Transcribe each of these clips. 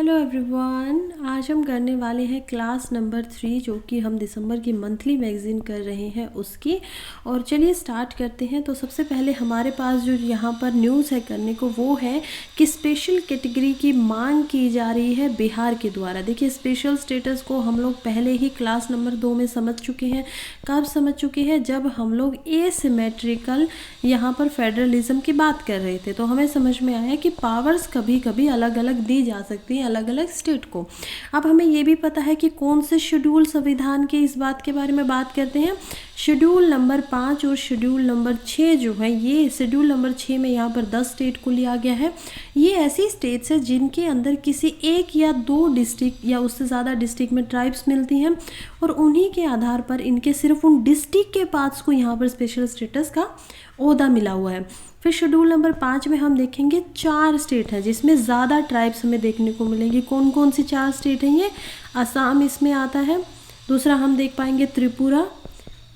Hello everyone, आज हम करने वाले हैं क्लास नंबर 3 जो कि हम दिसंबर की मंथली मैगज़ीन कर रहे हैं उसकी। और चलिए स्टार्ट करते हैं। तो सबसे पहले हमारे पास जो यहाँ पर न्यूज़ है करने को वो है कि स्पेशल कैटेगरी की मांग की जा रही है बिहार के द्वारा। देखिए स्पेशल स्टेटस को हम लोग पहले ही क्लास नंबर 2 में समझ चुके हैं। कब समझ चुके हैं? जब हम लोग एसिमेट्रिकल यहाँ पर फेडरलिज्म की बात कर रहे थे। तो हमें समझ में आया कि पावर्स कभी कभी अलग अलग दी जा सकती हैं अलग अलग स्टेट को। अब हमें ये भी पता है कि कौन से शेड्यूल संविधान के इस बात के बारे में बात करते हैं। शेड्यूल नंबर 5 और शेड्यूल नंबर 6 जो है, ये शेड्यूल नंबर 6 में यहाँ पर 10 स्टेट को लिया गया है। ये ऐसी स्टेट्स है जिनके अंदर किसी एक या दो डिस्ट्रिक्ट या उससे ज़्यादा डिस्ट्रिक्ट में ट्राइब्स मिलती हैं और उन्हीं के आधार पर इनके सिर्फ उन डिस्ट्रिक्ट के पास को यहाँ पर स्पेशल स्टेटस का ओहदा मिला हुआ है। फिर शेड्यूल नंबर 5 में हम देखेंगे 4 स्टेट हैं जिसमें ज़्यादा ट्राइब्स हमें देखने को मिलेंगी। कौन कौन सी 4 स्टेट हैं ये? असम इसमें आता है। दूसरा हम देख पाएंगे त्रिपुरा।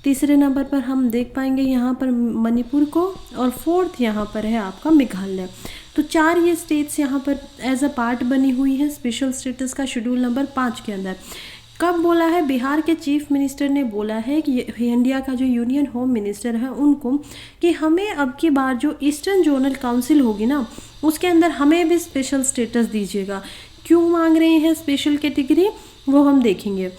तीसरे नंबर पर हम देख पाएंगे यहाँ पर मणिपुर को। और फोर्थ यहाँ पर है आपका मेघालय। तो 4 ये स्टेट्स यहाँ पर एज अ पार्ट बनी हुई है स्पेशल स्टेटस का शेड्यूल नंबर 5 के अंदर। कब बोला है? बिहार के चीफ मिनिस्टर ने बोला है कि इंडिया का जो यूनियन होम मिनिस्टर है उनको कि हमें अब की बार जो ईस्टर्न जोनल काउंसिल होगी ना उसके अंदर हमें भी स्पेशल स्टेटस दीजिएगा। क्यों मांग रहे हैं स्पेशल कैटेगरी, वो हम देखेंगे।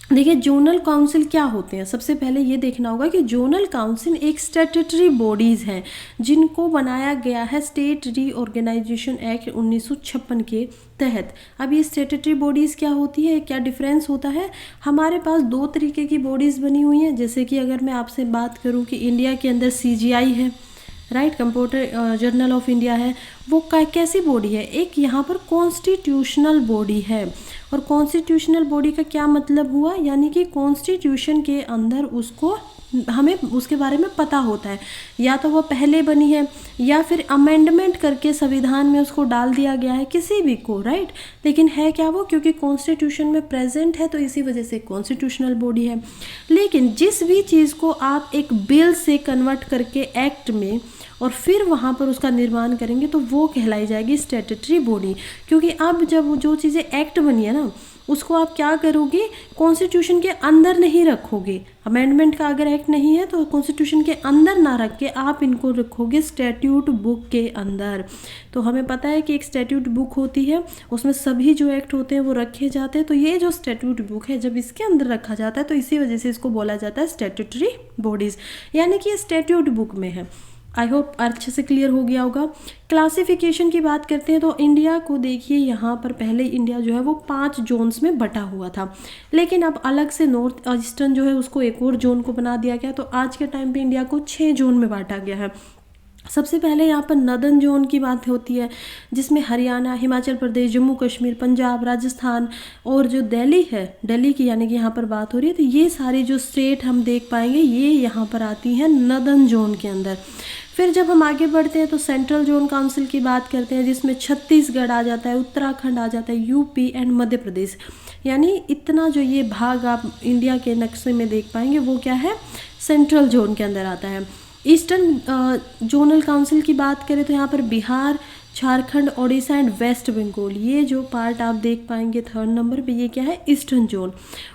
देखिए जोनल काउंसिल क्या होते हैं, सबसे पहले ये देखना होगा कि जोनल काउंसिल एक स्टैट्यूटरी बॉडीज़ हैं जिनको बनाया गया है स्टेट रीऑर्गेनाइजेशन एक्ट 1956 के तहत। अब ये स्टैट्यूटरी बॉडीज़ क्या होती है, क्या डिफरेंस होता है? हमारे पास 2 तरीके की बॉडीज़ बनी हुई हैं। जैसे कि अगर मैं आपसे बात करूँ कि इंडिया के अंदर CGI है, right, computer journal of India है। वो कैसी बॉडी है? एक यहाँ पर कॉन्स्टिट्यूशनल बॉडी है। और कॉन्स्टिट्यूशनल बॉडी का क्या मतलब हुआ? यानी कि कॉन्स्टिट्यूशन के अंदर उसको हमें उसके बारे में पता होता है, या तो वो पहले बनी है या फिर अमेंडमेंट करके संविधान में उसको डाल दिया गया है, किसी भी को, राइट। लेकिन है क्या वो? क्योंकि कॉन्स्टिट्यूशन में प्रेजेंट है तो इसी वजह से कॉन्स्टिट्यूशनल बॉडी है। लेकिन जिस भी चीज़ को आप एक बिल से कन्वर्ट करके एक्ट में और फिर वहाँ पर उसका निर्माण करेंगे तो वो कहलाई जाएगी स्टैट्यूटरी बॉडी। क्योंकि अब जब जो चीज़ें एक्ट बनी है ना उसको आप क्या करोगे? कॉन्स्टिट्यूशन के अंदर नहीं रखोगे। अमेंडमेंट का अगर एक्ट नहीं है तो कॉन्स्टिट्यूशन के अंदर ना रख के आप इनको रखोगे स्टैट्यूट बुक के अंदर। तो हमें पता है कि एक स्टैट्यूट बुक होती है, उसमें सभी जो एक्ट होते हैं वो रखे जाते हैं। तो ये जो स्टैट्यूट बुक है जब इसके अंदर रखा जाता है तो इसी वजह से इसको बोला जाता है स्टैट्यूटरी बॉडीज़, यानी कि ये स्टैट्यूट बुक में है। आई होप अच्छे से क्लियर हो गया होगा। क्लासिफिकेशन की बात करते हैं तो इंडिया को देखिए, यहाँ पर पहले इंडिया जो है वो 5 जोन्स में बटा हुआ था, लेकिन अब अलग से नॉर्थ ईस्टर्न जो है उसको एक और जोन को बना दिया गया। तो आज के टाइम पे इंडिया को 6 जोन में बांटा गया है। सबसे पहले यहाँ पर नदर्न जोन की बात होती है जिसमें हरियाणा, हिमाचल प्रदेश, जम्मू कश्मीर, पंजाब, राजस्थान और जो दिल्ली है, दिल्ली की यानी कि यहाँ पर बात हो रही है। तो ये सारी जो स्टेट हम देख पाएंगे ये यहाँ पर आती हैं नदर्न जोन के अंदर। फिर जब हम आगे बढ़ते हैं तो सेंट्रल जोन काउंसिल की बात करते हैं जिसमें छत्तीसगढ़ आ जाता है, उत्तराखंड आ जाता है, यूपी एंड मध्य प्रदेश। यानी इतना जो ये भाग आप इंडिया के नक्शे में देख पाएंगे वो क्या है? सेंट्रल जोन के अंदर आता है। ईस्टर्न जोनल काउंसिल की बात करें तो यहाँ पर बिहार, झारखंड, ओडिशा एंड वेस्ट बंगाल, ये जो पार्ट आप देख पाएंगे 3rd नंबर पे, ये क्या है? Eastern zone.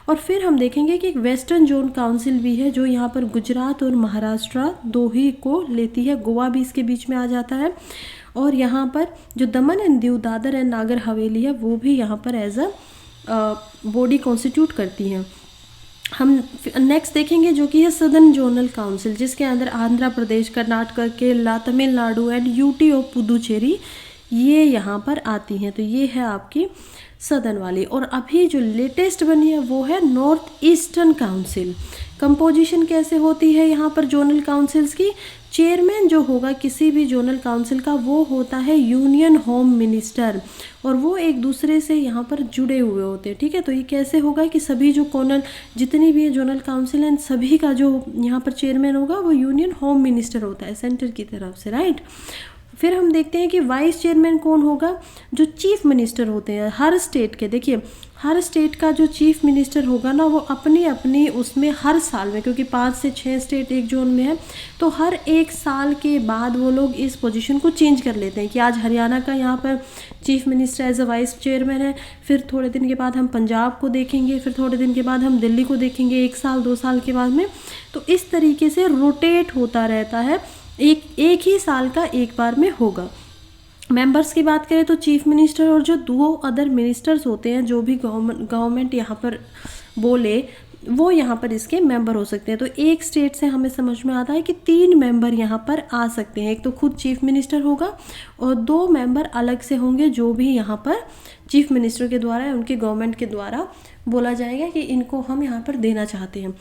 और फिर हम देखेंगे कि एक वेस्टर्न जोन काउंसिल भी है जो यहाँ पर गुजरात और महाराष्ट्र 2 ही को लेती है। गोवा भी इसके बीच में आ जाता है। और यहाँ पर जो दमन एंड दीव, दादर एंड नागर हवेली है वो भी यहाँ पर एज अ बॉडी कॉन्स्टिट्यूट करती हैं। हम नेक्स्ट देखेंगे जो कि है सदर्न जोनल काउंसिल जिसके अंदर आंध्र प्रदेश, कर्नाटक, केरला, तमिलनाडु एंड यूटी और पुदुचेरी ये यहाँ पर आती हैं। तो ये है आपकी सदर्न वाली। और अभी जो लेटेस्ट बनी है वो है नॉर्थ ईस्टर्न काउंसिल। कंपोजिशन कैसे होती है यहाँ पर जोनल काउंसिल्स की? चेयरमैन जो होगा किसी भी जोनल काउंसिल का वो होता है यूनियन होम मिनिस्टर, और वो एक दूसरे से यहाँ पर जुड़े हुए होते हैं, ठीक है। तो ये कैसे होगा कि सभी जो कोनल जितनी भी जोनल काउंसिल हैं सभी का जो यहाँ पर चेयरमैन होगा वो यूनियन होम मिनिस्टर होता है सेंटर की तरफ से, राइट। फिर हम देखते हैं कि वाइस चेयरमैन कौन होगा, जो चीफ मिनिस्टर होते हैं हर स्टेट के। देखिए हर स्टेट का जो चीफ मिनिस्टर होगा ना, वो अपनी अपनी उसमें हर साल में, क्योंकि 5 से 6 स्टेट एक जोन में है, तो हर एक साल के बाद वो लोग इस पोजीशन को चेंज कर लेते हैं कि आज हरियाणा का यहाँ पर chief minister as a vice chairman है, फिर थोड़े दिन के बाद हम पंजाब को देखेंगे, फिर थोड़े दिन के बाद हम दिल्ली को देखेंगे, 1 साल 2 साल के बाद में। तो इस तरीके से रोटेट होता रहता है, एक ही साल का एक बार में होगा। मेंबर्स की बात करें तो चीफ मिनिस्टर और जो 2 अदर मिनिस्टर्स होते हैं, जो भी गवर्नमेंट यहाँ पर बोले वो यहाँ पर इसके मेंबर हो सकते हैं। तो एक स्टेट से हमें समझ में आता है कि 3 मेंबर यहाँ पर आ सकते हैं। एक तो खुद चीफ मिनिस्टर होगा और 2 मेंबर अलग से होंगे, जो भी यहाँ पर चीफ मिनिस्टर के द्वारा, उनके गवर्नमेंट के द्वारा बोला जाएगा कि इनको हम यहाँ पर देना चाहते हैं।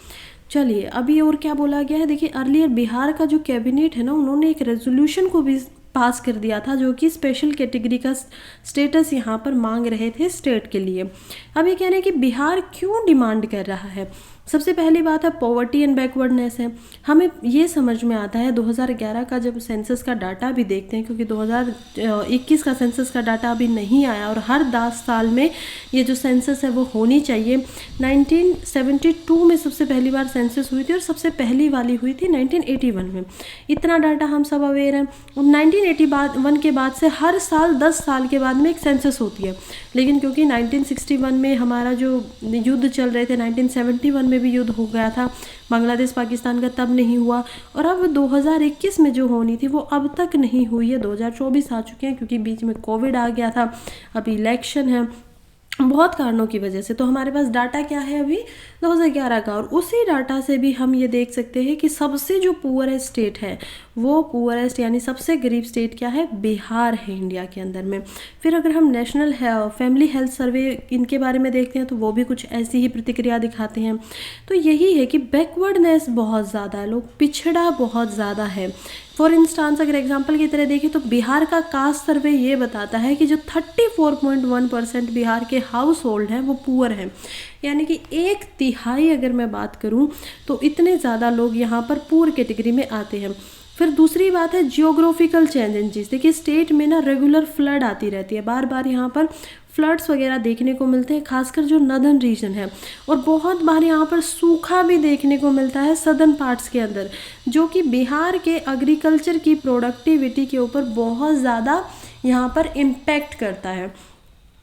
चलिए अभी और क्या बोला गया है, देखिए अर्लियर बिहार का जो कैबिनेट है ना, उन्होंने एक रेजोल्यूशन को भी पास कर दिया था, जो कि स्पेशल कैटेगरी का स्टेटस यहाँ पर मांग रहे थे स्टेट के लिए। अब ये कह रहे हैं कि बिहार क्यों डिमांड कर रहा है। सबसे पहली बात है पॉवर्टी एंड बैकवर्डनेस है। हमें ये समझ में आता है 2011 का जब सेंसस का डाटा भी देखते हैं, क्योंकि 2021 का सेंसस का डाटा अभी नहीं आया और हर 10 साल में ये जो सेंसस है वो होनी चाहिए। 1972 में सबसे पहली बार सेंसस हुई थी और सबसे पहली वाली हुई थी 1981 में। इतना डाटा हम सब अवेयर हैं। 1981 के बाद से हर साल 10 साल के बाद में एक सेंसस होती है, लेकिन क्योंकि 1961 में हमारा जो युद्ध चल रहे थे, 1971 में भी युद्ध हो गया था बांग्लादेश पाकिस्तान का, तब नहीं हुआ। और अब 2021 में जो होनी थी वो अब तक नहीं हुई है। 2024 आ चुके हैं, क्योंकि बीच में कोविड आ गया था, अभी इलेक्शन है, बहुत कारणों की वजह से। तो हमारे पास डाटा क्या है अभी 2011 का, और उसी डाटा से भी हम ये देख सकते हैं कि सबसे जो पुअरेस्ट स्टेट है, वो पुअरेस्ट यानी सबसे गरीब स्टेट क्या है, बिहार है इंडिया के अंदर में। फिर अगर हम नेशनल फैमिली हेल्थ सर्वे इनके बारे में देखते हैं तो वो भी कुछ ऐसी ही प्रतिक्रिया दिखाते हैं। तो यही है कि बैकवर्डनेस बहुत ज़्यादा है, लोग पिछड़ा बहुत ज़्यादा है। फॉर इंस्टांस अगर एग्जांपल की तरह देखें तो बिहार का कास्ट सर्वे ये बताता है कि जो 34.1% बिहार के हाउस होल्ड हैं वो पुअर हैं, यानी कि 1/3 अगर मैं बात करूं तो इतने ज़्यादा लोग यहाँ पर पुअर कैटेगरी में आते हैं। फिर दूसरी बात है जियोग्राफिकल चेंजेस। देखिए स्टेट में ना रेगुलर फ्लड आती रहती है, बार बार यहाँ पर फ्लड्स वगैरह देखने को मिलते हैं, खासकर जो नदर्न रीजन है, और बहुत बार यहाँ पर सूखा भी देखने को मिलता है सदर्न पार्ट्स के अंदर, जो कि बिहार के एग्रीकल्चर की प्रोडक्टिविटी के ऊपर बहुत ज़्यादा यहाँ पर इम्पैक्ट करता है।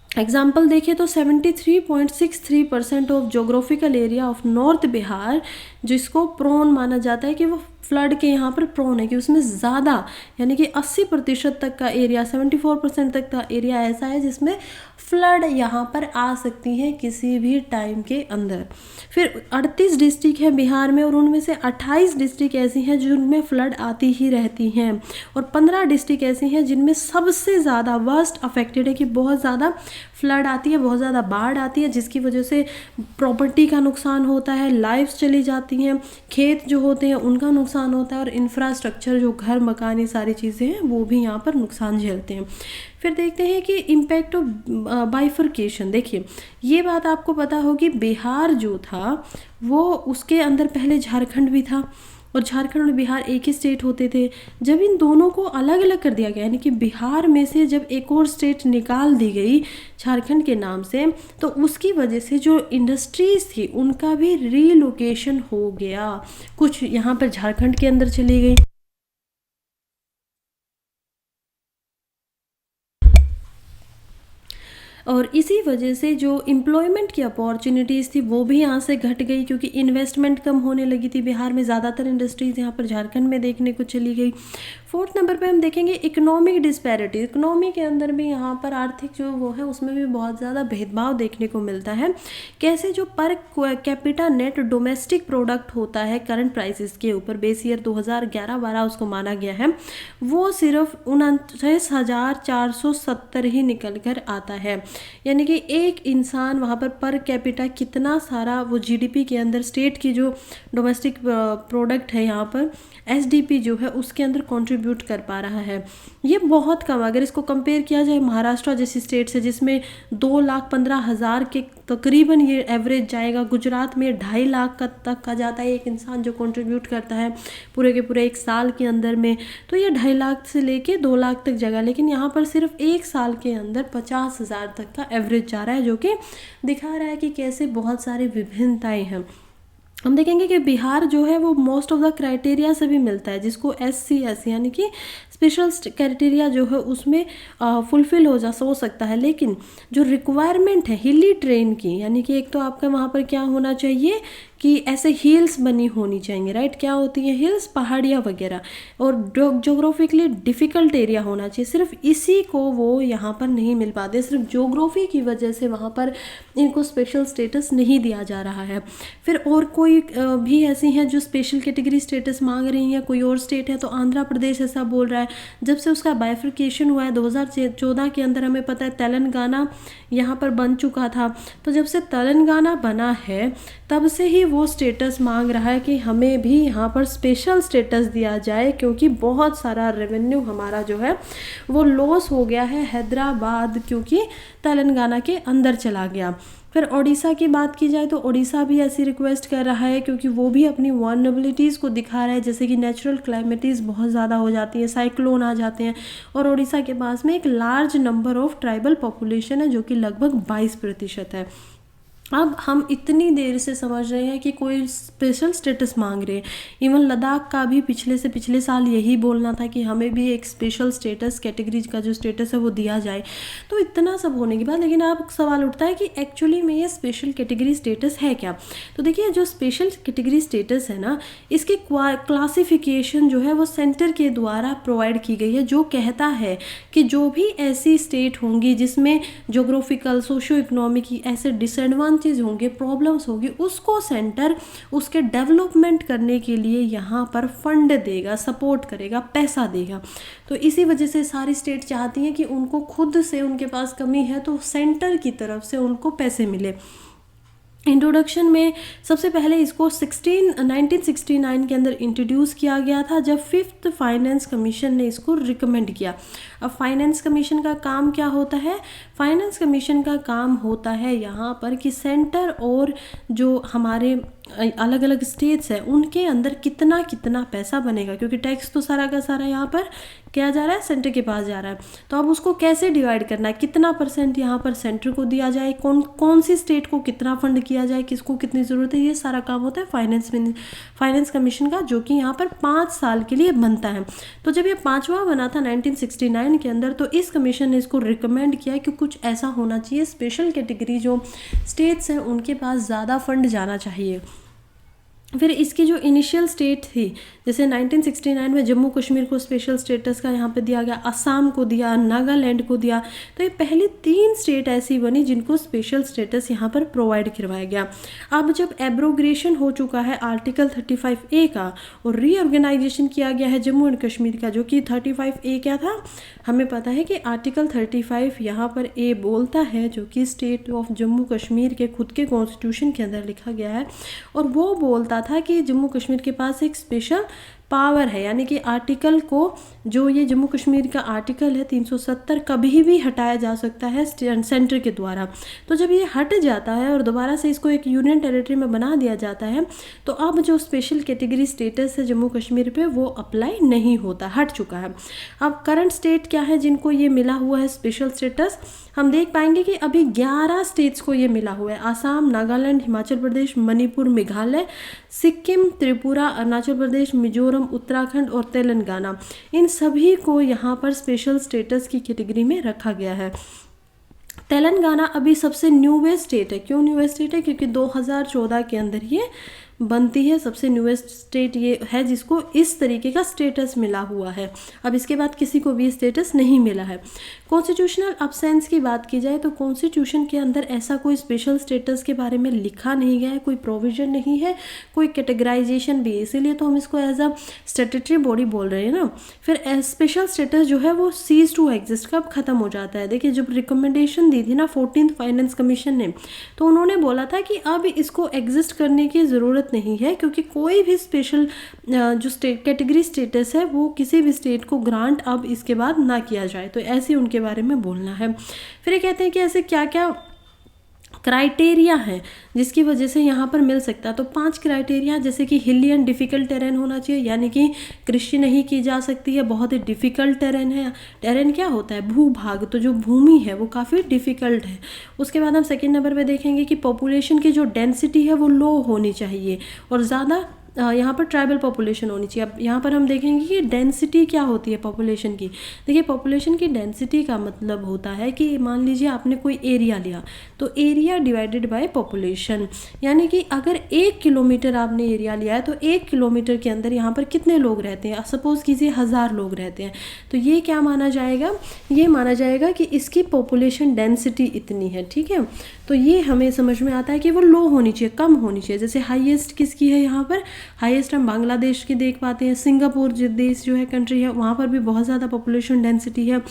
एग्जाम्पल देखें तो 73.63% of geographical area of north Bihar, जिसको प्रोन माना जाता है कि वो फ्लड के यहाँ पर प्रोन है, कि उसमें ज़्यादा यानी कि 80% तक का एरिया, 74% तक का एरिया ऐसा है जिसमें फ्लड यहाँ पर आ सकती है किसी भी टाइम के अंदर। फिर 38 डिस्ट्रिक्ट हैं बिहार में, और उनमें से 28 डिस्ट्रिक्ट ऐसी हैं जिनमें फ्लड आती ही रहती हैं, और 15 डिस्ट्रिक्ट ऐसी हैं जिनमें सबसे ज़्यादा वर्स्ट अफेक्टेड है, कि बहुत ज़्यादा फ्लड आती है, बहुत ज़्यादा बाढ़ आती है, जिसकी वजह से प्रॉपर्टी का नुकसान होता है, लाइफ्स चली जाती हैं, खेत जो होते हैं उनका नुकसान होता है, और इंफ्रास्ट्रक्चर जो घर मकान ये सारी चीज़ें हैं वो भी यहाँ पर नुकसान झेलते हैं। फिर देखते हैं कि इम्पैक्ट ऑफ बाइफर्केशन। देखिए ये बात आपको पता होगी, बिहार जो था वो उसके अंदर पहले झारखंड भी था, और झारखंड और बिहार एक ही स्टेट होते थे। जब इन दोनों को अलग अलग कर दिया गया, यानी कि बिहार में से जब एक और स्टेट निकाल दी गई झारखंड के नाम से, तो उसकी वजह से जो इंडस्ट्रीज़ थी उनका भी रीलोकेशन हो गया, कुछ यहाँ पर झारखंड के अंदर चली गई। और इसी वजह से जो एम्प्लॉयमेंट की अपॉर्चुनिटीज़ थी वो भी यहाँ से घट गई, क्योंकि इन्वेस्टमेंट कम होने लगी थी बिहार में, ज़्यादातर इंडस्ट्रीज़ यहाँ पर झारखंड में देखने को चली गई। 4th नंबर पे हम देखेंगे इकोनॉमिक डिस्पैरिटी। इकोनॉमी के अंदर भी यहाँ पर आर्थिक जो वो है उसमें भी बहुत ज़्यादा भेदभाव देखने को मिलता है। कैसे, जो per capita net domestic product होता है करंट प्राइसेस के ऊपर, बेस ईयर 2011-12 उसको माना गया है, वो सिर्फ 29,470 ही निकल कर आता है। यानी कि एक इंसान वहाँ पर कैपिटा कितना सारा वो जीडीपी के अंदर स्टेट की जो डोमेस्टिक प्रोडक्ट है यहाँ पर एसडीपी जो है उसके अंदर कंट्रीब्यूट कर पा रहा है। ये बहुत कम, अगर इसको कंपेयर किया जाए महाराष्ट्र जैसी स्टेट से जिसमें 2,15,000 के तकरीबन ये एवरेज जाएगा, गुजरात में 2.5 लाख तक का जाता है एक इंसान जो कंट्रीब्यूट करता है पूरे के पूरे एक साल के अंदर में, तो ये 2.5 लाख से लेके 2 लाख तक जाएगा। लेकिन यहाँ पर सिर्फ एक साल के अंदर 50,000 तक का एवरेज जा रहा है, जो कि दिखा रहा है कि कैसे बहुत सारी विभिन्नताएं हैं। हम देखेंगे कि बिहार जो है वो मोस्ट ऑफ द क्राइटेरिया से भी मिलता है, जिसको SC यानी कि स्पेशल क्राइटेरिया जो है उसमें फुलफिल हो सकता है। लेकिन जो रिक्वायरमेंट है हिली ट्रेन की, यानी कि एक तो आपका वहाँ पर क्या होना चाहिए कि ऐसे हिल्स बनी होनी चाहिए, राइट। क्या होती है हिल्स, पहाड़ियाँ वगैरह, और जोग्राफिकली डिफ़िकल्ट एरिया होना चाहिए। सिर्फ इसी को वो यहाँ पर नहीं मिल पाते, सिर्फ जोग्राफी की वजह से वहाँ पर इनको स्पेशल स्टेटस नहीं दिया जा रहा है। फिर और कोई भी ऐसी हैं जो स्पेशल कैटेगरी स्टेटस मांग रही हैं, कोई और स्टेट है तो आंध्र प्रदेश ऐसा बोल रहा है। जब से उसका बाइफर्केशन हुआ है 2014 के अंदर, हमें पता है तेलंगाना यहाँ पर बन चुका था, तो जब से तेलंगाना बना है तब से ही वो स्टेटस मांग रहा है कि हमें भी यहाँ पर स्पेशल स्टेटस दिया जाए, क्योंकि बहुत सारा रेवेन्यू हमारा जो है वो लॉस हो गया है हैदराबाद, क्योंकि तेलंगाना के अंदर चला गया। फिर ओडिशा की बात की जाए तो ओडिशा भी ऐसी रिक्वेस्ट कर रहा है, क्योंकि वो भी अपनी वल्नरेबिलिटीज़ को दिखा रहा है, जैसे कि नेचुरल क्लाइमेटीज़ बहुत ज़्यादा हो जाती है, साइक्लोन आ जाते हैं, और ओडिशा के पास में एक large number of tribal population है जो कि लगभग 22% है। अब हम इतनी देर से समझ रहे हैं कि कोई स्पेशल स्टेटस मांग रहे हैं। इवन लद्दाख का भी पिछले साल यही बोलना था कि हमें भी एक स्पेशल स्टेटस कैटेगरी का जो स्टेटस है वो दिया जाए। तो इतना सब होने के बाद लेकिन अब सवाल उठता है कि एक्चुअली में ये स्पेशल कैटेगरी स्टेटस है क्या। तो देखिए जो स्पेशल कैटेगरी स्टेटस है ना, इसकी क्लासिफिकेशन जो है वो सेंटर के द्वारा प्रोवाइड की गई है, जो कहता है कि जो भी ऐसी स्टेट होंगी जिसमें जोग्राफिकल सोशो इकोनॉमिक ऐसे डिसएडवांटेज होंगे, प्रॉब्लम्स होगी, उसको सेंटर उसके डेवलपमेंट करने के लिए यहाँ पर फंड देगा, सपोर्ट करेगा, पैसा देगा। तो इसी वजह से सारी स्टेट चाहती हैं कि उनको खुद से, उनके पास कमी है तो सेंटर की तरफ से उनको पैसे मिले। इंट्रोडक्शन में सबसे पहले इसको 1969 के अंदर इंट्रोड्यूस किया गया था, जब 5th फाइनेंस कमीशन ने इसको रिकमेंड किया। अब फाइनेंस कमीशन का काम क्या होता है? फाइनेंस कमीशन का काम होता है यहाँ पर कि सेंटर और जो हमारे अलग अलग स्टेट्स हैं उनके अंदर कितना कितना पैसा बनेगा, क्योंकि टैक्स तो सारा का सारा यहाँ पर क्या जा रहा है, सेंटर के पास जा रहा है। तो अब उसको कैसे डिवाइड करना है, कितना % यहाँ पर सेंटर को दिया जाए, कौन सी स्टेट को कितना फंड किया जाए, किसको कितनी ज़रूरत है, ये सारा काम होता है फाइनेंस कमीशन का, जो कि यहाँ पर 5 साल के लिए बनता है। तो जब ये 5वां बना था 1969 के अंदर, तो इस कमीशन ने इसको रिकमेंड किया कि कुछ ऐसा होना चाहिए, स्पेशल कैटेगरी जो स्टेट्स हैं उनके पास ज़्यादा फंड जाना चाहिए। फिर इसकी जो इनिशियल स्टेट थी, जैसे 1969 में जम्मू कश्मीर को स्पेशल स्टेटस का यहाँ पे दिया गया, असम को दिया, नागालैंड को दिया, तो ये पहली 3 स्टेट ऐसी बनी जिनको स्पेशल स्टेटस यहाँ पर प्रोवाइड करवाया गया। अब जब एब्रोग्रेशन हो चुका है आर्टिकल 35A का और रीऑर्गेनाइजेशन किया गया है जम्मू एंड कश्मीर का, जो कि 35A क्या था, हमें पता है कि आर्टिकल 35 यहाँ पर A बोलता है, जो कि स्टेट ऑफ जम्मू कश्मीर के खुद के कॉन्स्टिट्यूशन के अंदर लिखा गया है, और वो बोलता था कि जम्मू कश्मीर के पास एक स्पेशल पावर है, यानी कि आर्टिकल को, जो ये जम्मू कश्मीर का आर्टिकल है 370, कभी भी हटाया जा सकता है सेंटर के द्वारा। तो जब ये हट जाता है और दोबारा से इसको एक यूनियन टेरिटरी में बना दिया जाता है, तो अब जो स्पेशल कैटेगरी स्टेटस है जम्मू कश्मीर पे वो अप्लाई नहीं होता, हट चुका है। अब करंट स्टेट क्या है जिनको ये मिला हुआ है स्पेशल स्टेटस, हम देख पाएंगे कि अभी 11 स्टेट्स को ये मिला हुआ है, आसाम, नागालैंड, हिमाचल प्रदेश, मणिपुर, मेघालय, सिक्किम, त्रिपुरा, अरुणाचल प्रदेश, मिजोरम, उत्तराखंड और तेलंगाना। इन सभी को यहाँ पर स्पेशल स्टेटस की कैटेगरी में रखा गया है। तेलंगाना अभी सबसे न्यूवेस्ट स्टेट है। क्यों न्यूवेस्ट स्टेट है? क्योंकि 2014 के अंदर ये बनती है, सबसे न्यूएस्ट स्टेट ये है जिसको इस तरीके का स्टेटस मिला हुआ है। अब इसके बाद किसी को भी स्टेटस नहीं मिला है। कॉन्स्टिट्यूशनल अब्सेंस की बात की जाए तो कॉन्स्टिट्यूशन के अंदर ऐसा कोई स्पेशल स्टेटस के बारे में लिखा नहीं गया है, कोई प्रोविजन नहीं है, कोई कैटेगराइजेशन भी, इसीलिए तो हम इसको एज अ स्टैट्यूटरी बॉडी बोल रहे हैं ना। फिर स्पेशल स्टेटस जो है वो सीज टू एग्जिस्ट कब खत्म हो जाता है। देखिए जब रिकमेंडेशन दी थी ना 14th फाइनेंस कमीशन ने, तो उन्होंने बोला था कि अब इसको एग्जिस्ट करने की ज़रूरत नहीं है, क्योंकि कोई भी स्पेशल जो स्टेट कैटेगरी स्टेटस है वो किसी भी स्टेट को ग्रांट अब इसके बाद ना किया जाए, तो ऐसे उनके बारे में बोलना है। फिर ये कहते हैं कि ऐसे क्या क्या क्राइटेरिया है जिसकी वजह से यहाँ पर मिल सकता है। तो 5 क्राइटेरिया, जैसे कि हिली एंड डिफ़िकल्ट टेरेन होना चाहिए, यानी कि कृषि नहीं की जा सकती है, बहुत ही डिफ़िकल्ट टेरेन है। टेरेन क्या होता है, भूभाग, तो जो भूमि है वो काफ़ी डिफ़िकल्ट है। उसके बाद हम सेकेंड नंबर पे देखेंगे कि पॉपुलेशन की जो डेंसिटी है वो लो होनी चाहिए और ज़्यादा यहाँ पर ट्राइबल पॉपुलेशन होनी चाहिए। अब यहाँ पर हम देखेंगे कि डेंसिटी क्या होती है पॉपुलेशन की। देखिए पॉपुलेशन की डेंसिटी का मतलब होता है कि मान लीजिए आपने कोई एरिया लिया, तो एरिया डिवाइडेड बाय पॉपुलेशन, यानी कि अगर 1 किलोमीटर आपने एरिया लिया है तो 1 किलोमीटर के अंदर यहाँ पर कितने लोग रहते हैं। सपोज़ कीजिए 1000 लोग रहते हैं, तो ये क्या माना जाएगा, ये माना जाएगा कि इसकी पॉपुलेशन डेंसिटी इतनी है। ठीक है, तो ये हमें समझ में आता है कि वो लो होनी चाहिए, कम होनी चाहिए। जैसे हाईएस्ट किसकी है, यहाँ पर हाईएस्ट हम बांग्लादेश की देख पाते हैं, सिंगापुर जो देश जो है कंट्री है वहाँ पर भी बहुत ज़्यादा पॉपुलेशन डेंसिटी है,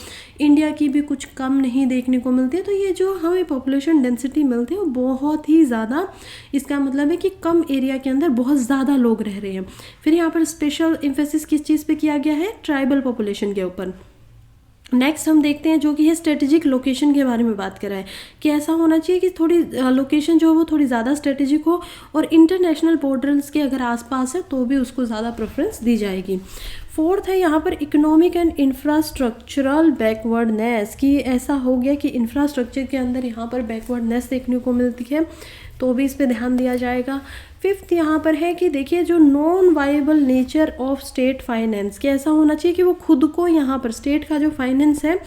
इंडिया की भी कुछ कम नहीं देखने को मिलती है। तो ये जो हमें पॉपुलेशन डेंसिटी मिलती है वो बहुत ही ज़्यादा, इसका मतलब है कि कम एरिया के अंदर बहुत ज़्यादा लोग रह रहे हैं। फिर यहाँ पर स्पेशल एम्फेसिस किस चीज़ पे किया गया है, ट्राइबल पॉपुलेशन के ऊपर। नेक्स्ट हम देखते हैं जो कि है स्ट्रेटेजिक लोकेशन के बारे में बात कर रहा है कि ऐसा होना चाहिए कि थोड़ी लोकेशन जो है वो थोड़ी ज़्यादा स्ट्रेटेजिक हो और इंटरनेशनल बॉर्डर्स के अगर आसपास है तो भी उसको ज़्यादा प्रेफरेंस दी जाएगी। फोर्थ है यहाँ पर इकोनॉमिक एंड इंफ्रास्ट्रक्चरल बैकवर्डनेस, कि ऐसा हो गया कि इंफ्रास्ट्रक्चर के अंदर यहाँ पर बैकवर्डनेस देखने को मिलती है, तो भी इस पे ध्यान दिया जाएगा। फिफ्थ यहाँ पर है कि देखिए जो non viable nature of state finance, कि ऐसा होना चाहिए कि वो खुद को यहाँ पर स्टेट का जो फाइनेंस है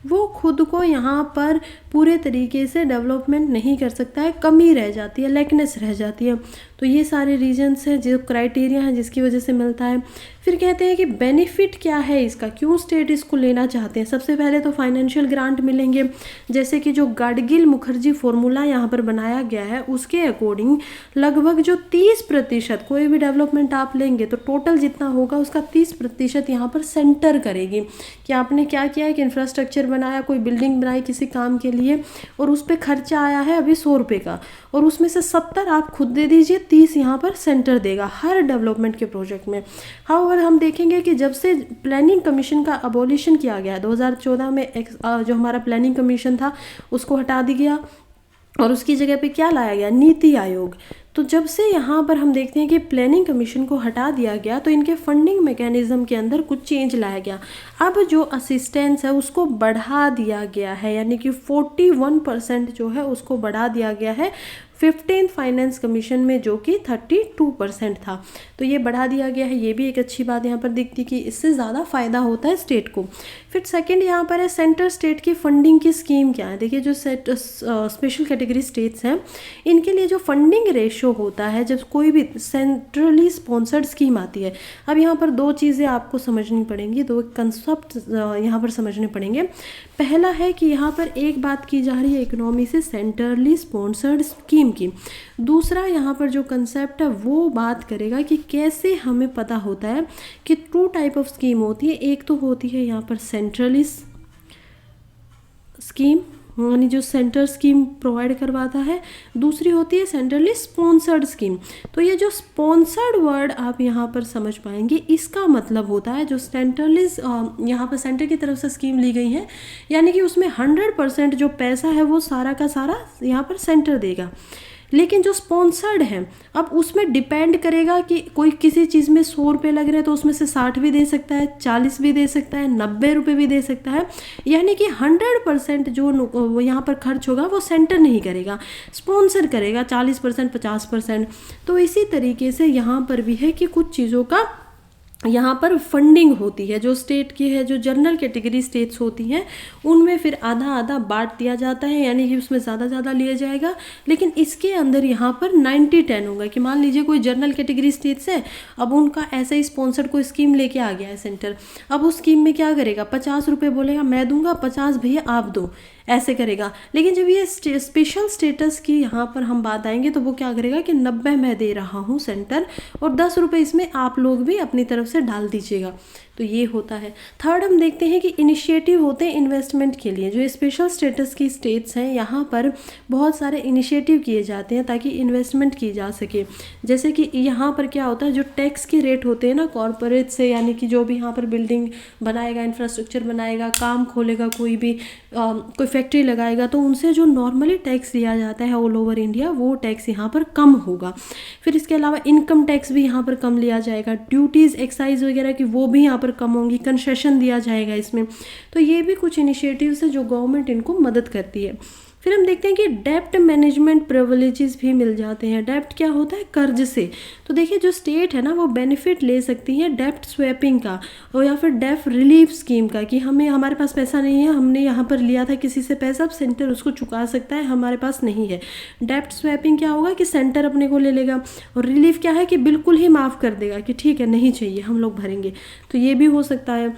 वो खुद को यहाँ पर पूरे तरीके से डेवलपमेंट नहीं कर सकता है, कमी रह जाती है, लेकनेस रह जाती है। तो ये सारे रीजंस हैं जो क्राइटेरिया हैं जिसकी वजह से मिलता है। फिर कहते हैं कि बेनिफिट क्या है इसका, क्यों स्टेट इसको लेना चाहते हैं। सबसे पहले तो फाइनेंशियल ग्रांट मिलेंगे, जैसे कि जो गाडगिल मुखर्जी फॉर्मूला यहाँ पर बनाया गया है उसके अकॉर्डिंग लगभग जो 30%, कोई भी डेवलपमेंट आप लेंगे तो टोटल जितना होगा उसका 30% यहाँ पर सेंटर करेगी कि आपने क्या किया है कि इंफ्रास्ट्रक्चर बनाया, कोई बिल्डिंग बनाई किसी काम के लिए और उस पर खर्चा आया है अभी 100 रुपये का, और उसमें से 70 आप खुद दे दीजिए, 30 यहाँ पर सेंटर देगा हर डेवलपमेंट के प्रोजेक्ट में। हाँ, हम देखेंगे कि जब से प्लानिंग कमीशन का अबॉलिशन किया गया है 2014 में, जो हमारा प्लानिंग कमीशन था उसको हटा दिया गया और उसकी जगह पे क्या लाया गया, नीति आयोग। तो जब से यहाँ पर हम देखते हैं कि प्लानिंग कमीशन को हटा दिया गया तो इनके फंडिंग मैकेनिज्म के अंदर कुछ चेंज लाया गया। अब जो असिस्टेंस है उसको बढ़ा दिया गया है, यानी कि 41% जो है उसको बढ़ा दिया गया है 15th फाइनेंस कमीशन में, जो कि 32% था। तो ये बढ़ा दिया गया है, ये भी एक अच्छी बात यहाँ पर दिखती कि इससे ज़्यादा फ़ायदा होता है स्टेट को। फिर सेकंड यहाँ पर है सेंटर स्टेट की फंडिंग की स्कीम क्या है। देखिए जो स्पेशल कैटेगरी स्टेट्स हैं इनके लिए जो फंडिंग रेशो होता है जब कोई भी सेंट्रली स्पॉन्सर्ड स्कीम आती है। अब यहाँ पर दो चीज़ें आपको समझनी पड़ेंगी, दो कंसेप्ट यहाँ पर समझने पड़ेंगे। पहला है कि यहाँ पर एक बात की जा रही है इकोनॉमी से सेंट्रली स्पॉन्सर्ड स्कीम की, दूसरा यहाँ पर जो कंसेप्ट है वो बात करेगा कि कैसे हमें पता होता है कि 2 टाइप ऑफ स्कीम होती है। एक तो होती है यहाँ पर सेंट्रली स्कीम, यानी जो सेंटर स्कीम प्रोवाइड करवाता है, दूसरी होती है सेंट्रली स्पॉन्सर्ड स्कीम। तो ये जो स्पॉन्सर्ड वर्ड आप यहाँ पर समझ पाएंगे, इसका मतलब होता है जो सेंट्रली यहाँ पर सेंटर की तरफ से स्कीम ली गई है, यानी कि उसमें 100% जो पैसा है वो सारा का सारा यहाँ पर सेंटर देगा। लेकिन जो स्पॉन्सर्ड है अब उसमें डिपेंड करेगा कि कोई किसी चीज़ में 100 रुपये लग रहे हैं तो उसमें से 60 भी दे सकता है, 40 भी दे सकता है, 90 रुपये भी दे सकता है, यानी कि 100% जो यहाँ पर खर्च होगा वो सेंटर नहीं करेगा, स्पॉन्सर करेगा 40%, 50%। तो इसी तरीके से यहाँ पर भी है कि कुछ चीज़ों का यहाँ पर फंडिंग होती है जो स्टेट की है, जो जनरल कैटेगरी स्टेट्स होती हैं उनमें फिर आधा आधा बांट दिया जाता है, यानी कि उसमें ज़्यादा लिया जाएगा। लेकिन इसके अंदर यहाँ पर 90-10 होगा कि मान लीजिए कोई जनरल कैटेगरी स्टेट्स है, अब उनका ऐसे ही स्पॉन्सर्ड कोई स्कीम लेके आ गया है सेंटर, अब उस स्कीम में क्या करेगा, 50 रुपये बोलेगा मैं दूंगा, 50 भैया आप दो, ऐसे करेगा। लेकिन जब ये स्पेशल स्टेटस की यहाँ पर हम बात आएंगे तो वो क्या करेगा कि 90 मैं दे रहा हूँ सेंटर और 10 रुपये इसमें आप लोग भी अपनी तरफ से डाल दीजिएगा। तो ये होता है। थर्ड हम देखते हैं कि इनिशिएटिव होते हैं इन्वेस्टमेंट के लिए। जो स्पेशल स्टेटस की स्टेट्स हैं यहाँ पर बहुत सारे इनिशिएटिव किए जाते हैं ताकि इन्वेस्टमेंट की जा सके। जैसे कि यहाँ पर क्या होता है, जो टैक्स के रेट होते हैं ना कॉरपोरेट से, यानी कि जो भी यहाँ पर बिल्डिंग बनाएगा, इंफ्रास्ट्रक्चर बनाएगा, काम खोलेगा, कोई भी कोई फैक्ट्री लगाएगा, तो उनसे जो नॉर्मली टैक्स लिया जाता है ऑल ओवर इंडिया वो टैक्स यहाँ पर कम होगा। फिर इसके अलावा इनकम टैक्स भी यहाँ पर कम लिया जाएगा, ड्यूटीज़ एक्साइज वगैरह की वो भी यहाँ पर कम होंगी, कंसेशन दिया जाएगा इसमें। तो ये भी कुछ इनिशिएटिव्स है जो गवर्नमेंट इनको मदद करती है। फिर हम देखते हैं कि डेप्ट मैनेजमेंट प्रिविलेजेस भी मिल जाते हैं। डेप्ट क्या होता है, कर्ज से। तो देखिए जो स्टेट है ना वो बेनिफिट ले सकती है डेप्ट स्वैपिंग का और या फिर डेप्ट रिलीफ स्कीम का, कि हमारे पास पैसा नहीं है, हमने यहाँ पर लिया था किसी से पैसा, अब सेंटर उसको चुका सकता है, हमारे पास नहीं है। डेप्ट स्वैपिंग क्या होगा कि सेंटर अपने को ले लेगा, और रिलीफ क्या है कि बिल्कुल ही माफ़ कर देगा कि ठीक है नहीं चाहिए हम लोग भरेंगे। तो ये भी हो सकता है।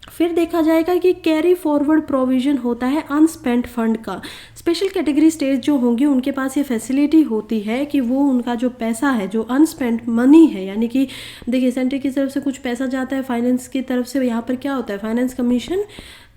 फिर देखा जाएगा कि कैरी फॉरवर्ड प्रोविज़न होता है अनस्पेंट फंड का। स्पेशल कैटेगरी स्टेट जो होंगे उनके पास ये फैसिलिटी होती है कि वो उनका जो पैसा है, जो अनस्पेंट मनी है, यानी कि देखिए सेंटर की तरफ से कुछ पैसा जाता है फाइनेंस की तरफ से, यहाँ पर क्या होता है फाइनेंस कमीशन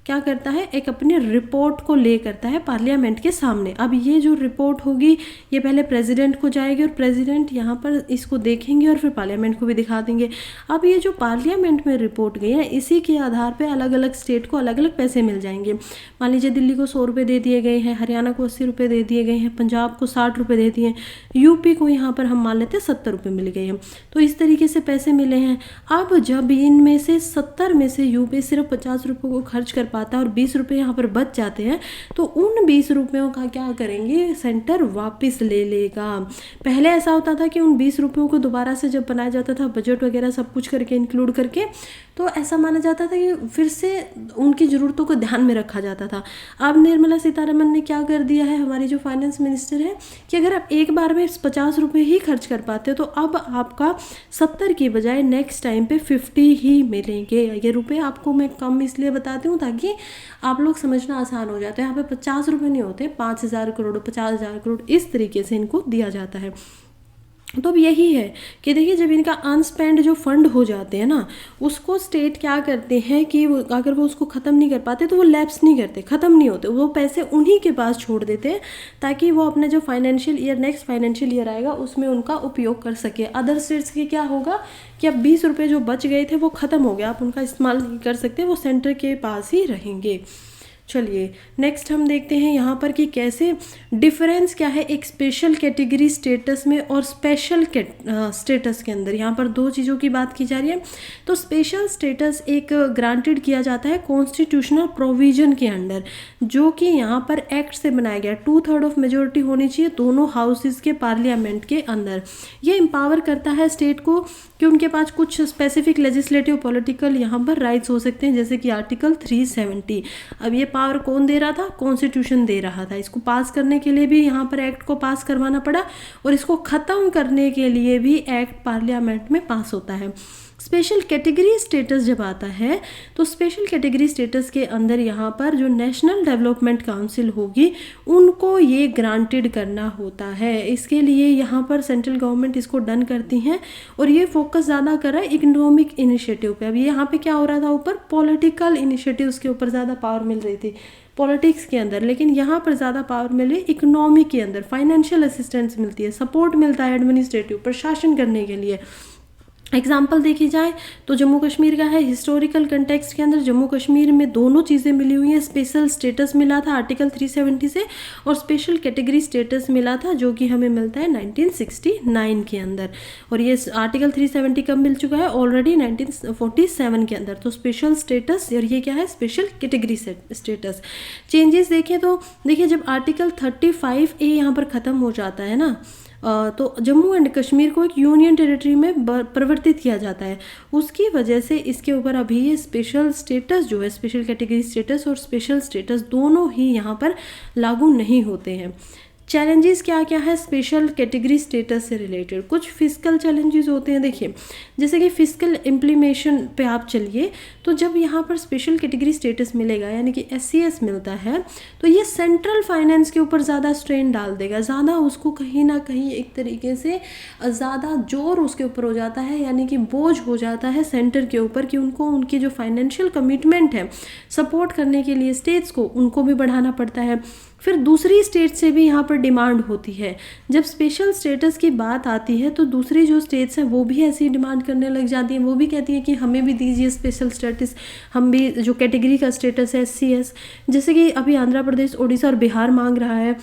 क्या करता है, एक अपनी रिपोर्ट को ले करता है पार्लियामेंट के सामने। अब ये जो रिपोर्ट होगी ये पहले प्रेसिडेंट को जाएगी और प्रेसिडेंट यहाँ पर इसको देखेंगे और फिर पार्लियामेंट को भी दिखा देंगे। अब ये जो पार्लियामेंट में रिपोर्ट गई है इसी के आधार पे अलग अलग स्टेट को अलग अलग पैसे मिल जाएंगे। मान लीजिए दिल्ली को 100 रुपये दे दिए गए हैं, हरियाणा को 80 रुपये दे दिए गए हैं, पंजाब को 60 रुपये दे दिए, यूपी को यहाँ पर हम मान लेते हैं 70 रुपये मिल गए हैं। तो इस तरीके से पैसे मिले हैं। अब जब इनमें से 70 में से यूपी सिर्फ 50 रुपये को खर्च कर पाता है और 20 रुपये यहाँ पर बच जाते हैं, तो उन 20 रुपयों का क्या करेंगे, सेंटर वापस ले लेगा। पहले ऐसा होता था कि उन 20 रुपयों को दोबारा से जब बनाया जाता था बजट वगैरह सब कुछ करके इंक्लूड करके, तो ऐसा माना जाता था कि फिर से उनकी ज़रूरतों को ध्यान में रखा जाता था। अब निर्मला सीतारमण ने क्या कर दिया है, हमारी जो फाइनेंस मिनिस्टर है, कि अगर आप एक बार में 50 रुपये ही खर्च कर पाते हो तो अब आपका 70 की बजाय नेक्स्ट टाइम पे 50 ही मिलेंगे। ये रुपये आपको मैं कम इसलिए बताती हूँ ताकि आप लोग समझना आसान हो जाता है। यहाँ पे 50 रुपये नहीं होते, 5,000 करोड़, 50,000 करोड़, इस तरीके से इनको दिया जाता है। तो अब यही है कि देखिए जब इनका अनस्पेंड जो फंड हो जाते हैं ना, उसको स्टेट क्या करते हैं कि अगर वो उसको ख़त्म नहीं कर पाते तो वो लैप्स नहीं करते, ख़त्म नहीं होते, वो पैसे उन्हीं के पास छोड़ देते हैं ताकि वो अपने जो financial year next financial year आएगा उसमें उनका उपयोग कर सके। अदर स्टेट्स के क्या होगा कि अब 20 रुपये जो बच गए थे वो ख़त्म हो गया, आप उनका इस्तेमाल नहीं कर सकते, वो सेंटर के पास ही रहेंगे। चलिए नेक्स्ट हम देखते हैं यहाँ पर कि कैसे डिफरेंस क्या है एक स्पेशल कैटेगरी स्टेटस में और स्पेशल स्टेटस के अंदर। यहाँ पर दो चीज़ों की बात की जा रही है। तो स्पेशल स्टेटस एक ग्रांटेड किया जाता है कॉन्स्टिट्यूशनल प्रोविजन के अंडर, जो कि यहाँ पर एक्ट से बनाया गया। 2/3 ऑफ मेजोरिटी होनी चाहिए दोनों हाउसेस के पार्लियामेंट के अंदर। ये एम्पावर करता है स्टेट को कि उनके पास कुछ स्पेसिफिक लेजिस्लेटिव पॉलिटिकल यहाँ पर राइट्स हो सकते हैं, जैसे कि आर्टिकल 370। अब ये पावर कौन दे रहा था, कॉन्स्टिट्यूशन दे रहा था। इसको पास करने के लिए भी यहाँ पर एक्ट को पास करवाना पड़ा और इसको ख़त्म करने के लिए भी एक्ट पार्लियामेंट में पास होता है। स्पेशल कैटेगरी स्टेटस जब आता है तो स्पेशल कैटेगरी स्टेटस के अंदर यहाँ पर जो नेशनल डेवलपमेंट काउंसिल होगी उनको ये ग्रांटेड करना होता है। इसके लिए यहाँ पर सेंट्रल गवर्नमेंट इसको डन करती हैं और ये फोकस ज़्यादा कर रहा है इकोनॉमिक इनिशिएटिव पे। अब ये यहाँ पे क्या हो रहा था, ऊपर पॉलिटिकल इनिशिएटिव्स के ऊपर ज़्यादा पावर मिल रही थी पॉलिटिक्स के अंदर, लेकिन यहाँ पर ज़्यादा पावर मिल रही है इकोनॉमी के अंदर। फाइनेंशियल असिस्टेंस मिलती है, सपोर्ट मिलता है एडमिनिस्ट्रेटिव प्रशासन करने के लिए। एग्जाम्पल देखी जाए तो जम्मू कश्मीर का है, हिस्टोरिकल कंटेक्स्ट के अंदर जम्मू कश्मीर में दोनों चीज़ें मिली हुई हैं। स्पेशल स्टेटस मिला था आर्टिकल 370 से और स्पेशल कैटेगरी स्टेटस मिला था जो कि हमें मिलता है 1969 के अंदर। और ये आर्टिकल 370 कब मिल चुका है, ऑलरेडी 1947 के अंदर। तो स्पेशल स्टेटस और ये क्या है, स्पेशल कैटेगरी स्टेटस। चेंजेस देखें तो देखिए जब आर्टिकल 35A यहाँ पर ख़त्म हो जाता है ना, तो जम्मू एंड कश्मीर को एक यूनियन टेरिटरी में परिवर्तित किया जाता है। उसकी वजह से इसके ऊपर अभी ये स्पेशल स्टेटस जो है, स्पेशल कैटेगरी स्टेटस और स्पेशल स्टेटस दोनों ही यहाँ पर लागू नहीं होते हैं। चैलेंजेस क्या क्या है स्पेशल कैटेगरी स्टेटस से रिलेटेड? कुछ फिजिकल चैलेंजेस होते हैं। देखिए, जैसे कि फिजिकल इम्प्लीमेशन पे आप चलिए, तो जब यहाँ पर स्पेशल कैटेगरी स्टेटस मिलेगा यानी कि SCS मिलता है, तो ये सेंट्रल फाइनेंस के ऊपर ज़्यादा स्ट्रेन डाल देगा, ज़्यादा उसको कहीं ना कहीं एक तरीके से ज़्यादा जोर उसके ऊपर हो जाता है, यानी कि बोझ हो जाता है सेंटर के ऊपर कि उनको उनकी जो फाइनेंशियल कमिटमेंट है सपोर्ट करने के लिए स्टेट्स को, उनको भी बढ़ाना पड़ता है। फिर दूसरी स्टेट से भी यहाँ पर डिमांड होती है। जब स्पेशल स्टेटस की बात आती है तो दूसरी जो स्टेट्स हैं वो भी ऐसी डिमांड करने लग जाती हैं, वो भी कहती हैं कि हमें भी दीजिए स्पेशल स्टेटस, हम भी जो कैटेगरी का स्टेटस है SCS, जैसे कि अभी आंध्र प्रदेश, उड़ीसा और बिहार मांग रहा है।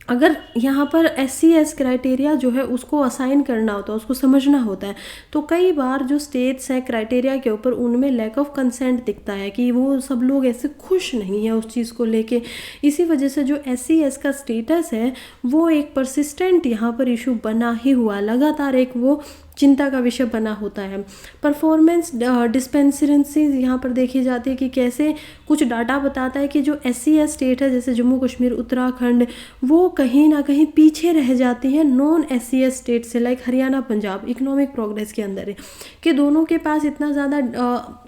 अगर यहाँ पर SCS क्राइटेरिया जो है उसको असाइन करना होता है, उसको समझना होता है, तो कई बार जो स्टेट्स हैं क्राइटेरिया के ऊपर उनमें लैक ऑफ कंसेंट दिखता है कि वो सब लोग ऐसे खुश नहीं है उस चीज़ को लेके। इसी वजह से जो SCS का स्टेटस है वो एक परसिस्टेंट यहाँ पर इशू बना ही हुआ, लगातार एक वो चिंता का विषय बना होता है। परफॉर्मेंस डिस्पेंसेंसीज यहाँ पर देखी जाती है कि कैसे कुछ डाटा बताता है कि जो SCS स्टेट है जैसे जम्मू कश्मीर, उत्तराखंड, वो कहीं ना कहीं पीछे रह जाती हैं नॉन SCS स्टेट से, like Haryana, Punjab economic progress के अंदर है कि दोनों के पास इतना ज़्यादा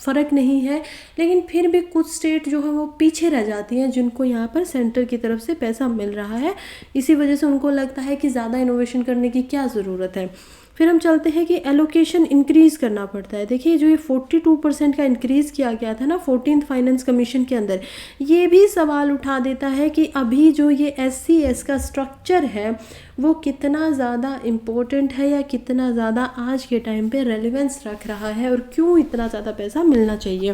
फ़र्क नहीं है, लेकिन फिर भी कुछ स्टेट जो है वो पीछे रह जाती हैं जिनको यहाँ पर सेंटर की तरफ से पैसा मिल रहा है। इसी वजह से उनको लगता है कि ज़्यादा इनोवेशन करने की क्या ज़रूरत है। फिर हम चलते हैं कि एलोकेशन इंक्रीज़ करना पड़ता है। देखिए, जो ये 42% का इंक्रीज़ किया गया था ना 14th फाइनेंस कमीशन के अंदर, ये भी सवाल उठा देता है कि अभी जो ये SCS का स्ट्रक्चर है वो कितना ज़्यादा इम्पोर्टेंट है या कितना ज़्यादा आज के टाइम पे रेलेवेंस रख रहा है और क्यों इतना ज़्यादा पैसा मिलना चाहिए।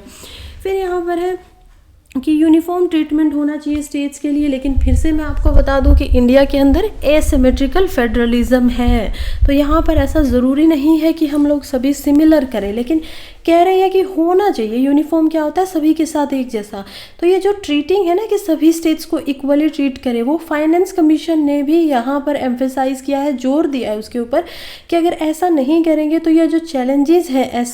फिर यहाँ पर है कि यूनिफॉर्म ट्रीटमेंट होना चाहिए स्टेट्स के लिए, लेकिन फिर से मैं आपको बता दूं कि इंडिया के अंदर एसिमेट्रिकल फेडरलिज्म है, तो यहाँ पर ऐसा ज़रूरी नहीं है कि हम लोग सभी सिमिलर करें, लेकिन कह रहे हैं कि होना चाहिए। यूनिफॉर्म क्या होता है? सभी के साथ एक जैसा। तो ये जो ट्रीटिंग है ना कि सभी स्टेट्स को इक्वली ट्रीट करें, वो फाइनेंस कमीशन ने भी यहाँ पर एम्फेसाइज किया है, जोर दिया है उसके ऊपर कि अगर ऐसा नहीं करेंगे तो ये जो चैलेंजेस है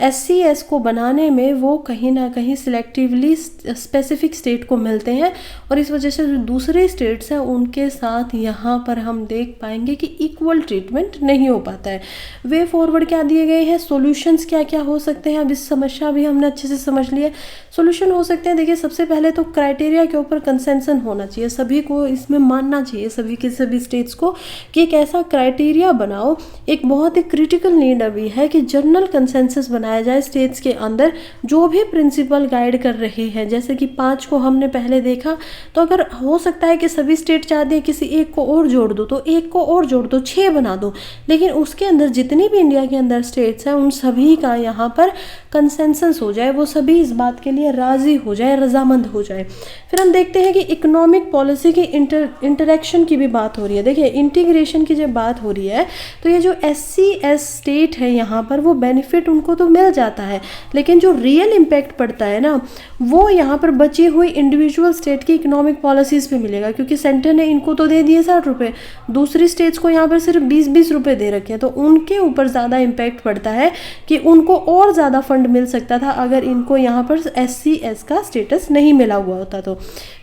SCS को बनाने में वो कहीं ना कहीं सिलेक्टिवली स्पेसिफिक स्टेट को मिलते हैं, और इस वजह से जो दूसरे स्टेट्स हैं उनके साथ यहाँ पर हम देख पाएंगे कि इक्वल ट्रीटमेंट नहीं हो पाता है। वे फॉरवर्ड क्या दिए गए हैं, सॉल्यूशंस क्या क्या हो सकते हैं, अब इस समस्या भी हमने अच्छे से समझ लिया। सॉल्यूशन हो सकते हैं, देखिए सबसे पहले तो क्राइटेरिया के ऊपर कंसेंसन होना चाहिए, सभी को इसमें मानना चाहिए, सभी के सभी स्टेट्स को कि एक ऐसा क्राइटेरिया बनाओ। एक बहुत ही क्रिटिकल नीड अभी है कि जनरल कंसेंसस बनाया जाए स्टेट्स के अंदर जो भी प्रिंसिपल गाइड कर रहे हैं। जैसे कि 5 को हमने पहले देखा, तो अगर हो सकता है कि सभी स्टेट चाहते हैं किसी एक को और जोड़ दो, तो एक को और जोड़ दो, 6 बना दो, लेकिन उसके अंदर जितनी भी इंडिया के अंदर स्टेट्स हैं उन सभी का यहाँ पर कंसेंसस हो जाए, वो सभी इस बात के लिए राजी हो जाए, रजामंद हो जाए। फिर हम देखते हैं कि इकोनॉमिक पॉलिसी की इंटरेक्शन की भी बात हो रही है। देखिए, इंटीग्रेशन की जब बात हो रही है तो ये जो SCS स्टेट है यहाँ पर वो बेनिफिट उनको तो मिल जाता है, लेकिन जो रियल इम्पैक्ट पड़ता है ना वो यहाँ पर बची हुई इंडिविजुअल स्टेट की इकोनॉमिक पॉलिसीज़ पे मिलेगा, क्योंकि सेंटर ने इनको तो दे दिए 60 रुपये, दूसरी स्टेट्स को यहाँ पर सिर्फ 20-20 रुपये दे रखे हैं, तो उनके ऊपर ज़्यादा इम्पैक्ट पड़ता है कि उनको और ज़्यादा फंड मिल सकता था अगर इनको यहाँ पर SCS का स्टेटस नहीं मिला हुआ होता। तो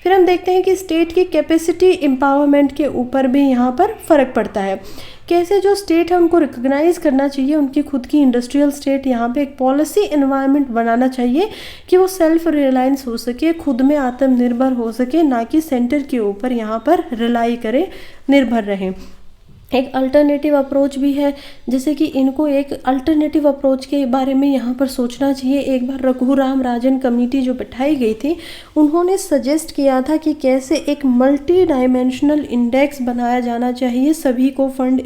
फिर हम देखते हैं कि स्टेट की कैपेसिटी एम्पावरमेंट के ऊपर भी यहाँ पर फ़र्क पड़ता है। कैसे जो स्टेट है उनको रिकॉग्नाइज़ करना चाहिए, उनकी खुद की इंडस्ट्रियल स्टेट यहाँ पे एक पॉलिसी एनवायरनमेंट बनाना चाहिए कि वो सेल्फ रिलायंस हो सके, खुद में आत्मनिर्भर हो सके, ना कि सेंटर के ऊपर यहाँ पर रिलाई करें, निर्भर रहें। एक अल्टरनेटिव अप्रोच भी है, जैसे कि इनको एक अल्टरनेटिव अप्रोच के बारे में यहाँ पर सोचना चाहिए। एक बार रघुराम राजन कमेटी जो बैठाई गई थी उन्होंने सजेस्ट किया था कि कैसे एक मल्टी डायमेंशनल इंडेक्स बनाया जाना चाहिए सभी को फंड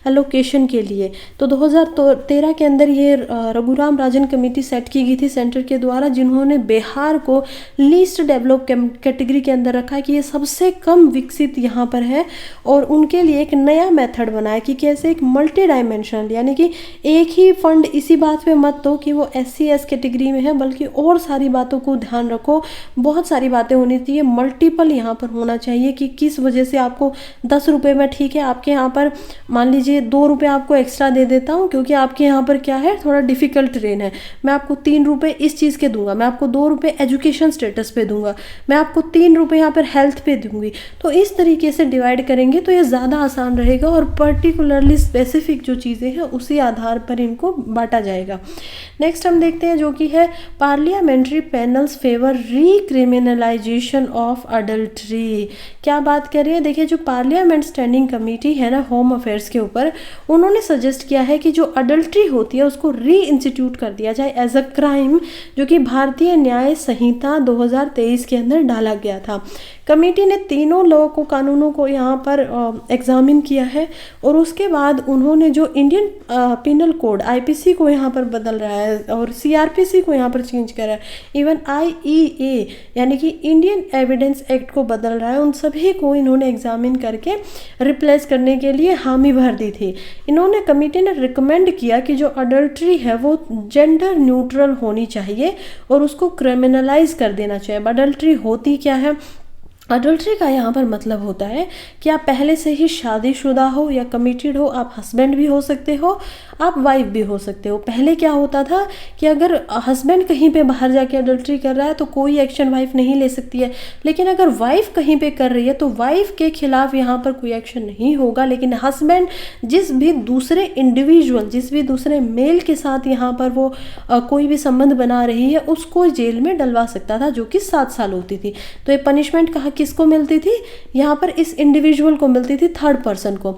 एलोकेशन के लिए। तो 2013 के अंदर ये रघुराम राजन कमेटी सेट की गई थी सेंटर के द्वारा, जिन्होंने बिहार को लीस्ट डेवलप कैटेगरी के अंदर रखा कि ये सबसे कम विकसित यहाँ पर है और उनके लिए एक नया मेथड बनाया कि कैसे एक मल्टी डायमेंशनल, यानी कि एक ही फंड इसी बात पे मत दो कि वो SC/S कैटेगरी में है, बल्कि और सारी बातों को ध्यान रखो, बहुत सारी बातें होनी चाहिए, मल्टीपल यहाँ पर होना चाहिए कि किस वजह से आपको 10 रुपये में, ठीक है आपके यहाँ पर मान लीजिए 2 रुपये आपको एक्स्ट्रा दे देता हूँ क्योंकि आपके यहाँ पर क्या है, थोड़ा डिफिकल्ट ट्रेन है, मैं आपको 3 रुपये इस चीज़ के दूंगा, मैं आपको 2 रुपये एजुकेशन स्टेटस पे दूंगा, मैं आपको 3 रुपये यहाँ पर हेल्थ पे दूंगी। तो इस तरीके से डिवाइड करेंगे तो ये ज़्यादा आसान रहेगा और पर्टिकुलरली स्पेसिफिक जो चीज़ें हैं उसी आधार पर इनको बांटा जाएगा। नेक्स्ट हम देखते हैं जो कि है parliamentary panels favour recriminalisation of adultery. क्या बात कर रही है, देखिए जो पार्लियामेंट स्टैंडिंग कमेटी है ना होम अफेयर्स के ऊपर, उन्होंने सजेस्ट किया है कि जो अडल्ट्री होती है उसको री इंस्टीट्यूट कर दिया जाए एज अ क्राइम, जो कि भारतीय न्याय संहिता 2023 के अंदर डाला गया था। कमेटी ने तीनों लॉ को, कानूनों को यहाँ पर एग्जामिन किया है और उसके बाद उन्होंने जो इंडियन पिनल कोड IPC को यहाँ पर बदल रहा है और CRPC को यहाँ पर चेंज करा है, इवन IEA यानी कि इंडियन एविडेंस एक्ट को बदल रहा है, उन सभी को इन्होंने एग्जामिन करके रिप्लेस करने के लिए हामी भर दी थी। इन्होंने कमेटी ने रिकमेंड किया कि जो अडल्ट्री है वो जेंडर न्यूट्रल होनी चाहिए और उसको क्रिमिनलाइज कर देना चाहिए। अडल्ट्री होती क्या है, अडल्ट्री का यहाँ पर मतलब होता है कि आप पहले से ही शादीशुदा हो या कमिटेड हो, आप हस्बैंड भी हो सकते हो, आप वाइफ भी हो सकते हो। पहले क्या होता था कि अगर हस्बैंड कहीं पे बाहर जाके अडल्ट्री कर रहा है तो कोई एक्शन वाइफ नहीं ले सकती है, लेकिन अगर वाइफ कहीं पे कर रही है तो वाइफ के खिलाफ यहाँ पर कोई एक्शन नहीं होगा, लेकिन हस्बैंड जिस भी दूसरे इंडिविजुअल, जिस भी दूसरे मेल के साथ यहाँ पर वो कोई भी संबंध बना रही है उसको जेल में डलवा सकता था, जो कि 7 साल होती थी। तो ये पनिशमेंट कहाँ किसको मिलती थी, यहाँ पर इस इंडिविजुअल को मिलती थी, थर्ड पर्सन को।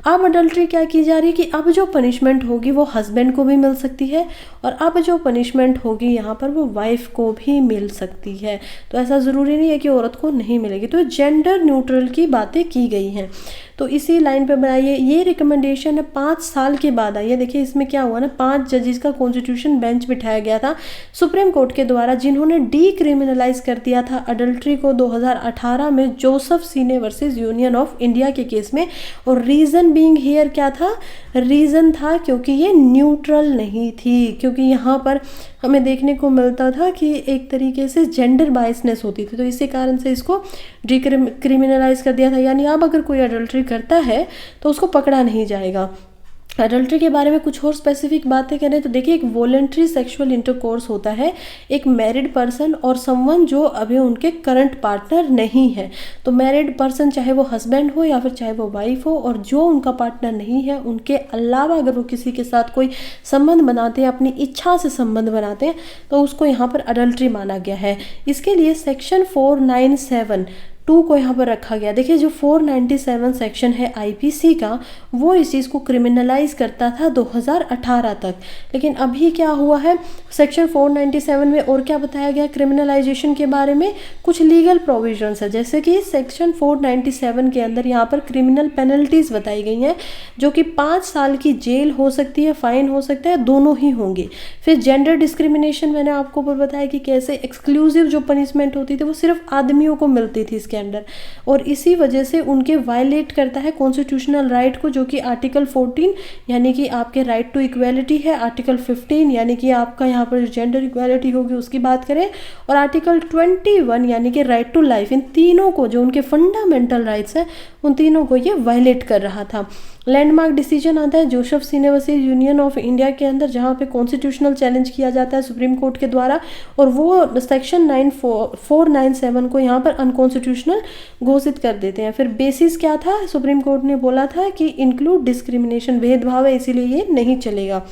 अब अडल्ट्री क्या की जा रही है कि अब जो पनिशमेंट होगी वो हस्बैंड को भी मिल सकती है और अब जो पनिशमेंट होगी यहाँ पर वो वाइफ को भी मिल सकती है। तो ऐसा ज़रूरी नहीं है कि औरत को नहीं मिलेगी। तो जेंडर न्यूट्रल की बातें की गई हैं, तो इसी लाइन पे बनाइए। ये रिकमेंडेशन है 5 साल के बाद आई है। देखिए इसमें क्या हुआ ना, 5 जजेस का कॉन्स्टिट्यूशन बेंच बिठाया गया था सुप्रीम कोर्ट के द्वारा, जिन्होंने डीक्रिमिनलाइज कर दिया था अडल्ट्री को 2018 में जोसेफ सीने वर्सेस यूनियन ऑफ इंडिया के केस में। और रीज़न बीइंग हियर क्या था, रीज़न था क्योंकि ये न्यूट्रल नहीं थी, क्योंकि यहाँ पर हमें देखने को मिलता था कि एक तरीके से जेंडर बायसनेस होती थी, तो इसी कारण से इसको क्रिमिनलाइज कर दिया था। यानी अब अगर कोई अडल्ट्री करता है तो उसको पकड़ा नहीं जाएगा। अडल्ट्री के बारे में कुछ और स्पेसिफिक बातें करें तो देखिए, एक वॉलेंट्री सेक्सुअल इंटरकोर्स होता है एक मैरिड पर्सन और समवन जो अभी उनके करंट पार्टनर नहीं है। तो मैरिड पर्सन चाहे वो हस्बैंड हो या फिर चाहे वो वाइफ हो, और जो उनका पार्टनर नहीं है उनके अलावा अगर वो किसी के साथ कोई संबंध बनाते हैं, अपनी इच्छा से संबंध बनाते हैं, तो उसको यहाँ पर अडल्ट्री माना गया है। इसके लिए सेक्शन 497(2) को यहाँ पर रखा गया। देखिए जो 497 सेक्शन है IPC का, वो इस चीज़ को क्रिमिनलाइज करता था 2018 तक। लेकिन अभी क्या हुआ है, सेक्शन 497 में और क्या बताया गया क्रिमिनलाइजेशन के बारे में, कुछ लीगल प्रोविजंस है। जैसे कि सेक्शन 497 के अंदर यहाँ पर क्रिमिनल पेनल्टीज बताई गई हैं, जो कि 5 साल की जेल हो सकती है, फाइन हो सकता है, दोनों ही होंगे। फिर जेंडर डिस्क्रिमिनेशन मैंने आपको बताया कि कैसे एक्सक्लूसिव जो पनिशमेंट होती थी वो सिर्फ आदमियों को मिलती थी के अंदर, और इसी वजह से उनके वायलेट करता है कॉन्स्टिट्यूशनल राइट को, जो कि आर्टिकल 14 यानी कि आपके राइट टू इक्वेलिटी है, आर्टिकल 15 यानी कि आपका यहाँ पर जेंडर इक्वेलिटी होगी उसकी बात करें, और आर्टिकल 21 यानी कि राइट टू लाइफ। इन तीनों को, जो उनके फंडामेंटल राइट्स हैं, उन तीनों को ये वायलेट कर रहा था। लैंडमार्क डिसीजन आता है जोसेफ सीने वर्सेस यूनियन ऑफ इंडिया के अंदर, जहाँ पे कॉन्स्टिट्यूशनल चैलेंज किया जाता है सुप्रीम कोर्ट के द्वारा, और वो सेक्शन 497 को यहाँ पर अनकॉन्स्टिट्यूशनल घोषित कर देते हैं। फिर बेसिस क्या था, सुप्रीम कोर्ट ने बोला था कि इंक्लूड डिस्क्रिमिनेशन, भेदभाव है इसीलिए ये नहीं चलेगा।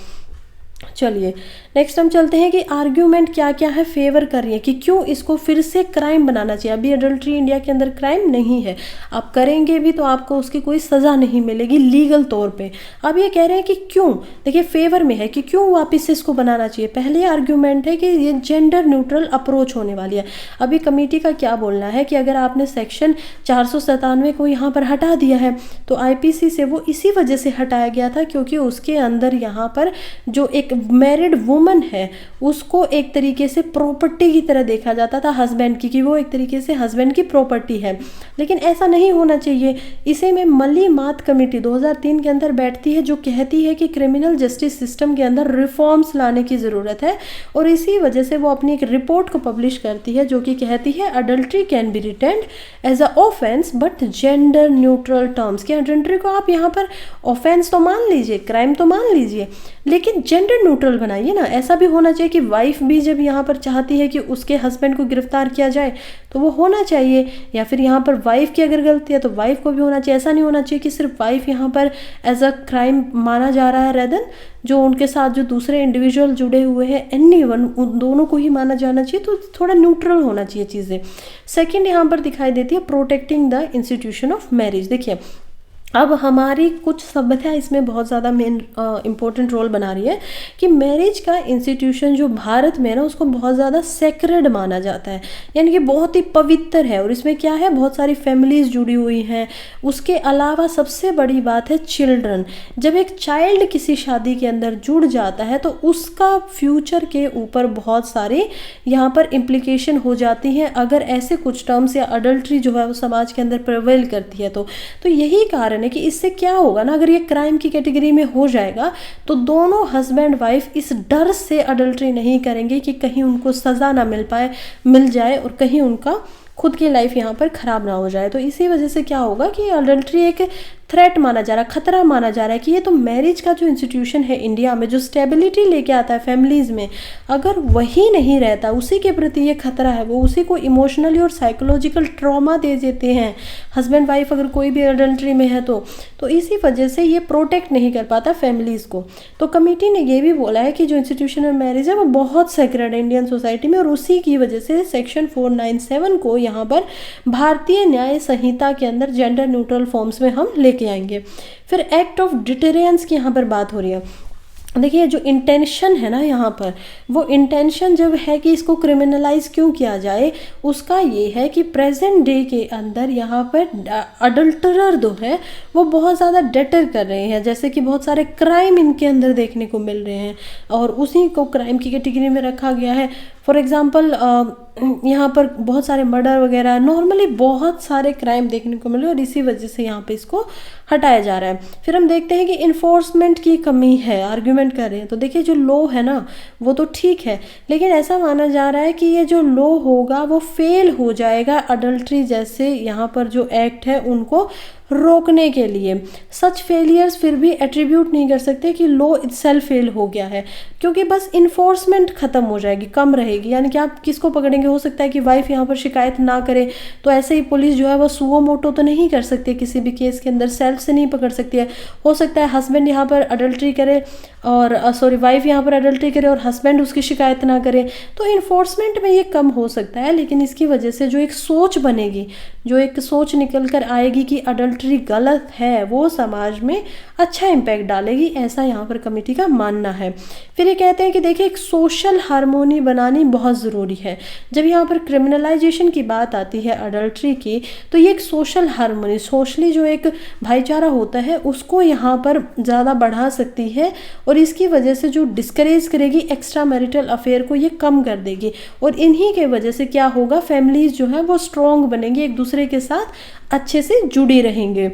चलिए नेक्स्ट हम चलते हैं कि आर्ग्यूमेंट क्या क्या है फेवर कर रही है कि क्यों इसको फिर से क्राइम बनाना चाहिए। अभी अडल्ट्री इंडिया के अंदर क्राइम नहीं है, आप करेंगे भी तो आपको उसकी कोई सज़ा नहीं मिलेगी लीगल तौर पे। अब ये कह रहे हैं कि क्यों, देखिए फेवर में है कि क्यों वापस से इसको बनाना चाहिए। पहले आर्ग्यूमेंट है कि ये जेंडर न्यूट्रल अप्रोच होने वाली है। अभी कमेटी का क्या बोलना है कि अगर आपने सेक्शन 497 को यहाँ पर हटा दिया है तो IPC से वो इसी वजह से हटाया गया था क्योंकि उसके अंदर यहाँ पर जो एक एक मैरिड वुमन है उसको एक तरीके से प्रॉपर्टी की तरह देखा जाता था हस्बैंड की, कि वो एक तरीके से हस्बैंड की प्रॉपर्टी है, लेकिन ऐसा नहीं होना चाहिए। इसे में मली मात कमेटी 2003 के अंदर बैठती है जो कहती है कि क्रिमिनल जस्टिस सिस्टम के अंदर रिफॉर्म्स लाने की ज़रूरत है, और इसी वजह से वो अपनी एक रिपोर्ट को पब्लिश करती है जो कि कहती है adultery can be retained as a offence but gender neutral terms. कि अडल्ट्री को आप यहाँ पर ऑफेंस तो मान लीजिए, क्राइम तो मान लीजिए, लेकिन जेंडर न्यूट्रल बनाइए ना। ऐसा भी होना चाहिए कि वाइफ भी जब यहाँ पर चाहती है कि उसके हस्बैंड को गिरफ्तार किया जाए तो वो होना चाहिए, या फिर यहाँ पर वाइफ की अगर गलती है तो वाइफ को भी होना चाहिए। ऐसा नहीं होना चाहिए कि सिर्फ वाइफ यहाँ पर एज अ क्राइम माना जा रहा है, रेदर जो उनके साथ जो दूसरे इंडिविजुअल जुड़े हुए हैं एनीवन, उन दोनों को ही माना जाना चाहिए। तो थोड़ा न्यूट्रल होना चाहिए चीज़ें। सेकंड यहाँ पर दिखाई देती है protecting the institution of marriage. देखिए अब हमारी कुछ सभ्यता इसमें बहुत ज़्यादा मेन इम्पोर्टेंट रोल बना रही है कि मैरिज का इंस्टीट्यूशन जो भारत में ना उसको बहुत ज़्यादा सेक्रेड माना जाता है, यानी कि बहुत ही पवित्र है, और इसमें क्या है बहुत सारी फैमिलीज़ जुड़ी हुई हैं। उसके अलावा सबसे बड़ी बात है चिल्ड्रन। जब एक चाइल्ड किसी शादी के अंदर जुड़ जाता है तो उसका फ्यूचर के ऊपर बहुत सारी यहाँ पर इम्प्लीकेशन हो जाती हैं अगर ऐसे कुछ टर्म्स या अडल्ट्री जो है वो समाज के अंदर प्रिवेल करती है। तो यही कारण है कि इससे क्या होगा ना, अगर ये क्राइम की कैटेगरी में हो जाएगा तो दोनों हस्बैंड वाइफ इस डर से अडल्ट्री नहीं करेंगे कि कहीं उनको सज़ा ना मिल जाए और कहीं उनका खुद की लाइफ यहाँ पर ख़राब ना हो जाए। तो इसी वजह से क्या होगा कि अडल्ट्री एक थ्रेट माना जा रहा है, खतरा माना जा रहा है कि ये तो मैरिज का जो इंस्टीट्यूशन है इंडिया में जो स्टेबिलिटी लेके आता है फैमिलीज़ में, अगर वही नहीं रहता, उसी के प्रति ये खतरा है, वो उसी को इमोशनली और साइकोलॉजिकल ट्रॉमा दे देते हैं हस्बैंड वाइफ अगर कोई भी अडल्ट्री में है तो इसी वजह से ये प्रोटेक्ट नहीं कर पाता फैमिलीज़ को। तो कमेटी ने ये भी बोला है कि जो इंस्टीट्यूशन ऑफ मैरिज है वो बहुत सेक्रेड है इंडियन सोसाइटी में, और उसी की वजह से सेक्शन 497 को यहाँ पर भारतीय न्याय संहिता के अंदर जेंडर न्यूट्रल फॉर्म्स में हम लेके आएंगे। फिर एक्ट ऑफ डिटरेंस की यहाँ पर बात हो रही है। देखिए जो इंटेंशन है ना यहाँ पर, वो इंटेंशन जब है कि इसको क्रिमिनलाइज क्यों किया जाए, उसका ये है कि प्रेजेंट डे के अंदर यहाँ पर अडल्टरर जो है वो बहुत ज़्यादा डेटर कर रहे हैं, जैसे कि बहुत सारे क्राइम इनके अंदर देखने को मिल रहे हैं और उसी को क्राइम की कैटेगरी में रखा गया है। फॉर एग्ज़ाम्पल यहाँ पर बहुत सारे मर्डर वगैरह, नॉर्मली बहुत सारे क्राइम देखने को मिले और इसी वजह से यहाँ पे इसको हटाया जा रहा है। फिर हम देखते हैं कि इन्फोर्समेंट की कमी है, आर्ग्यूमेंट कर रहे हैं। तो देखिए जो लॉ है ना वो तो ठीक है, लेकिन ऐसा माना जा रहा है कि ये जो लॉ होगा वो फेल हो जाएगा अडल्ट्री जैसे यहाँ पर जो एक्ट है उनको रोकने के लिए। सच फेलियर्स फिर भी एट्रीब्यूट नहीं कर सकते कि लॉ इटसेल्फ फेल हो गया है, क्योंकि बस इन्फोर्समेंट ख़त्म हो जाएगी, कम रहेगी। यानी कि आप किसको पकड़ेंगे, हो सकता है कि वाइफ यहाँ पर शिकायत ना करे तो ऐसे ही पुलिस जो है वो सुओ मोटो तो नहीं कर सकती किसी भी केस के अंदर, सेल्फ से नहीं पकड़ सकती है। हो सकता है हस्बैंड यहाँ पर अडल्ट्री करे और वाइफ यहाँ पर अडल्ट्री करे और हस्बैंड उसकी शिकायत ना करे, तो इन्फोर्समेंट में ये कम हो सकता है। लेकिन इसकी वजह से जो एक सोच बनेगी, जो एक सोच निकल कर आएगी कि अडल्ट्री गलत है, वो समाज में अच्छा इम्पैक्ट डालेगी, ऐसा यहाँ पर कमेटी का मानना है। फिर ये कहते हैं कि देखिए एक सोशल हार्मोनी बनानी बहुत ज़रूरी है। जब यहाँ पर क्रिमिनलाइजेशन की बात आती है अडल्ट्री की, तो ये एक सोशल हार्मोनी, सोशली जो एक भाईचारा होता है उसको यहाँ पर ज़्यादा बढ़ा सकती है और इसकी वजह से जो डिस्करेज करेगी एक्स्ट्रा मैरिटल अफेयर को, ये कम कर देगी। और इन्हीं के वजह से क्या होगा, फैमिलीज जो है वो स्ट्रॉन्ग बनेंगी, एक दूसरे के साथ अच्छे से जुड़ी रहेंगे।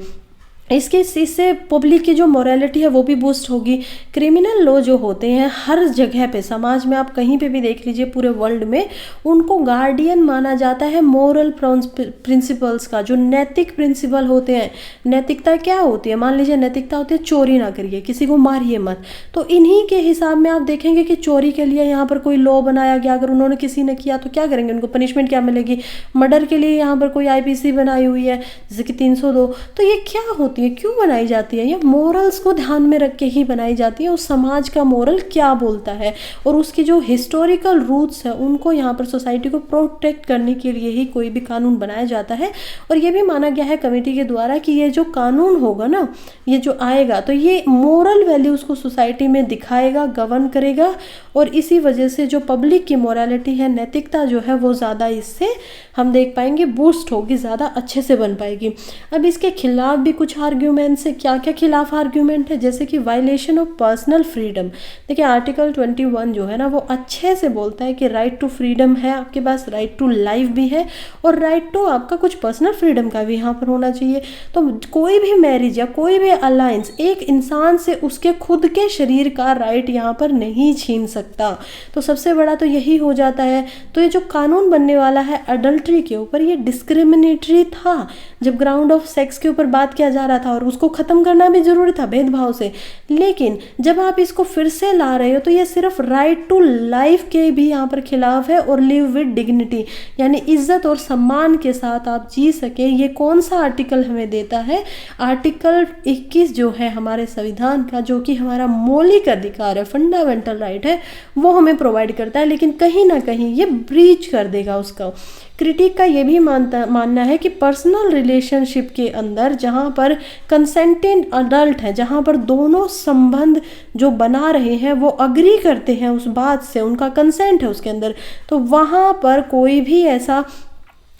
इससे पब्लिक की जो मोरालिटी है वो भी बूस्ट होगी। क्रिमिनल लॉ जो होते हैं हर जगह पे, समाज में आप कहीं पे भी देख लीजिए पूरे वर्ल्ड में, उनको गार्डियन माना जाता है मोरल प्रिंसिपल्स का, जो नैतिक प्रिंसिपल होते हैं। नैतिकता क्या होती है, मान लीजिए नैतिकता होती है चोरी ना करिए, किसी को मारिए मत, तो इन्हीं के हिसाब में आप देखेंगे कि चोरी के लिए यहाँ पर कोई लॉ बनाया गया, अगर उन्होंने किसी ने किया तो क्या करेंगे, उनको पनिशमेंट क्या मिलेगी। मर्डर के लिए यहाँ पर कोई IPC बनाई हुई है जैसे कि 302, तो ये क्या होती है, क्यों बनाई जाती है, ये मोरल्स को ध्यान में रख के ही बनाई जाती है। उस समाज का मोरल क्या बोलता है और उसकी जो हिस्टोरिकल रूट्स है उनको यहाँ पर सोसाइटी को प्रोटेक्ट करने के लिए ही कोई भी कानून बनाया जाता है। और ये भी माना गया है कमेटी के द्वारा कि ये जो कानून होगा ना, ये जो आएगा तो ये मोरल वैल्यूज़ को सोसाइटी में दिखाएगा, गवर्न करेगा, और इसी वजह से जो पब्लिक की मोरालिटी है, नैतिकता जो है वो ज़्यादा इससे हम देख पाएंगे बूस्ट होगी, ज़्यादा अच्छे से बन पाएगी। अब इसके खिलाफ भी कुछ आर्ग्यूमेंट से क्या क्या खिलाफ आर्ग्यूमेंट है, जैसे कि वायलेशन ऑफ पर्सनल फ्रीडम। देखिए आर्टिकल 21 जो है ना वो अच्छे से बोलता है कि राइट टू फ्रीडम है आपके पास, राइट टू लाइफ भी है और राइट टू आपका कुछ पर्सनल फ्रीडम का भी यहाँ पर होना चाहिए। तो कोई भी मैरिज या कोई भी अलायंस एक इंसान से उसके खुद के शरीर का राइट यहाँ पर नहीं छीन सकता। तो सबसे बड़ा तो यही हो जाता है। तो ये जो कानून बनने वाला है अडल्ट्री के ऊपर, ये डिस्क्रिमिनेटरी था जब ग्राउंड ऑफ सेक्स के ऊपर बात किया जा रहा था और उसको ख़त्म करना भी ज़रूरी था भेदभाव से। लेकिन जब आप इसको फिर से ला रहे हो तो ये सिर्फ राइट टू लाइफ के भी यहाँ पर खिलाफ है और लिव विद डिग्निटी, यानी इज्जत और सम्मान के साथ आप जी सके। ये कौन सा आर्टिकल हमें देता है? आर्टिकल 21 जो है हमारे संविधान का, जो कि हमारा मौलिक अधिकार है, फंडामेंटल राइट है, वो हमें प्रोवाइड करता है। लेकिन कहीं ना कहीं ये ब्रीच कर देगा उसका। क्रिटिक का ये भी मानना है कि पर्सनल रिलेशनशिप के अंदर जहाँ पर कंसेंटेड अडल्ट है, जहाँ पर दोनों संबंध जो बना रहे हैं वो अग्री करते हैं उस बात से, उनका कंसेंट है उसके अंदर, तो वहाँ पर कोई भी ऐसा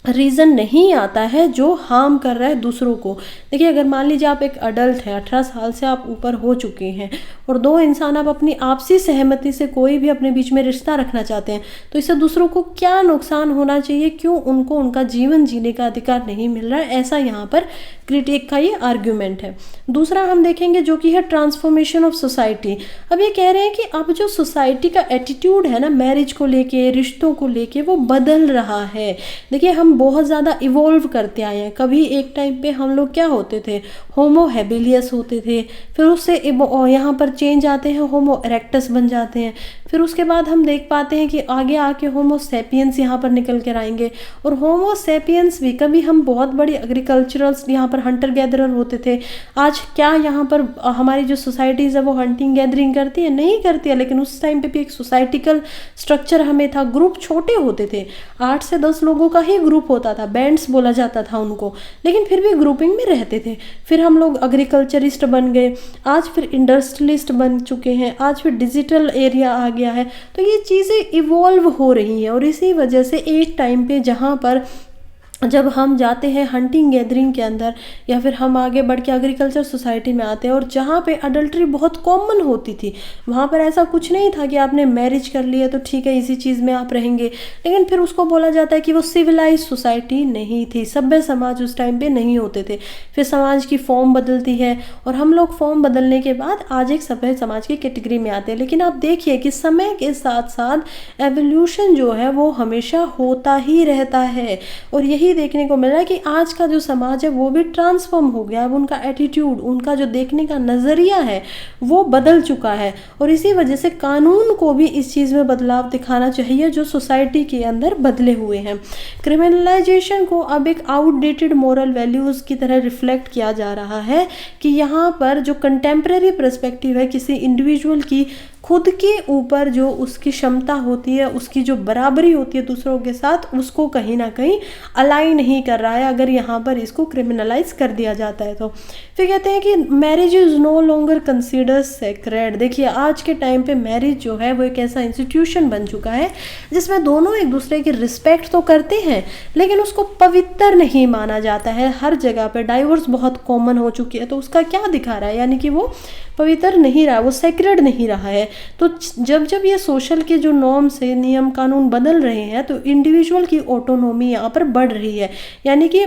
रीज़न नहीं आता है जो हार्म कर रहा है दूसरों को। देखिए अगर मान लीजिए आप एक अडल्ट हैं, 18 साल से आप ऊपर हो चुके हैं और दो इंसान आप अपनी आपसी सहमति से कोई भी अपने बीच में रिश्ता रखना चाहते हैं, तो इससे दूसरों को क्या नुकसान होना चाहिए? क्यों उनको उनका जीवन जीने का अधिकार नहीं मिल रहा है? ऐसा यहाँ पर क्रिटिक का ये आर्ग्यूमेंट है। दूसरा हम देखेंगे जो कि है ट्रांसफॉर्मेशन ऑफ सोसाइटी। अब ये कह रहे हैं कि अब जो सोसाइटी का एटीट्यूड है ना मैरिज को लेके, रिश्तों को लेके, वो बदल रहा है। देखिए हम बहुत ज़्यादा इवॉल्व करते आए हैं। कभी एक टाइम पे हम लोग क्या होते थे, होमो हैबिलियस होते थे, फिर उससे यहाँ पर चेंज आते हैं, होमो इरेक्टस बन जाते हैं, फिर उसके बाद हम देख पाते हैं कि आगे आके होमो सेपियंस यहाँ पर निकल कर आएंगे। और होमो सेपियंस भी, कभी हम बहुत बड़ी एग्रीकल्चरल्स यहाँ पर हंटर गैदरर होते थे, आज क्या यहाँ पर हमारी जो सोसाइटीज़ है वो हंटिंग गैदरिंग करती है? नहीं करती है। लेकिन उस टाइम पे भी एक सोसाइटिकल स्ट्रक्चर हमें था, ग्रुप छोटे होते थे, 8 से 10 लोगों का ही ग्रुप होता था, बैंड्स बोला जाता था उनको, लेकिन फिर भी ग्रुपिंग में रहते थे। फिर हम लोग एग्रीकल्चरिस्ट बन गए, आज फिर इंडस्ट्रियलिस्ट बन चुके हैं, आज फिर डिजिटल एरिया आ गया है। तो ये चीज़ें इवॉल्व हो रही हैं और इसी वजह से एक टाइम पे जहाँ पर जब हम जाते हैं हंटिंग गैदरिंग के अंदर या फिर हम आगे बढ़ के एग्रीकल्चर सोसाइटी में आते हैं और जहाँ पे अडल्ट्री बहुत कॉमन होती थी, वहाँ पर ऐसा कुछ नहीं था कि आपने मैरिज कर लिया तो ठीक है इसी चीज़ में आप रहेंगे। लेकिन फिर उसको बोला जाता है कि वो सिविलाइज सोसाइटी नहीं थी, सभ्य समाज उस टाइम पे नहीं होते थे। फिर समाज की फॉर्म बदलती है और हम लोग फॉर्म बदलने के बाद आज एक सभ्य समाज की कैटेगरी में आते हैं। लेकिन आप देखिए कि समय के साथ साथ एवोल्यूशन जो है वो हमेशा होता ही रहता है और यही देखने को मिल रहा है कि आज का जो समाज है वो भी ट्रांसफॉर्म हो गया। अब उनका एटीट्यूड, उनका जो देखने का नज़रिया है वो बदल चुका है और इसी वजह से कानून को भी इस चीज़ में बदलाव दिखाना चाहिए जो सोसाइटी के अंदर बदले हुए हैं। क्रिमिनलाइजेशन को अब एक आउटडेटेड मोरल वैल्यूज़ की तरह रिफ्लेक्ट किया जा रहा है कि यहाँ पर जो कंटेम्प्रेरी पर्सपेक्टिव है किसी इंडिविजुअल की खुद के ऊपर जो उसकी क्षमता होती है, उसकी जो बराबरी होती है दूसरों के साथ, उसको कहीं ना कहीं अलाइन नहीं कर रहा है अगर यहाँ पर इसको क्रिमिनलाइज कर दिया जाता है तो। फिर कहते हैं कि marriage is no longer considered sacred. देखिए आज के टाइम पे मैरिज जो है वो एक ऐसा इंस्टीट्यूशन बन चुका है जिसमें दोनों एक दूसरे की रिस्पेक्ट तो करते हैं लेकिन उसको पवित्र नहीं माना जाता है। हर जगह पे डाइवोर्स बहुत कॉमन हो चुकी है, तो उसका क्या दिखा रहा है, यानी कि वो पवित्र नहीं रहा, वो सेक्रेड नहीं रहा है। तो जब जब ये सोशल के जो नॉर्म्स है, नियम कानून बदल रहे हैं तो इंडिविजुअल की ऑटोनॉमी यहाँ पर बढ़ रही है। यानी कि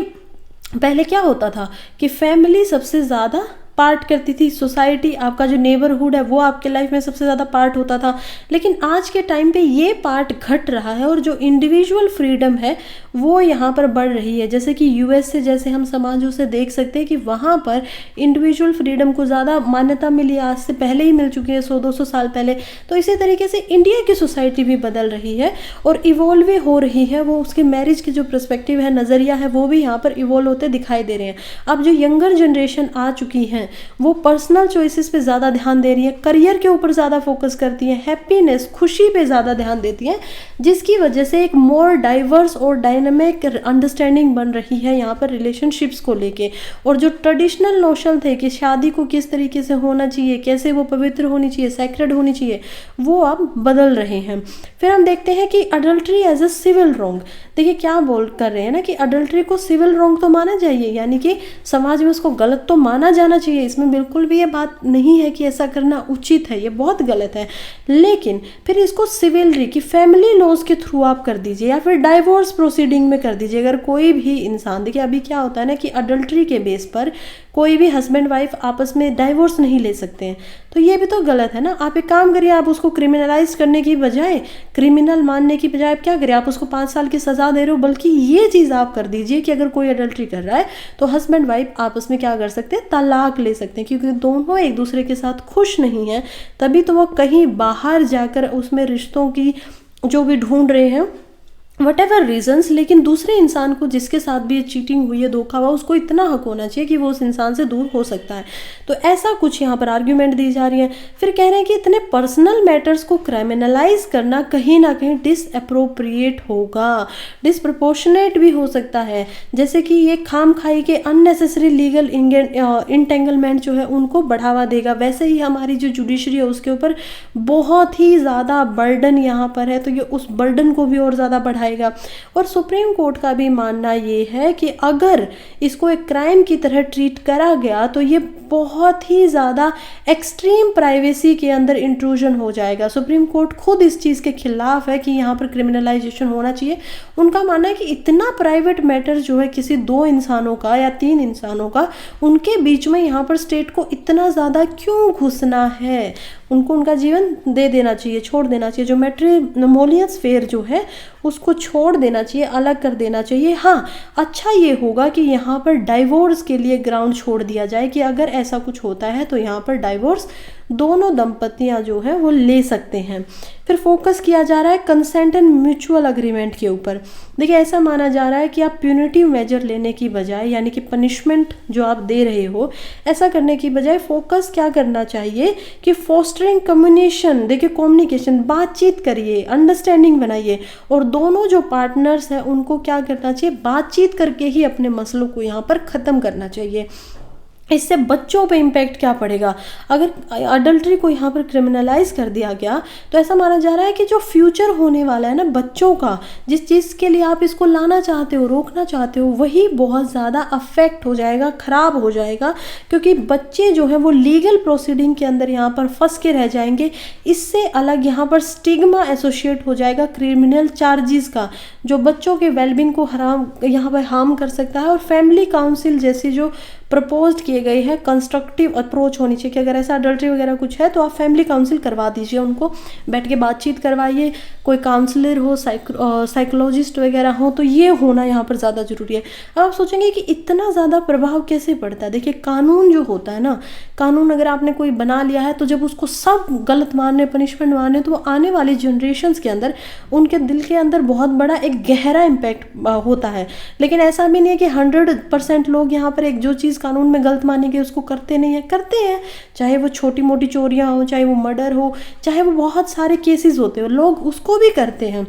पहले क्या होता था कि फैमिली सबसे ज़्यादा पार्ट करती थी, सोसाइटी, आपका जो नेबरहुड है वो आपके लाइफ में सबसे ज़्यादा पार्ट होता था। लेकिन आज के टाइम पे ये पार्ट घट रहा है और जो इंडिविजुअल फ्रीडम है वो यहाँ पर बढ़ रही है। जैसे कि यूएस से जैसे हम समाजों से देख सकते हैं कि वहाँ पर इंडिविजुअल फ्रीडम को ज़्यादा मान्यता मिली, आज से पहले ही मिल चुकी है, 100-200 साल पहले। तो इसी तरीके से इंडिया की सोसाइटी भी बदल रही है और इवॉल्व हो रही है। वो उसके मैरिज की जो पर्सपेक्टिव है, नज़रिया है, वो भी यहाँ पर इवॉल्व होते दिखाई दे रहे हैं। अब जो यंगर जनरेशन आ चुकी है वो पर्सनल चॉइसेस पे ज़्यादा ध्यान दे रही है, करियर के ऊपर ज़्यादा फोकस करती हैं, हैप्पीनेस खुशी पे ज़्यादा ध्यान देती हैं, जिसकी वजह से एक मोर डाइवर्स और डायनामिक अंडरस्टैंडिंग बन रही है यहाँ पर रिलेशनशिप्स को लेके। और जो ट्रेडिशनल नोशन थे कि शादी को किस तरीके से होना चाहिए, कैसे वो पवित्र होनी चाहिए, सैक्रेड होनी चाहिए, वो अब बदल रहे हैं। फिर हम देखते हैं कि adultery as a civil wrong. देखिए क्या बोल कर रहे हैं ना कि अडल्ट्री को सिविल रॉन्ग तो माना जाइए, यानी कि समाज में उसको गलत तो माना जाना चाहिए, इसमें बिल्कुल भी ये बात नहीं है कि ऐसा करना उचित है, ये बहुत गलत है। लेकिन फिर इसको सिविलरी की फैमिली लॉज के थ्रू आप कर दीजिए या फिर डाइवोर्स प्रोसीडिंग में कर दीजिए। अगर कोई भी इंसान, देखिए अभी क्या होता है ना कि अडल्ट्री के बेस पर कोई भी हस्बैंड वाइफ आपस में डाइवोर्स नहीं ले सकते हैं, तो ये भी तो गलत है ना। आप एक काम करिए, आप उसको क्रिमिनलाइज करने की बजाय, क्रिमिनल मानने की बजाय आप क्या करिए, आप उसको 5 साल की सज़ा दे रहे हो, बल्कि ये चीज़ आप कर दीजिए कि अगर कोई अडल्ट्री कर रहा है तो हस्बैंड वाइफ आपस में क्या कर सकते हैं, तलाक ले सकते हैं, क्योंकि दोनों एक दूसरे के साथ खुश नहीं हैं, तभी तो वो कहीं बाहर जाकर उसमें रिश्तों की जो भी ढूंढ रहे हैं वट एवर रीजन्स। लेकिन दूसरे इंसान को जिसके साथ भी चीटिंग हुई है, धोखा हुआ, उसको इतना हक होना चाहिए कि वो उस इंसान से दूर हो सकता है। तो ऐसा कुछ यहाँ पर आर्ग्यूमेंट दी जा रही है। फिर कह रहे हैं कि इतने पर्सनल मैटर्स को क्रिमिनलाइज करना कहीं ना कहीं डिसअप्रोप्रिएट होगा, डिसप्रपोर्शनेट भी हो सकता है, जैसे कि ये खाम खाई के अननेसेसरी लीगल इंटेंगलमेंट जो है उनको बढ़ावा देगा। वैसे ही हमारी जो जुडिशरी है उसके ऊपर बहुत ही ज़्यादा बर्डन यहाँ पर है, तो ये उस बर्डन को भी और ज़्यादा बढ़ाएगा। और सुप्रीम कोर्ट का भी मानना ये है कि अगर इसको एक क्राइम की तरह ट्रीट करा गया तो ये बहुत ही ज़्यादा एक्सट्रीम प्राइवेसी के अंदर इंट्रूजन हो जाएगा। सुप्रीम कोर्ट खुद इस चीज़ के खिलाफ है कि यहाँ पर क्रिमिनलाइजेशन होना चाहिए। उनका मानना है कि इतना प्राइवेट मैटर जो है किसी 2 इंसानों का या 3 इंसानों का, उनके बीच में यहाँ पर स्टेट को इतना ज़्यादा क्यों घुसना है, उनको उनका जीवन दे देना चाहिए, छोड़ देना चाहिए। जो मैट्रिमोनियल फेयर जो है उसको छोड़ देना चाहिए, अलग कर देना चाहिए। हाँ, अच्छा ये होगा कि यहाँ पर डाइवोर्स के लिए ग्राउंड छोड़ दिया जाए कि अगर ऐसा कुछ होता है तो यहाँ पर डाइवोर्स दोनों दंपतियाँ जो है वो ले सकते हैं। फिर फोकस किया जा रहा है कंसेंट एंड म्यूचुअल अग्रीमेंट के ऊपर। देखिए ऐसा माना जा रहा है कि आप प्यूनिटिव मेजर लेने की बजाय, यानी कि पनिशमेंट जो आप दे रहे हो, ऐसा करने की बजाय फोकस क्या करना चाहिए कि फोस्टरिंग कम्युनिकेशन। देखिए कम्युनिकेशन, बातचीत करिए, अंडरस्टैंडिंग बनाइए, और दोनों जो पार्टनर्स हैं उनको क्या करना चाहिए, बातचीत करके ही अपने मसलों को यहाँ पर ख़त्म करना चाहिए। इससे बच्चों पे इम्पैक्ट क्या पड़ेगा, अगर अडल्ट्री को यहाँ पर क्रिमिनलाइज कर दिया गया तो ऐसा माना जा रहा है कि जो फ्यूचर होने वाला है ना बच्चों का, जिस चीज़ के लिए आप इसको लाना चाहते हो, रोकना चाहते हो, वही बहुत ज़्यादा अफेक्ट हो जाएगा, ख़राब हो जाएगा, क्योंकि बच्चे जो है वो लीगल प्रोसीडिंग के अंदर यहाँ पर फंस के रह जाएंगे। इससे अलग यहाँ पर स्टिग्मा एसोसिएट हो जाएगा क्रिमिनल चार्जेस का, जो बच्चों के वेलबींग को यहाँ पर हार्म कर सकता है। और फैमिली काउंसिल जैसी जो प्रपोज्ड किए गए हैं कंस्ट्रक्टिव अप्रोच होनी चाहिए कि अगर ऐसा अडल्ट्री वगैरह कुछ है तो आप फैमिली काउंसिल करवा दीजिए, उनको बैठ के बातचीत करवाइए, कोई काउंसलर हो, साइकोलॉजिस्ट वगैरह हो, तो ये होना यहाँ पर ज़्यादा ज़रूरी है। अब आप सोचेंगे कि इतना ज़्यादा प्रभाव कैसे पड़ता है। देखिए कानून जो होता है ना, कानून अगर आपने कोई बना लिया है तो जब उसको सब गलत मानने, पनिशमेंट मानने, तो वो आने वाली जनरेशन्स के अंदर, उनके दिल के अंदर बहुत बड़ा एक गहरा इम्पैक्ट होता है। लेकिन ऐसा भी नहीं है कि 100% लोग यहाँ पर एक जो चीज़ कानून में गलत मानेंगे उसको करते नहीं है, करते हैं, चाहे वो छोटी मोटी चोरियां हो, चाहे वो मर्डर हो, चाहे वो बहुत सारे केसेस होते हो, लोग उसको भी करते हैं।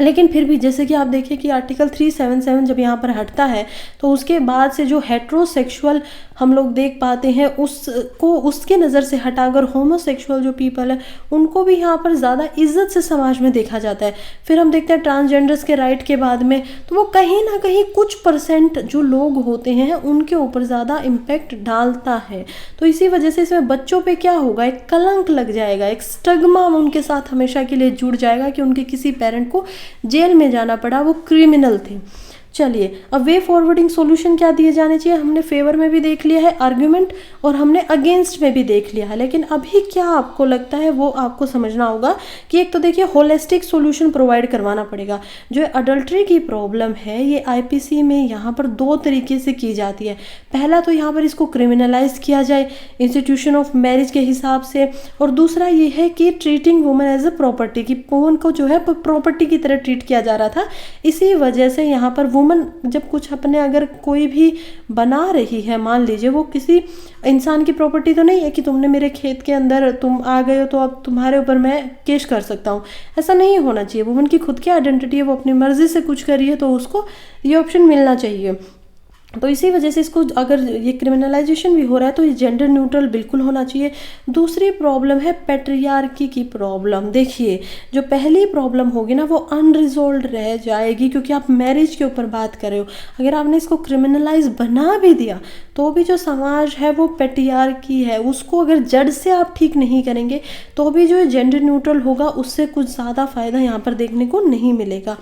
लेकिन फिर भी जैसे कि आप देखिए कि आर्टिकल 377 जब यहाँ पर हटता है तो उसके बाद से जो हेट्रोसेक्सुअल हम लोग देख पाते हैं उसको उसके नज़र से हटाकर होमोसेक्सुअल जो पीपल है उनको भी यहाँ पर ज़्यादा इज्जत से समाज में देखा जाता है। फिर हम देखते हैं ट्रांसजेंडर्स के राइट के बाद में तो वो कहीं ना कहीं कुछ % जो लोग होते हैं उनके ऊपर ज़्यादा इम्पैक्ट डालता है। तो इसी वजह से इसमें बच्चों पे क्या होगा, एक कलंक लग जाएगा, एक स्टिग्मा उनके साथ हमेशा के लिए जुड़ जाएगा कि उनके किसी पेरेंट को जेल में जाना पड़ा, वो क्रिमिनल थे। चलिए अब वे फॉरवर्डिंग सॉल्यूशन क्या दिए जाने चाहिए, हमने फेवर में भी देख लिया है आर्ग्यूमेंट और हमने अगेंस्ट में भी देख लिया है। लेकिन अभी क्या आपको लगता है वो आपको समझना होगा कि एक तो देखिए होलिस्टिक सॉल्यूशन प्रोवाइड करवाना पड़ेगा। जो अडल्ट्री की प्रॉब्लम है ये आईपीसी में यहाँ पर 2 तरीके से की जाती है। पहला तो यहाँ पर इसको क्रिमिनलाइज किया जाए इंस्टीट्यूशन ऑफ मैरिज के हिसाब से, और दूसरा ये है कि treating women as a property, की वुमेन को जो है प्रॉपर्टी की तरह ट्रीट किया जा रहा था, इसी वजह से यहाँ पर वुमेन वुमन जब कुछ अपने अगर कोई भी बना रही है, मान लीजिए वो किसी इंसान की प्रॉपर्टी तो नहीं है कि तुमने मेरे खेत के अंदर तुम आ गए हो तो अब तुम्हारे ऊपर मैं केस कर सकता हूँ, ऐसा नहीं होना चाहिए। वुमन की खुद की आइडेंटिटी है, वो अपनी मर्जी से कुछ करी है तो उसको ये ऑप्शन मिलना चाहिए। तो इसी वजह से इसको अगर ये क्रिमिनलाइजेशन भी हो रहा है तो ये जेंडर न्यूट्रल बिल्कुल होना चाहिए। दूसरी प्रॉब्लम है पैट्रियार्की की प्रॉब्लम। देखिए जो पहली प्रॉब्लम होगी ना वो अनरिजोल्व रह जाएगी, क्योंकि आप मैरिज के ऊपर बात कर रहे हो। अगर आपने इसको क्रिमिनलाइज बना भी दिया तो भी जो समाज है वो पैट्रियार्की है, उसको अगर जड़ से आप ठीक नहीं करेंगे तो भी जो जेंडर न्यूट्रल होगा उससे कुछ ज़्यादा फ़ायदा यहाँ पर देखने को नहीं मिलेगा।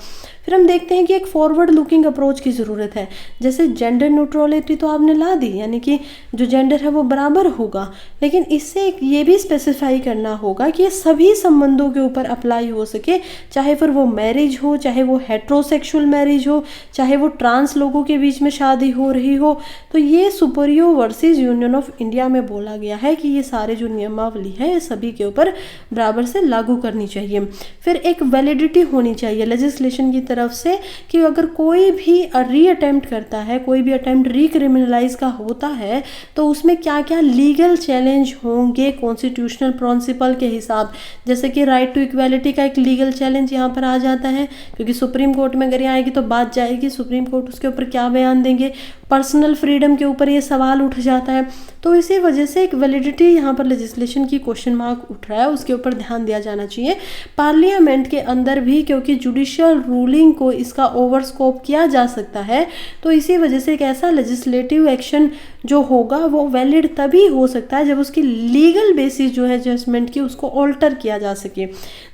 फिर हम देखते हैं कि एक फॉरवर्ड लुकिंग अप्रोच की ज़रूरत है। जैसे जेंडर न्यूट्रलिटी तो आपने ला दी, यानी कि जो जेंडर है वो बराबर होगा, लेकिन इससे एक ये भी स्पेसिफाई करना होगा कि ये सभी संबंधों के ऊपर अप्लाई हो सके, चाहे फिर वो मैरिज हो, चाहे वो हेट्रोसेक्सुअल मैरिज हो, चाहे वो ट्रांस लोगों के बीच में शादी हो रही हो। तो ये सुपरियो वर्सेस यूनियन ऑफ इंडिया में बोला गया है कि ये सारे जो नियमावली है ये सभी के ऊपर बराबर से लागू करनी चाहिए। फिर एक वैलिडिटी होनी चाहिए लेजिस्लेशन की तरफ से कि अगर कोई भी रीअटेम्प्ट करता है, कोई भी अटेम्प्ट रिक्रिमिनलाइज का होता है तो उसमें क्या क्या लीगल चैलेंज होंगे कॉन्स्टिट्यूशनल प्रिंसिपल के हिसाब। जैसे कि राइट टू इक्वालिटी का एक लीगल चैलेंज यहाँ पर आ जाता है, क्योंकि सुप्रीम कोर्ट में अगर ये आएगी तो बात जाएगी, सुप्रीम कोर्ट उसके ऊपर क्या बयान देंगे। पर्सनल फ्रीडम के ऊपर ये सवाल उठ जाता है। तो इसी वजह से एक वैलिडिटी यहाँ पर लेजिस्लेशन की क्वेश्चन मार्क उठ रहा है, उसके ऊपर ध्यान दिया जाना चाहिए पार्लियामेंट के अंदर भी, क्योंकि जुडिशियल रूलिंग को इसका ओवर स्कोप किया जा सकता है। तो इसी वजह से एक ऐसा लेजिस्लेटिव एक्शन जो होगा वो वैलिड तभी हो सकता है जब उसकी लीगल बेसिस जो है जजमेंट की उसको ऑल्टर किया जा सके।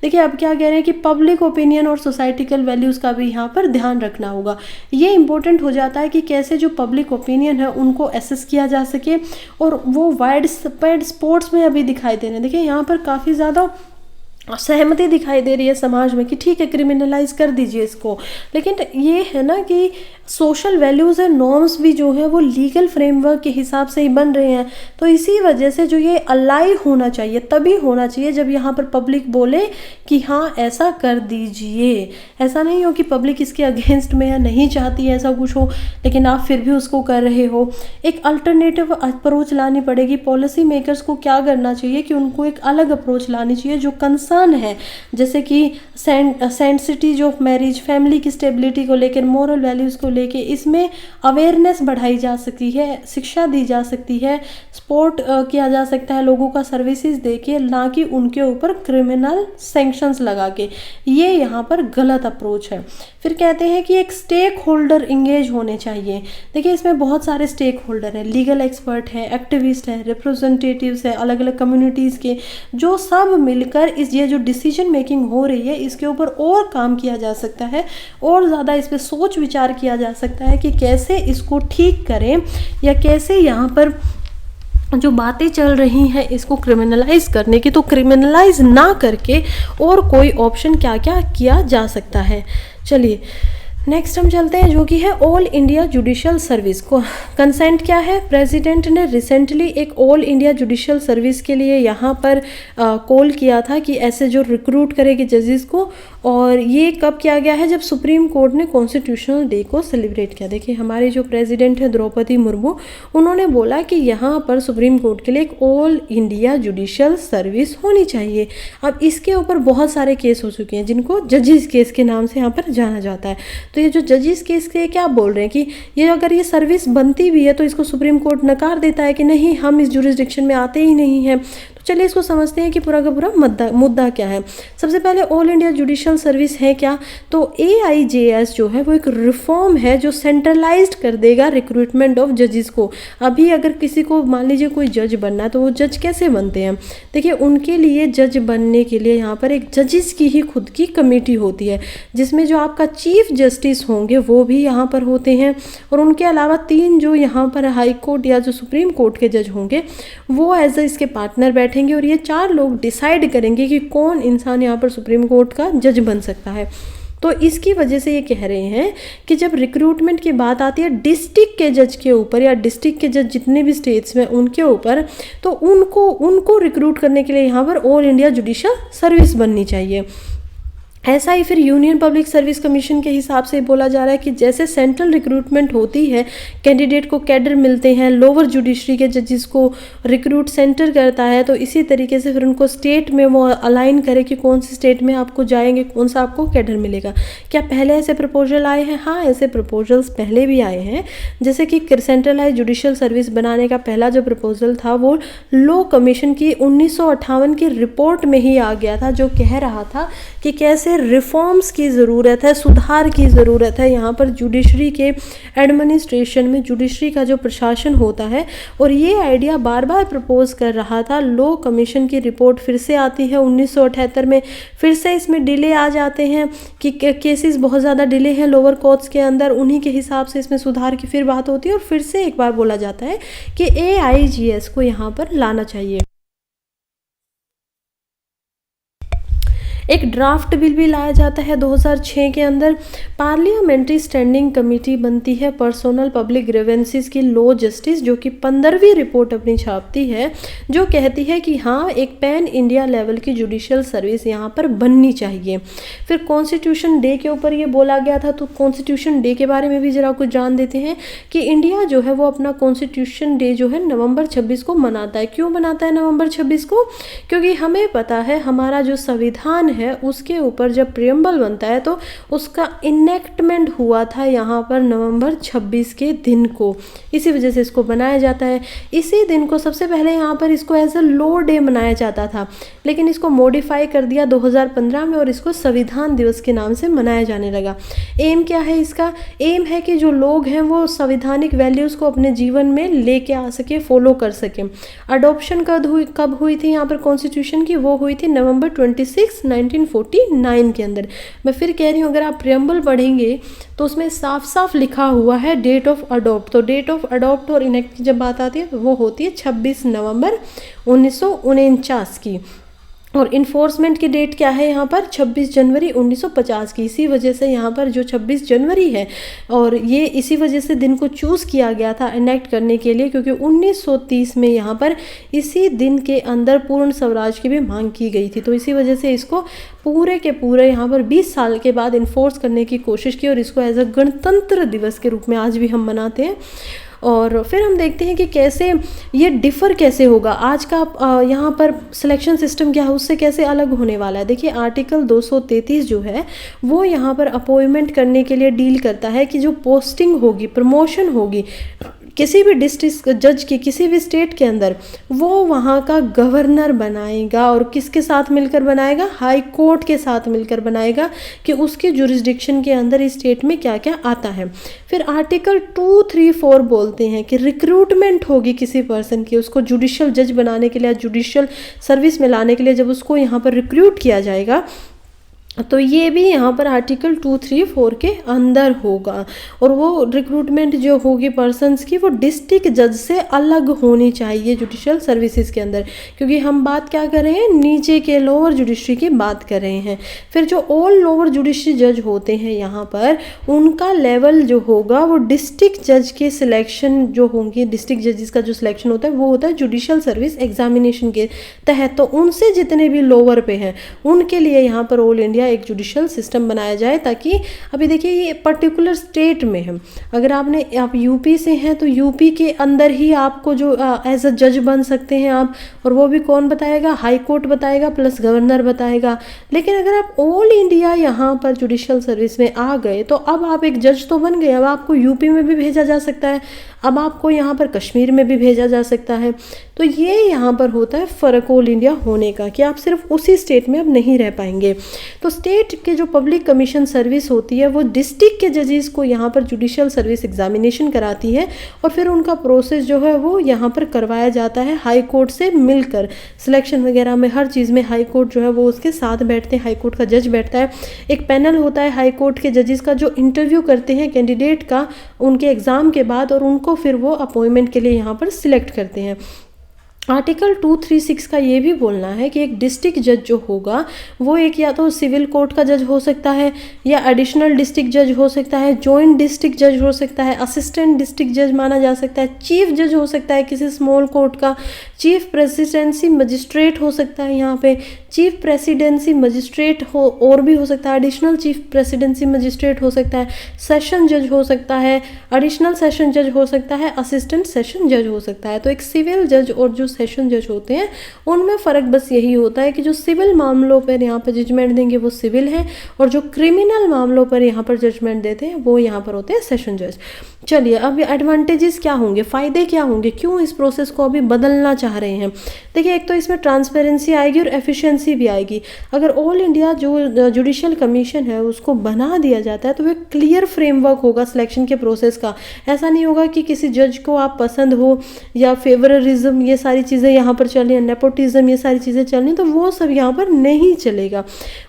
देखिए अब क्या कह रहे हैं कि पब्लिक ओपिनियन और सोसाइटिकल वैल्यूज़ का भी यहाँ पर ध्यान रखना होगा। ये इंपॉर्टेंट हो जाता है कि कैसे जो पब्लिक ओपिनियन है उनको एसेस किया जा सके, और वो वाइड स्प्रेड स्पोर्ट्स में अभी दिखाई दे रहे हैं। देखिए यहाँ पर काफ़ी ज़्यादा सहमति दिखाई दे रही है समाज में कि ठीक है क्रिमिनलाइज कर दीजिए इसको, लेकिन ये है ना कि सोशल वैल्यूज़ और नॉर्म्स भी जो है वो लीगल फ्रेमवर्क के हिसाब से ही बन रहे हैं। तो इसी वजह से जो ये अलाइ होना चाहिए तभी होना चाहिए जब यहाँ पर पब्लिक बोले कि हाँ ऐसा कर दीजिए। ऐसा नहीं हो कि पब्लिक इसके अगेंस्ट में है, नहीं चाहती है ऐसा कुछ हो, लेकिन आप फिर भी उसको कर रहे हो। एक अल्टरनेटिव अप्रोच लानी पड़ेगी। पॉलिसी मेकर्स को क्या करना चाहिए कि उनको एक अलग अप्रोच लानी चाहिए जो कंसर्न है, जैसे कि सेंसिटिविटी ऑफ मैरिज, फैमिली की स्टेबिलिटी को लेकर, मोरल वैल्यूज़ को लेके इसमें अवेयरनेस बढ़ाई जा सकती है, शिक्षा दी जा सकती है, सपोर्ट किया जा सकता है लोगों का सर्विसेज देके, ना कि उनके ऊपर क्रिमिनल सैंक्शंस लगा के। ये यहाँ पर गलत अप्रोच है। फिर कहते हैं कि एक स्टेक होल्डर इंगेज होने चाहिए। देखिए इसमें बहुत सारे स्टेक होल्डर हैं, लीगल एक्सपर्ट हैं, एक्टिविस्ट हैं, रिप्रेजेंटेटिव्स हैं अलग अलग कम्युनिटीज़ के, जो सब मिलकर इस ये जो डिसीजन मेकिंग हो रही है इसके ऊपर और काम किया जा सकता है, और ज़्यादा इस पर सोच विचार किया जा सकता है कि कैसे इसको ठीक करें, या कैसे यहाँ पर जो बातें चल रही हैं इसको क्रिमिनलाइज करने की, तो क्रिमिनलाइज ना करके और कोई ऑप्शन क्या क्या किया जा सकता है। चलिए नेक्स्ट हम चलते हैं जो कि है ऑल इंडिया जुडिशियल सर्विस को। कंसेंट क्या है, प्रेसिडेंट ने रिसेंटली एक ऑल इंडिया जुडिशियल सर्विस के लिए यहाँ पर कॉल किया था कि ऐसे जो रिक्रूट करेगी जजेस को, और ये कब किया गया है, जब सुप्रीम कोर्ट ने कॉन्स्टिट्यूशनल डे को सेलिब्रेट किया। देखिए हमारे जो प्रेसिडेंट है द्रौपदी मुर्मू, उन्होंने बोला कि यहाँ पर सुप्रीम कोर्ट के लिए एक ऑल इंडिया जुडिशियल सर्विस होनी चाहिए। अब इसके ऊपर बहुत सारे केस हो चुके हैं जिनको जजेस केस के नाम से यहाँ पर जाना जाता है। तो ये जो जजेस केस के क्या बोल रहे हैं कि ये अगर ये सर्विस बनती भी है तो इसको सुप्रीम कोर्ट नकार देता है कि नहीं हम इस जुरिस्डिक्शन में आते ही नहीं हैं। तो चलिए इसको समझते हैं कि पूरा का पूरा मुद्दा क्या है। सबसे पहले ऑल इंडिया जुडिशियल सर्विस है क्या, तो AIJS जो है वो एक रिफॉर्म है जो सेंट्रलाइज्ड कर देगा रिक्रूटमेंट ऑफ जजेस को। अभी अगर किसी को मान लीजिए कोई जज बनना है तो वो जज कैसे बनते हैं, देखिए उनके लिए जज बनने के लिए यहाँ पर एक जजेस की ही खुद की कमेटी होती है, जिसमें जो आपका चीफ जस्टिस होंगे वो भी यहाँ पर होते हैं, और उनके अलावा 3 जो यहाँ पर हाई कोर्ट या जो सुप्रीम कोर्ट के जज होंगे वो एज ए इसके पार्टनर बैठेंगे, और ये 4 लोग डिसाइड करेंगे कि कौन इंसान यहाँ पर सुप्रीम कोर्ट का जज बन सकता है। तो इसकी वजह से ये कह रहे हैं कि जब रिक्रूटमेंट की बात आती है डिस्ट्रिक्ट के जज के ऊपर, या डिस्ट्रिक्ट के जज जितने भी स्टेट्स में उनके ऊपर, तो उनको रिक्रूट करने के लिए यहाँ पर ऑल इंडिया जुडिशियल सर्विस बननी चाहिए। ऐसा ही फिर यूनियन पब्लिक सर्विस कमीशन के हिसाब से बोला जा रहा है कि जैसे सेंट्रल रिक्रूटमेंट होती है, कैंडिडेट को कैडर मिलते हैं, लोअर जुडिशरी के जजेस को रिक्रूट सेंटर करता है, तो इसी तरीके से फिर उनको स्टेट में वो अलाइन करे कि कौन सी स्टेट में आपको जाएंगे, कौन सा आपको कैडर मिलेगा। क्या पहले ऐसे प्रपोजल आए हैं? हाँ, ऐसे प्रपोजल्स पहले भी आए हैं। जैसे कि सेंट्रलाइज जुडिशियल सर्विस बनाने का पहला जो प्रपोजल था वो लॉ कमीशन की 1958 की रिपोर्ट में ही आ गया था, जो कह रहा था कि कैसे रिफॉर्म्स की ज़रूरत है, सुधार की ज़रूरत है यहाँ पर जुडिशरी के एडमिनिस्ट्रेशन में, जुडिशरी का जो प्रशासन होता है। और ये आइडिया बार बार प्रपोज कर रहा था। लॉ कमीशन की रिपोर्ट फिर से आती है 1978 में, फिर से इसमें डिले आ जाते हैं कि केसेस बहुत ज़्यादा डिले हैं लोअर कोर्ट्स के अंदर, उन्हीं के हिसाब से इसमें सुधार की फिर बात होती है। और फिर से एक बार बोला जाता है कि AIGS को यहाँ पर लाना चाहिए। एक ड्राफ्ट बिल भी लाया जाता है 2006 के अंदर। पार्लियामेंट्री स्टैंडिंग कमेटी बनती है पर्सनल पब्लिक ग्रीवेंसेस की लॉ जस्टिस, जो कि 15वीं रिपोर्ट अपनी छापती है, जो कहती है कि हाँ, एक पैन इंडिया लेवल की जुडिशियल सर्विस यहाँ पर बननी चाहिए। फिर कॉन्स्टिट्यूशन डे के ऊपर ये बोला गया था, तो कॉन्स्टिट्यूशन डे के बारे में भी ज़रा कुछ जान देते हैं कि इंडिया जो है वो अपना कॉन्स्टिट्यूशन डे जो है नवंबर 26 को मनाता है। क्यों मनाता है नवंबर 26 को? क्योंकि हमें पता है हमारा जो संविधान है उसके ऊपर जब प्रियम्बल बनता है तो उसका इनेक्टमेंट हुआ था यहाँ पर नवंबर 26 के दिन को, इसी वजह से इसको बनाया जाता है। इसी दिन को सबसे पहले यहाँ पर इसको एज अ लॉ डे मनाया जाता था, लेकिन इसको मॉडिफाई कर दिया 2015 में और इसको संविधान दिवस के नाम से मनाया जाने लगा। एम क्या है इसका? एम है कि जो लोग हैं वो संवैधानिक वैल्यूज़ को अपने जीवन में लेके आ सके, फॉलो कर सके। अडॉप्शन कब हुई थी यहाँ पर कॉन्स्टिट्यूशन की? वो हुई थी नवंबर 26, 1949 के अंदर। मैं फिर कह रही हूँ, अगर आप प्रियम्बल पढ़ेंगे तो उसमें साफ साफ लिखा हुआ है डेट ऑफ अडॉप्ट। तो डेट ऑफ अडॉप्ट और इनेक्ट की जब बात आती है तो वो होती है 26 नवंबर 1949 की। और इन्फोर्समेंट की डेट क्या है यहाँ पर? 26 जनवरी 1950 की। इसी वजह से यहाँ पर जो 26 जनवरी है, और ये इसी वजह से दिन को चूज़ किया गया था इनेक्ट करने के लिए, क्योंकि 1930 में यहाँ पर इसी दिन के अंदर पूर्ण स्वराज की भी मांग की गई थी। तो इसी वजह से इसको पूरे के पूरे यहाँ पर 20 साल के बाद इन्फोर्स करने की कोशिश की, और इसको एज अ गणतंत्र दिवस के रूप में आज भी हम मनाते हैं। और फिर हम देखते हैं कि कैसे ये डिफ़र कैसे होगा, आज का यहाँ पर सिलेक्शन सिस्टम क्या है उससे कैसे अलग होने वाला है। देखिए, आर्टिकल 233 जो है वो यहाँ पर अपॉइंटमेंट करने के लिए डील करता है कि जो पोस्टिंग होगी, प्रमोशन होगी किसी भी डिस्ट्रिक्ट जज की किसी भी स्टेट के अंदर, वो वहाँ का गवर्नर बनाएगा। और किसके साथ मिलकर बनाएगा? हाई कोर्ट के साथ मिलकर बनाएगा कि उसके जुरिस्डिक्शन के अंदर इस स्टेट में क्या क्या आता है। फिर आर्टिकल 234 बोलते हैं कि रिक्रूटमेंट होगी किसी पर्सन की, उसको जुडिशियल जज बनाने के लिए, जुडिशियल सर्विस में लाने के लिए जब उसको यहाँ पर रिक्रूट किया जाएगा तो ये भी यहाँ पर आर्टिकल 234 के अंदर होगा। और वो रिक्रूटमेंट जो होगी पर्सन्स की, वो डिस्ट्रिक्ट जज से अलग होनी चाहिए जुडिशियल सर्विसेज के अंदर, क्योंकि हम बात क्या कर रहे हैं? नीचे के लोअर जुडिशरी की बात कर रहे हैं। फिर जो ऑल लोअर जुडिशरी जज होते हैं यहाँ पर, उनका लेवल जो होगा वो डिस्ट्रिक्ट जज के सिलेक्शन जो होंगे, डिस्ट्रिक्ट जजेस का जो सिलेक्शन होता है वो होता है जुडिशियल सर्विस एग्जामिनेशन के तहत। तो उनसे जितने भी लोअर पे हैं उनके लिए यहाँ पर ऑल इंडिया एक जुडिशियल सिस्टम बनाया जाए, ताकि अभी देखिए ये पर्टिकुलर स्टेट में है, अगर आप यूपी से हैं तो यूपी के अंदर ही आपको जो एज अ जज बन सकते हैं आप, और वो भी कौन बताएगा? हाई कोर्ट बताएगा प्लस गवर्नर बताएगा। लेकिन अगर आप ऑल इंडिया यहाँ पर जुडिशियल सर्विस में आ गए तो अब आप एक जज तो बन गए, अब आपको यूपी में भी भेजा जा सकता है, अब आपको यहाँ पर कश्मीर में भी भेजा जा सकता है। तो ये यहाँ पर होता है फ़र्क ऑल इंडिया होने का, कि आप सिर्फ उसी स्टेट में अब नहीं रह पाएंगे। तो स्टेट के जो पब्लिक कमीशन सर्विस होती है वो डिस्ट्रिक्ट के जजेस को यहाँ पर जुडिशियल सर्विस एग्जामिनेशन कराती है, और फिर उनका प्रोसेस जो है वो यहाँ पर करवाया जाता है हाई कोर्ट से मिलकर। सिलेक्शन वगैरह में हर चीज़ में हाई कोर्ट जो है वो उसके साथ बैठते हैं, हाई कोर्ट का जज बैठता है। एक पैनल होता है हाई कोर्ट के जजेस का जो इंटरव्यू करते हैं कैंडिडेट का उनके एग्ज़ाम के बाद, और उनको फिर वो अपॉइंटमेंट के लिए यहाँ पर सिलेक्ट करते हैं। आर्टिकल 236 का ये भी बोलना है कि एक डिस्ट्रिक्ट जज जो होगा वो एक या तो सिविल कोर्ट का जज हो सकता है, या एडिशनल डिस्ट्रिक्ट जज हो सकता है, जॉइंट डिस्ट्रिक्ट जज हो सकता है, असिस्टेंट डिस्ट्रिक्ट जज माना जा सकता है, चीफ जज हो सकता है किसी स्मॉल कोर्ट का, चीफ प्रेसिडेंसी मजिस्ट्रेट हो सकता है, यहाँ पे चीफ प्रेसिडेंसी मजिस्ट्रेट हो और भी हो सकता है, एडिशनल चीफ प्रेसिडेंसी मजिस्ट्रेट हो सकता है, सेशन जज हो सकता है, एडिशनल सेशन जज हो सकता है, असिस्टेंट सेशन जज हो सकता है। तो एक सिविल जज और जो सेशन जज होते हैं उनमें फ़र्क बस यही होता है कि जो सिविल मामलों पर यहाँ पर जजमेंट देंगे वो सिविल है, और जो क्रिमिनल मामलों पर यहाँ पर जजमेंट देते हैं वो यहाँ पर होते हैं सेशन जज। चलिए, अब एडवांटेजेस क्या होंगे, फ़ायदे क्या होंगे, क्यों इस प्रोसेस को अभी बदलना चाह रहे हैं। देखिए, एक तो इसमें ट्रांसपेरेंसी आएगी और एफिशिएंसी भी आएगी। अगर ऑल इंडिया जो जुडिशियल कमीशन है उसको बना दिया जाता है तो वह क्लियर फ्रेमवर्क होगा सिलेक्शन के प्रोसेस का। ऐसा नहीं होगा कि किसी जज को आप पसंद हो या फेवरिज्म ये सारी चीज़ें यहाँ पर चल रही हैं, नेपोटिज्म ये सारी चीज़ें चल रही हैं, तो वो सब यहाँ पर नहीं चलेगा।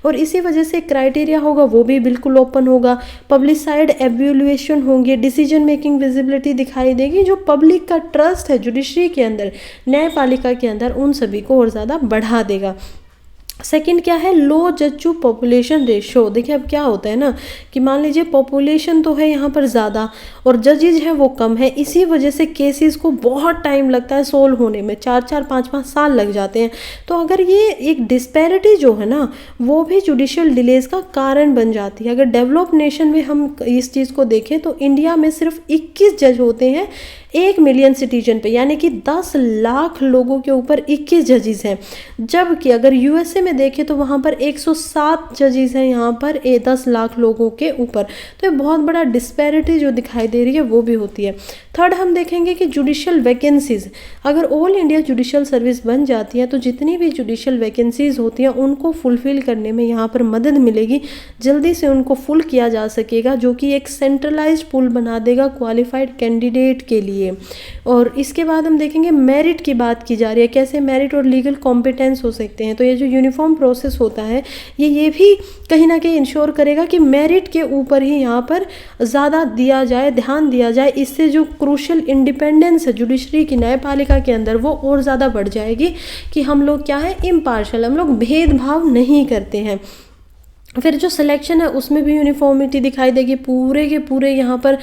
और इसी वजह से क्राइटेरिया होगा वो भी बिल्कुल ओपन होगा, पब्लिसाइड एवेल्युएशन होंगे, डिसीजन मेकिंग विजिबिलिटी दिखाई देगी। जो पब्लिक का ट्रस्ट है जुडिशरी के अंदर, न्यायपालिका के अंदर, उन सभी को और ज़्यादा बढ़ा देगा। सेकंड क्या है, लो जज टू पॉपुलेशन रेशो। देखिए, अब क्या होता है ना कि मान लीजिए पॉपुलेशन तो है यहाँ पर ज़्यादा और जजेज हैं वो कम है, इसी वजह से केसेस को बहुत टाइम लगता है सोल्व होने में, 4-4 5-5 साल लग जाते हैं। तो अगर ये एक डिस्पैरिटी जो है ना वो भी जुडिशियल डिलेज का कारण बन जाती है। अगर डेवलप नेशन में हम इस चीज़ को देखें तो इंडिया में सिर्फ 21 जज होते हैं 1 मिलियन सिटीजन पे, यानी कि 10 लाख लोगों के ऊपर 21 जजेस हैं। जबकि अगर यूएसए में देखें तो वहाँ पर 107 जजेस हैं यहाँ पर 10 लाख लोगों के ऊपर। तो ये बहुत बड़ा डिस्पैरिटी जो दिखाई दे रही है वो भी होती है। थर्ड, हम देखेंगे कि जुडिशियल वैकेंसीज, अगर ऑल इंडिया जुडिशियल सर्विस बन जाती है तो जितनी भी जुडिशियल वैकेंसीज होती हैं उनको फुलफिल करने में यहाँ पर मदद मिलेगी, जल्दी से उनको फुल किया जा सकेगा, जो कि एक सेंट्रलाइज्ड पूल बना देगा क्वालिफाइड कैंडिडेट के लिए। और इसके बाद हम देखेंगे मेरिट की बात की जा रही है, कैसे मेरिट और लीगल कॉम्पिटेंस हो सकते हैं। तो ये जो यूनिफॉर्म प्रोसेस होता है ये भी कहीं ना कहीं इंश्योर करेगा कि मेरिट के ऊपर ही यहाँ पर ज़्यादा दिया जाए, ध्यान दिया जाए। इससे जो क्रूशियल इंडिपेंडेंस है जुडिशरी की, न्यायपालिका के अंदर, वो और ज़्यादा बढ़ जाएगी कि हम लोग क्या है, इम्पार्शल, हम लोग भेदभाव नहीं करते हैं। फिर जो सिलेक्शन है उसमें भी यूनिफॉर्मिटी दिखाई देगी, पूरे के पूरे यहाँ पर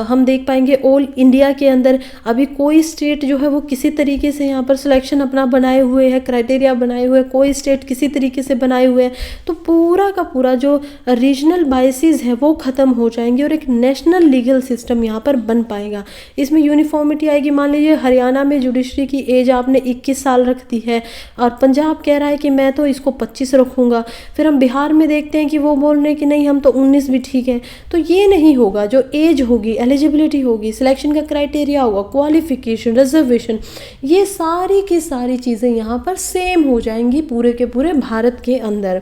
हम देख पाएंगे ऑल इंडिया के अंदर अभी कोई स्टेट जो है वो किसी तरीके से यहाँ पर सिलेक्शन अपना बनाए हुए है, क्राइटेरिया बनाए हुए, कोई स्टेट किसी तरीके से बनाए हुए हैं। तो पूरा का पूरा जो रीजनल बायसेस है वो ख़त्म हो जाएंगे और एक नेशनल लीगल सिस्टम यहाँ पर बन पाएगा। इसमें यूनिफॉर्मिटी आएगी। मान लीजिए हरियाणा में जुडिशरी की एज आपने 21 साल रख दी है और पंजाब कह रहा है कि मैं तो इसको 25 रखूँगा, फिर हम बिहार में देखते हैं कि वो बोल रहे हैं कि नहीं हम तो 19 भी ठीक है। तो ये नहीं होगा। जो एज होगी, एलिजिबिलिटी होगी, सिलेक्शन का क्राइटेरिया होगा, क्वालिफिकेशन, रिजर्वेशन, ये सारी की सारी चीज़ें यहाँ पर सेम हो जाएंगी पूरे के पूरे भारत के अंदर।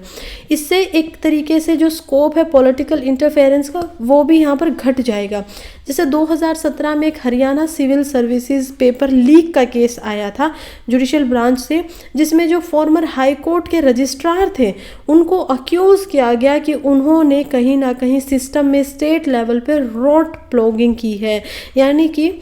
इससे एक तरीके से जो स्कोप है पॉलिटिकल इंटरफेरेंस का वो भी यहाँ पर घट जाएगा। जैसे 2017 में एक Haryana civil services paper leak का केस आया था जुडिशियल ब्रांच से, जिसमें जो फॉर्मर हाई कोर्ट के रजिस्ट्रार थे उनको अक्यूज़ किया गया कि उन्होंने कहीं ना कहीं सिस्टम में स्टेट लेवल पर रोट प्लॉगिंग की है, यानी कि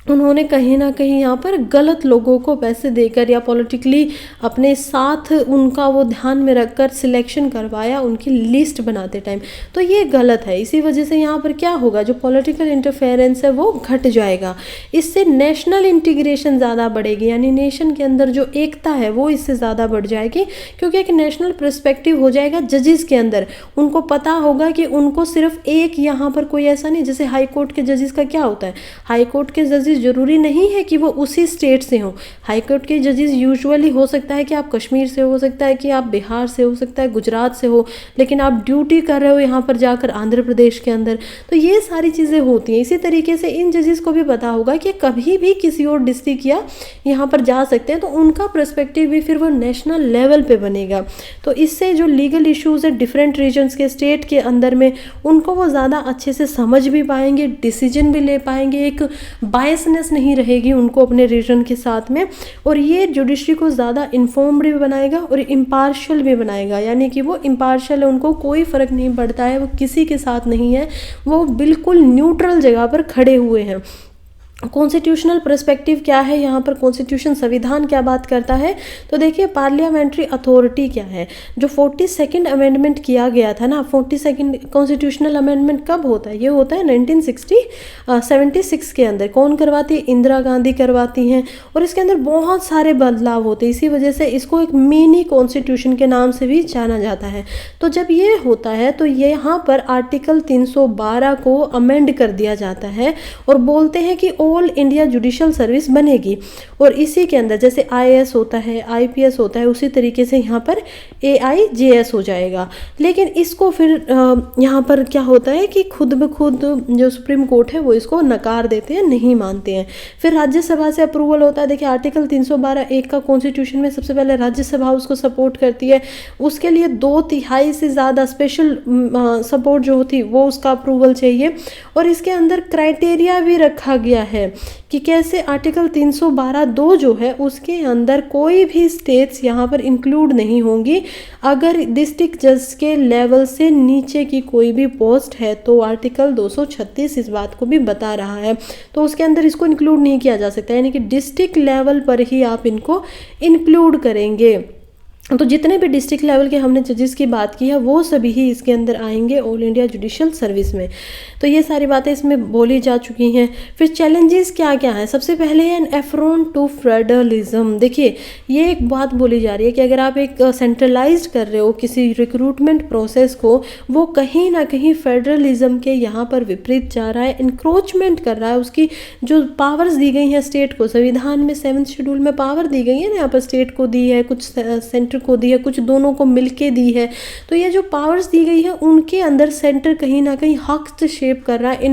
उन्होंने कहीं ना कहीं यहाँ पर गलत लोगों को पैसे देकर या पॉलिटिकली अपने साथ उनका वो ध्यान में रखकर सिलेक्शन करवाया उनकी लिस्ट बनाते टाइम। तो ये गलत है। इसी वजह से यहाँ पर क्या होगा, जो पॉलिटिकल इंटरफेरेंस है वो घट जाएगा। इससे नेशनल इंटीग्रेशन ज़्यादा बढ़ेगी, यानी नेशन के अंदर जो एकता है वो इससे ज़्यादा बढ़ जाएगी, क्योंकि एक नेशनल पर्सपेक्टिव हो जाएगा जजेस के अंदर। उनको पता होगा कि उनको सिर्फ एक यहाँ पर कोई ऐसा नहीं, जैसे हाई कोर्ट के जजेस का क्या होता है, हाई कोर्ट के जजेस जरूरी नहीं है कि वो उसी स्टेट से हों। हाई कोर्ट के जजेस यूजुअली हो सकता है कि आप कश्मीर से, हो सकता है कि आप बिहार से, हो सकता है गुजरात से हो, लेकिन आप ड्यूटी कर रहे हो यहाँ पर जाकर आंध्र प्रदेश के अंदर। तो ये सारी चीज़ें होती हैं। इसी तरीके से इन जजेस को भी पता होगा कि कभी भी किसी और डिस्ट्रिक्ट या यहाँ पर जा सकते हैं, तो उनका पर्सपेक्टिव भी फिर वो नेशनल लेवल पे बनेगा। तो इससे जो लीगल इश्यूज़ है डिफरेंट रीजन्स के, स्टेट के अंदर में, उनको वो ज़्यादा अच्छे से समझ भी पाएंगे, डिसीजन भी ले पाएंगे, एक बायसनेस नहीं रहेगी उनको अपने रीजन के साथ में। और ये जुडिशरी को ज़्यादा इन्फॉर्म्ड भी बनाएगा और इम्पार्शियल भी बनाएगा, यानी कि वो इम्पार्शियल है, उनको कोई फ़र्क नहीं पड़ता है, वो किसी के साथ नहीं है, वो बिल्कुल न्यूट्रल जगह पर खड़े हुए हैं। कॉन्स्टिट्यूशनल पर्सपेक्टिव क्या है यहाँ पर, कॉन्स्टिट्यूशन संविधान क्या बात करता है। तो देखिए पार्लियामेंट्री अथॉरिटी क्या है, जो 42nd अमेंडमेंट किया गया था ना, 42nd कॉन्स्टिट्यूशनल अमेंडमेंट कब होता है, ये होता है 1976 के अंदर। कौन करवाती है, इंदिरा गांधी करवाती हैं, और इसके अंदर बहुत सारे बदलाव होते हैं, इसी वजह से इसको एक मिनी कॉन्स्टिट्यूशन के नाम से भी जाना जाता है। तो जब ये होता है तो ये यहाँ पर आर्टिकल 312 को अमेंड कर दिया जाता है और बोलते हैं कि ऑल इंडिया जुडिशियल सर्विस बनेगी, और इसी के अंदर जैसे IAS होता है, IPS होता है, उसी तरीके से यहाँ पर AIJS हो जाएगा। लेकिन इसको फिर यहाँ पर क्या होता है कि खुद ब खुद जो सुप्रीम कोर्ट है वो इसको नकार देते हैं, नहीं मानते हैं। फिर राज्यसभा से अप्रूवल होता है। देखिए आर्टिकल 312(1) का कॉन्स्टिट्यूशन में सबसे पहले राज्यसभा उसको सपोर्ट करती है, उसके लिए 2/3 से ज़्यादा स्पेशल सपोर्ट जो होती वो उसका अप्रूवल चाहिए। और इसके अंदर क्राइटेरिया भी रखा गया है कि कैसे आर्टिकल 312(2) जो है उसके अंदर कोई भी स्टेट्स यहाँ पर इंक्लूड नहीं होंगी अगर डिस्ट्रिक्ट जज के लेवल से नीचे की कोई भी पोस्ट है। तो आर्टिकल 236 इस बात को भी बता रहा है, तो उसके अंदर इसको इंक्लूड नहीं किया जा सकता, यानी कि डिस्ट्रिक्ट लेवल पर ही आप इनको इंक्लूड करेंगे। तो जितने भी डिस्ट्रिक्ट लेवल के हमने जजेस की बात की है वो सभी ही इसके अंदर आएंगे ऑल इंडिया जुडिशियल सर्विस में। तो ये सारी बातें इसमें बोली जा चुकी हैं। फिर चैलेंजेस क्या क्या हैं, सबसे पहले है एन एफ्रोन टू फेडरलिज्म। देखिए ये एक बात बोली जा रही है कि अगर आप एक सेंट्रलाइज्ड कर रहे हो किसी रिक्रूटमेंट प्रोसेस को, वो कहीं ना कहीं फेडरलिज्म के यहाँ पर विपरीत जा रहा है, इंक्रोचमेंट कर रहा है। उसकी जो पावर्स दी गई हैं स्टेट को, संविधान में 7th शेड्यूल में पावर दी गई है ना, यहाँ पर स्टेट को दी है, कुछ सेंट्रल को दी है, कुछ दोनों को मिलके दी है। तो ये जो पावर्स दी गई है उनके अंदर सेंटर कहीं ना कहीं हस्तक्षेप कर रहा है,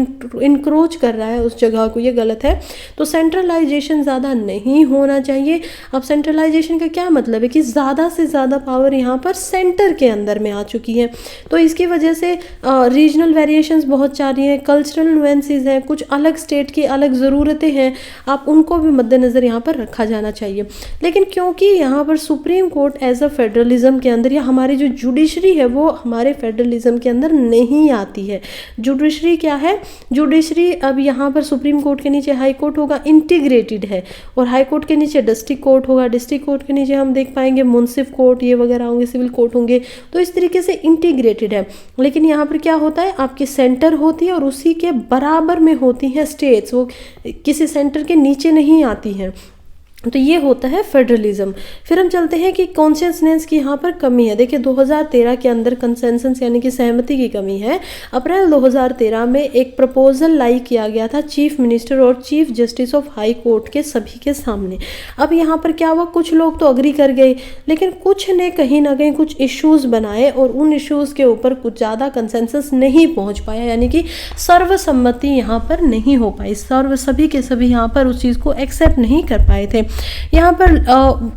इनक्रोच कर रहा है उस जगह को, ये गलत है। तो सेंट्रलाइजेशन ज़्यादा नहीं होना चाहिए। अब सेंट्रलाइजेशन का क्या मतलब है कि ज़्यादा से ज़्यादा पावर यहाँ पर सेंटर के अंदर में आ चुकी है। तो इसकी वजह से रीजनल वेरिएशंस बहुत जा रही हैं, कल्चरल नुएंसेस हैं, कुछ अलग स्टेट की अलग ज़रूरतें हैं, आप उनको भी मद्देनज़र यहाँ पर रखा जाना चाहिए। लेकिन क्योंकि यहाँ पर supreme court as a federalism के अंदर, या हमारी जो जुडिशरी है वो हमारे फेडरलिज्म के अंदर नहीं आती है। जुडिशरी क्या है, जुडिशरी अब यहाँ पर सुप्रीम कोर्ट के नीचे हाई कोर्ट होगा, इंटीग्रेटेड है, और हाई कोर्ट के नीचे डिस्ट्रिक्ट कोर्ट होगा, डिस्ट्रिक्ट कोर्ट के नीचे हम देख पाएंगे मुंसिफ कोर्ट ये वगैरह होंगे, सिविल कोर्ट होंगे। तो इस तरीके से इंटीग्रेटेड है। लेकिन यहाँ पर क्या होता है, आपकी सेंटर होती है और उसी के बराबर में होती हैं स्टेट्स, वो किसी सेंटर के नीचे नहीं आती हैं। तो ये होता है फेडरलिज्म। फिर हम चलते हैं कि कॉन्सेंसनेस की यहाँ पर कमी है। देखिए 2013 के अंदर कंसेंसस यानी कि सहमति की कमी है। अप्रैल 2013 में एक प्रपोजल लाई किया गया था चीफ मिनिस्टर और chief justice of high court के सभी के सामने। अब यहाँ पर क्या हुआ, कुछ लोग तो अग्री कर गए, लेकिन कुछ ने कहीं ना कहीं कुछ इश्यूज़ बनाए और उन इश्यूज़ के ऊपर कुछ ज़्यादा कंसेंसस नहीं पहुँच पाया, यानी कि सर्वसम्मति यहाँ पर नहीं हो पाई। सभी के सभी यहाँ पर उस चीज़ को एक्सेप्ट नहीं कर पाए थे। यहाँ पर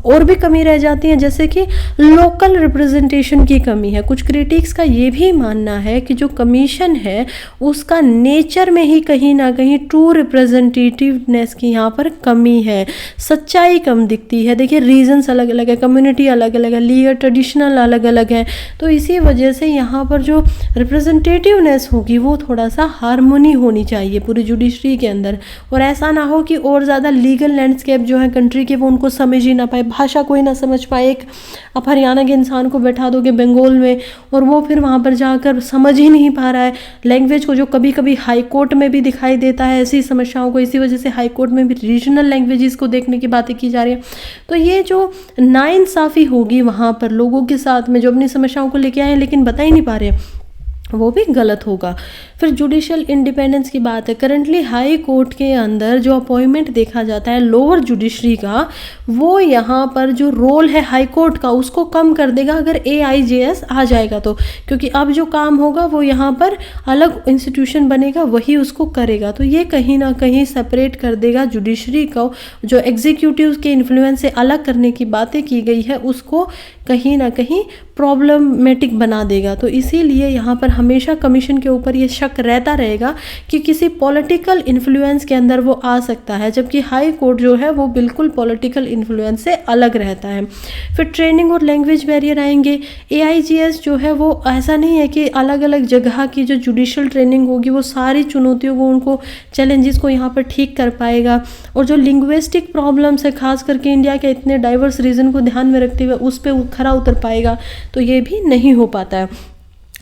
और भी कमी रह जाती है, जैसे कि लोकल रिप्रेजेंटेशन की कमी है। कुछ क्रिटिक्स का ये भी मानना है कि जो कमीशन है उसका नेचर में ही कहीं ना कहीं ट्रू रिप्रेजेंटेटिवनेस की यहाँ पर कमी है, सच्चाई कम दिखती है। देखिए रीजन्स अलग अलग है, कम्युनिटी अलग अलग है, लीगल ट्रेडिशनल अलग अलग है, तो इसी वजह से यहाँ पर जो रिप्रेजेंटेटिवनेस होगी वो थोड़ा सा हार्मोनी होनी चाहिए पूरी जुडिशरी के अंदर, और ऐसा ना हो कि और ज़्यादा लीगल लैंडस्केप जो है कंट्री के वो उनको समझ ही ना पाए, भाषा कोई ना समझ पाए। एक आप हरियाणा के इंसान को बैठा दोगे बंगाल में और वो फिर वहाँ पर जाकर समझ ही नहीं पा रहा है लैंग्वेज को, जो कभी कभी हाई कोर्ट में भी दिखाई देता है ऐसी समस्याओं को। इसी वजह से हाई कोर्ट में भी रीजनल लैंग्वेजेस को देखने की बातें की जा रही है। तो ये जो नाइंसाफ़ी होगी वहाँ पर लोगों के साथ में जो अपनी समस्याओं को लेके आए हैं लेकिन बता ही नहीं पा रहे, वो भी गलत होगा। फिर जुडिशियल इंडिपेंडेंस की बात है। करंटली हाई कोर्ट के अंदर जो अपॉइंटमेंट देखा जाता है लोअर जुडिशरी का, वो यहाँ पर जो रोल है हाई कोर्ट का उसको कम कर देगा अगर AIJS आ जाएगा तो, क्योंकि अब जो काम होगा वो यहाँ पर अलग इंस्टीट्यूशन बनेगा वही उसको करेगा। तो ये कहीं ना कहीं सेपरेट कर देगा जुडिशरी को, जो एग्जीक्यूटिव के इन्फ्लुएंस से अलग करने की बातें की गई है उसको कहीं ना कहीं प्रॉब्लमेटिक बना देगा। तो इसीलिए यहाँ पर हमेशा कमीशन के ऊपर ये शक रहता रहेगा कि किसी पॉलिटिकल इन्फ्लुएंस के अंदर वो आ सकता है, जबकि हाई कोर्ट जो है वो बिल्कुल पॉलिटिकल इन्फ्लुएंस से अलग रहता है। फिर ट्रेनिंग और लैंग्वेज बैरियर आएंगे। AIGS जो है वो ऐसा नहीं है कि अलग अलग जगह की जो जुडिशल ट्रेनिंग होगी वो सारी चुनौतियों को, उनको चैलेंजेस को यहाँ पर ठीक कर पाएगा। और जो लिंग्विस्टिक प्रॉब्लम्स है, खास करके इंडिया के इतने डाइवर्स रीजन को ध्यान में रखते हुए उस पर खरा उतर पाएगा, तो ये भी नहीं हो पाता है।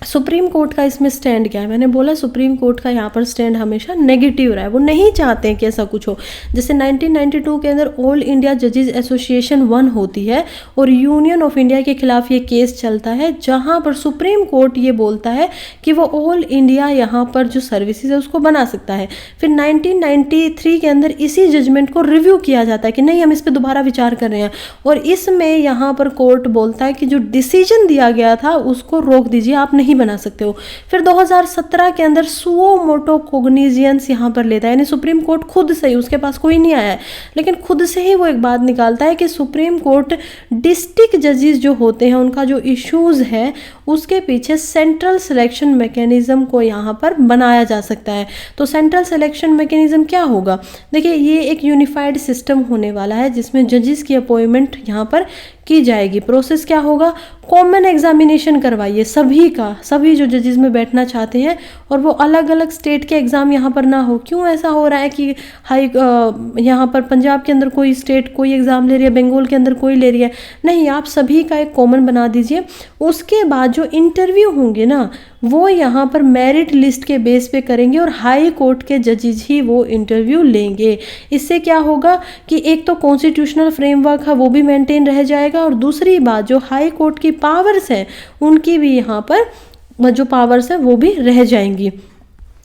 सुप्रीम कोर्ट का इसमें स्टैंड क्या है? मैंने बोला सुप्रीम कोर्ट का यहाँ पर स्टैंड हमेशा नेगेटिव रहा है, वो नहीं चाहते हैं कि ऐसा कुछ हो। जैसे 1992 के अंदर ऑल इंडिया जजेस एसोसिएशन 1 होती है और यूनियन ऑफ इंडिया के खिलाफ ये केस चलता है, जहाँ पर सुप्रीम कोर्ट ये बोलता है कि वो ऑल इंडिया यहाँ पर जो सर्विसेज है उसको बना सकता है। फिर 1993 के अंदर इसी जजमेंट को रिव्यू किया जाता है कि नहीं, हम इस पर दोबारा विचार कर रहे हैं, और इसमें यहाँ पर कोर्ट बोलता है कि जो डिसीजन दिया गया था उसको रोक दीजिए, आप नहीं बना सकते हो। फिर 2017 के अंदर सुओ मोटो कोग्निजियंस यहाँ पर लेता है, यानी सुप्रीम कोर्ट खुद से ही, उसके पास कोई नहीं आया है, लेकिन खुद से ही वो एक बात निकालता है कि सुप्रीम कोर्ट डिस्ट्रिक्ट जजेस जो होते हैं उनका जो इश्यूज है उसके पीछे सेंट्रल सिलेक्शन मैकेनिज्म को यहाँ पर बनाया जा सकता है। तो सेंट्रल सिलेक्शन मैकेनिज्म क्या होगा? देखिए, ये एक यूनिफाइड सिस्टम होने वाला है जिसमें जजेस की अपॉइंटमेंट यहाँ पर की जाएगी। प्रोसेस क्या होगा? कॉमन एग्जामिनेशन करवाइए सभी का, सभी जो जजेस में बैठना चाहते हैं, और वो अलग अलग स्टेट के एग्ज़ाम यहाँ पर ना हो। क्यों ऐसा हो रहा है कि यहाँ पर पंजाब के अंदर कोई स्टेट कोई एग्ज़ाम ले रही है, बंगाल के अंदर कोई ले रही है? नहीं, आप सभी का एक कॉमन बना दीजिए। उसके बाद जो इंटरव्यू होंगे ना, वो यहाँ पर मेरिट लिस्ट के बेस पे करेंगे और हाई कोर्ट के जजेस ही वो इंटरव्यू लेंगे। इससे क्या होगा कि एक तो कॉन्स्टिट्यूशनल फ्रेमवर्क है वो भी मेंटेन रह जाएगा, और दूसरी बात जो हाई कोर्ट की पावर्स हैं उनकी भी यहाँ पर जो पावर्स हैं वो भी रह जाएंगी।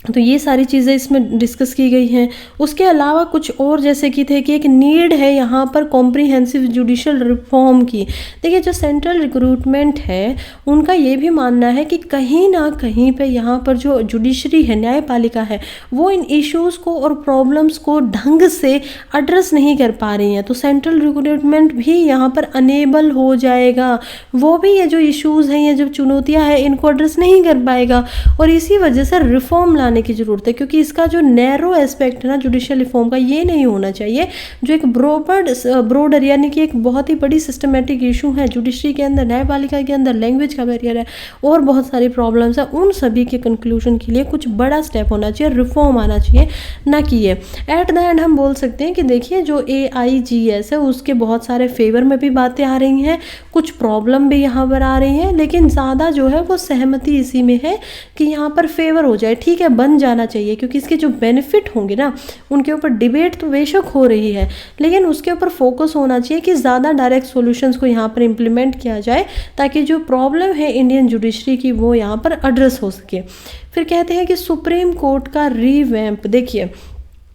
तो ये सारी चीज़ें इसमें डिस्कस की गई हैं। उसके अलावा कुछ और जैसे कि थे कि एक नीड है यहाँ पर कॉम्प्रिहेंसिव जुडिशल रिफॉर्म की। देखिए, जो सेंट्रल रिक्रूटमेंट है उनका ये भी मानना है कि कहीं ना कहीं पे यहाँ पर जो जुडिशरी है, न्यायपालिका है, वो इन इश्यूज़ को और प्रॉब्लम्स को ढंग से एड्रेस नहीं कर पा रही हैं। तो सेंट्रल रिक्रूटमेंट भी यहाँ पर अनेबल हो जाएगा, वो भी ये जो इश्यूज़ हैं, ये जो चुनौतियाँ हैं, इनको एड्रेस नहीं कर पाएगा, और इसी वजह से रिफॉर्म लाने की जरूरत है। क्योंकि इसका जो नैरो एस्पेक्ट है ना जुडिशियल रिफॉर्म का, ये नहीं होना चाहिए जो एक ब्रॉडर यानी कि एक बहुत ही बड़ी सिस्टमेटिक इशू है जुडिशरी के अंदर, न्यायपालिका के अंदर, लैंग्वेज का बैरियर है और बहुत सारी प्रॉब्लम्स है, उन सभी के कंक्लूजन के लिए कुछ बड़ा स्टेप होना चाहिए, रिफॉर्म आना चाहिए, ना कि ये। एट द एंड हम बोल सकते हैं कि देखिए, जो AIGS है उसके बहुत सारे फेवर में भी बातें आ रही हैं, कुछ प्रॉब्लम भी यहाँ पर आ रही हैं, लेकिन ज़्यादा जो है वो सहमति इसी में है कि यहाँ पर फेवर हो जाए, ठीक है, बन जाना चाहिए। क्योंकि इसके जो बेनिफिट होंगे ना उनके ऊपर डिबेट तो बेशक हो रही है, लेकिन उसके ऊपर फोकस होना चाहिए कि ज़्यादा डायरेक्ट सॉल्यूशंस को यहाँ पर इम्प्लीमेंट किया जाए, ताकि जो प्रॉब्लम है इंडियन जुडिशरी की वो यहाँ पर एड्रेस हो सके। फिर कहते हैं कि सुप्रीम कोर्ट का रीवैम्प। देखिए,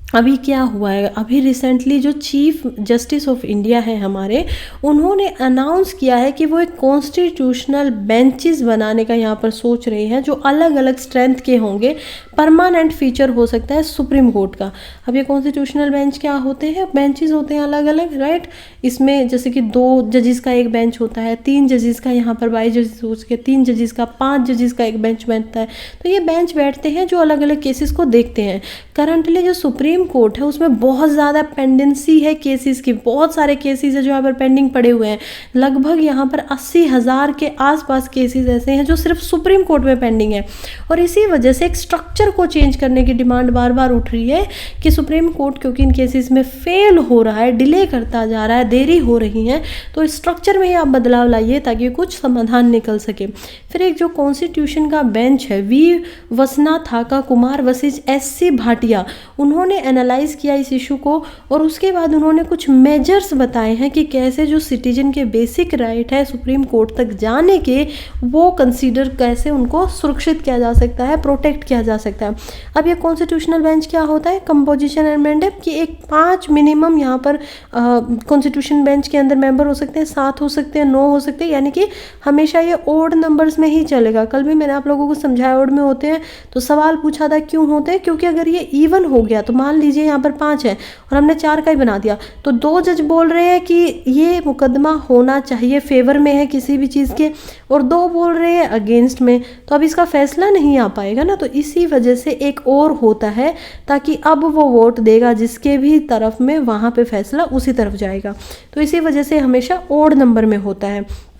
अभी क्या हुआ है, अभी रिसेंटली जो चीफ जस्टिस ऑफ इंडिया है हमारे, उन्होंने अनाउंस किया है कि वो एक कॉन्स्टिट्यूशनल बेंचेस बनाने का यहाँ पर सोच रहे हैं, जो अलग अलग स्ट्रेंथ के होंगे, परमानेंट फीचर हो सकता है सुप्रीम कोर्ट का। अब ये कॉन्स्टिट्यूशनल बेंच क्या होते हैं? बेंचेस होते हैं अलग अलग, राइट। इसमें जैसे कि 2 जजेस का एक बेंच होता है, 3 जजेस का, यहाँ पर 22 जजेस हो सके, 3 जजेस का, 5 जजेस का एक बेंच बैठता है। तो ये बेंच बैठते हैं जो अलग अलग केसेस को देखते हैं। करंटली जो सुप्रीम कोर्ट है उसमें बहुत ज़्यादा पेंडेंसी है केसेस की, बहुत सारे केसेस है जो यहाँ पर पेंडिंग पड़े हुए हैं। लगभग यहाँ पर 80,000 के आसपास केसेस ऐसे हैं जो सिर्फ सुप्रीम कोर्ट में पेंडिंग है, और इसी वजह से एक स्ट्रक्चर को चेंज करने की डिमांड बार बार उठ रही है कि सुप्रीम कोर्ट क्योंकि इन केसेस में फेल हो रहा है, डिले करता जा रहा है, देरी हो रही है, तो स्ट्रक्चर में ही आप बदलाव लाइए ताकि कुछ समाधान निकल सके। फिर एक जो कॉन्स्टिट्यूशन का बेंच है, वी वसना थाका कुमार वशिष्ठ SC भाटिया, उन्होंने एनालाइज किया इस इशू को, और उसके बाद उन्होंने कुछ मेजर्स बताए हैं कि कैसे जो सिटीजन के बेसिक राइट है सुप्रीम कोर्ट तक जाने के, वो कंसीडर कैसे उनको सुरक्षित किया जा सकता है, प्रोटेक्ट किया जा सकता है। अब ये कॉन्स्टिट्यूशनल बेंच क्या होता है? कंपोजिशन एंड मैंडेट कि एक 5 मिनिमम यहाँ पर कॉन्स्टिट्यूशन बेंच के अंदर मेंबर हो सकते हैं, 7 हो सकते हैं, 9 हो सकते हैं, यानी कि हमेशा ये ओड नंबर्स में ही चलेगा। कल भी मैंने आप लोगों को समझाया ओड में होते हैं, तो सवाल पूछा था क्यों होते हैं, क्योंकि अगर ये इवन हो गया तो मान लीजिए यहाँ पर 5 है और हमने 4 का ही बना दिया, तो 2 जज बोल रहे हैं कि ये मुकदमा होना चाहिए, फेवर में है किसी भी चीज़ के, और 2 बोल रहे हैं अगेंस्ट में, तो अब इसका फैसला नहीं आ पाएगा ना। तो इसी वजह से एक और होता है, ताकि अब वो वोट देगा जिसके भी तरफ में, वहाँ पे फैसला उसी तरफ जाएगा। तो इसी वजह से हमेशा ओड नंबर में होता है।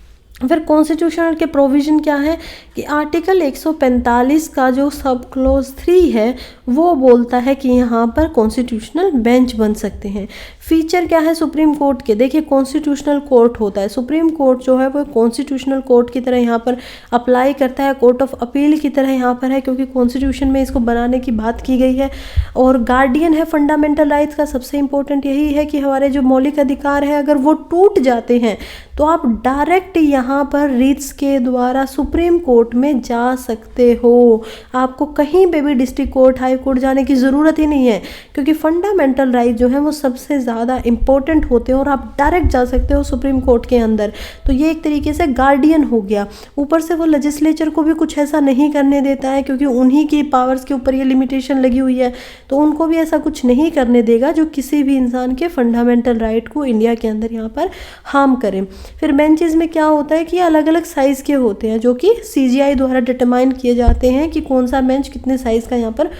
फिर कॉन्स्टिट्यूशन के प्रोविज़न क्या है कि आर्टिकल 145 का जो सब क्लोज 3 है वो बोलता है कि यहाँ पर कॉन्स्टिट्यूशनल बेंच बन सकते हैं। फीचर क्या है सुप्रीम कोर्ट के, देखिए कॉन्स्टिट्यूशनल कोर्ट होता है, सुप्रीम कोर्ट जो है वो कॉन्स्टिट्यूशनल कोर्ट की तरह यहाँ पर अप्लाई करता है, कोर्ट ऑफ अपील की तरह यहाँ पर है, क्योंकि कॉन्स्टिट्यूशन में इसको बनाने की बात की गई है। और गार्डियन है फंडामेंटल राइट्स का। सबसे इम्पोर्टेंट यही है कि हमारे जो मौलिक अधिकार है अगर वो टूट जाते हैं तो आप डायरेक्ट यहाँ पर रिट्स के द्वारा सुप्रीम कोर्ट में जा सकते हो। आपको कहीं पे भी डिस्ट्रिक्ट कोर्ट, हाई कोर्ट जाने की ज़रूरत ही नहीं है, क्योंकि फंडामेंटल राइट जो है वो सबसे ज़्यादा इम्पोर्टेंट होते हैं और आप डायरेक्ट जा सकते हो सुप्रीम कोर्ट के अंदर। तो ये एक तरीके से गार्डियन हो गया। ऊपर से वो लेजिस्लेचर को भी कुछ ऐसा नहीं करने देता है, क्योंकि उन्हीं की पावर्स के ऊपर ये लिमिटेशन लगी हुई है, तो उनको भी ऐसा कुछ नहीं करने देगा जो किसी भी इंसान के फंडामेंटल राइट को इंडिया के अंदर यहाँ पर हार्म करें। फिर बेंचेस में क्या होता है कि अलग अलग साइज़ के होते हैं, जो कि CGI द्वारा डिटरमाइन किए जाते हैं कि कौन सा बेंच कितने साइज़ का यहाँ पर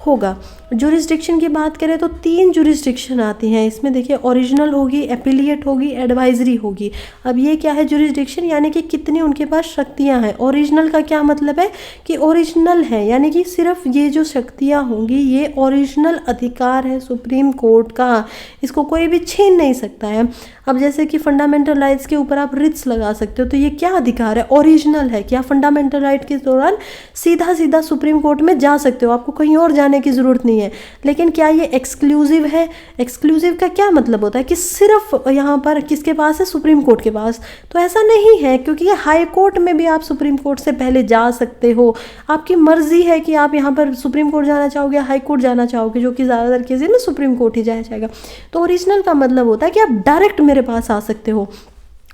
होगा। जुरिस्डिक्शन की बात करें तो 3 जुरिस्डिक्शन आती हैं इसमें। देखिए ओरिजिनल होगी, एपिलिएट होगी, एडवाइजरी होगी। अब ये क्या है जुरिस्डिक्शन, यानी कि कितनी उनके पास शक्तियां हैं। ओरिजिनल का क्या मतलब है कि ओरिजिनल है, यानी कि सिर्फ ये जो शक्तियां होंगी ये ओरिजिनल अधिकार है सुप्रीम कोर्ट का, इसको कोई भी छीन नहीं सकता है। अब जैसे कि फंडामेंटल राइट्स के ऊपर आप रिट्स लगा सकते हो, तो ये क्या अधिकार है, ओरिजिनल है। क्या फंडामेंटल राइट के दौरान सीधा सीधा सुप्रीम कोर्ट में जा सकते हो, आपको कहीं और जाने की ज़रूरत नहीं है। लेकिन क्या ये एक्सक्लूसिव है? एक्सक्लूसिव का क्या मतलब होता है कि सिर्फ यहाँ पर किसके पास है, सुप्रीम कोर्ट के पास? तो ऐसा नहीं है, क्योंकि ये हाई कोर्ट में भी आप सुप्रीम कोर्ट से पहले जा सकते हो। आपकी मर्जी है कि आप यहाँ पर सुप्रीम कोर्ट जाना चाहोगे, हाई कोर्ट जाना चाहोगे, जो कि ज़्यादातर केसेस में सुप्रीम कोर्ट ही जाया जाएगा। तो ओरिजिनल का मतलब होता है कि आप डायरेक्ट मेरे पास आ सकते हो।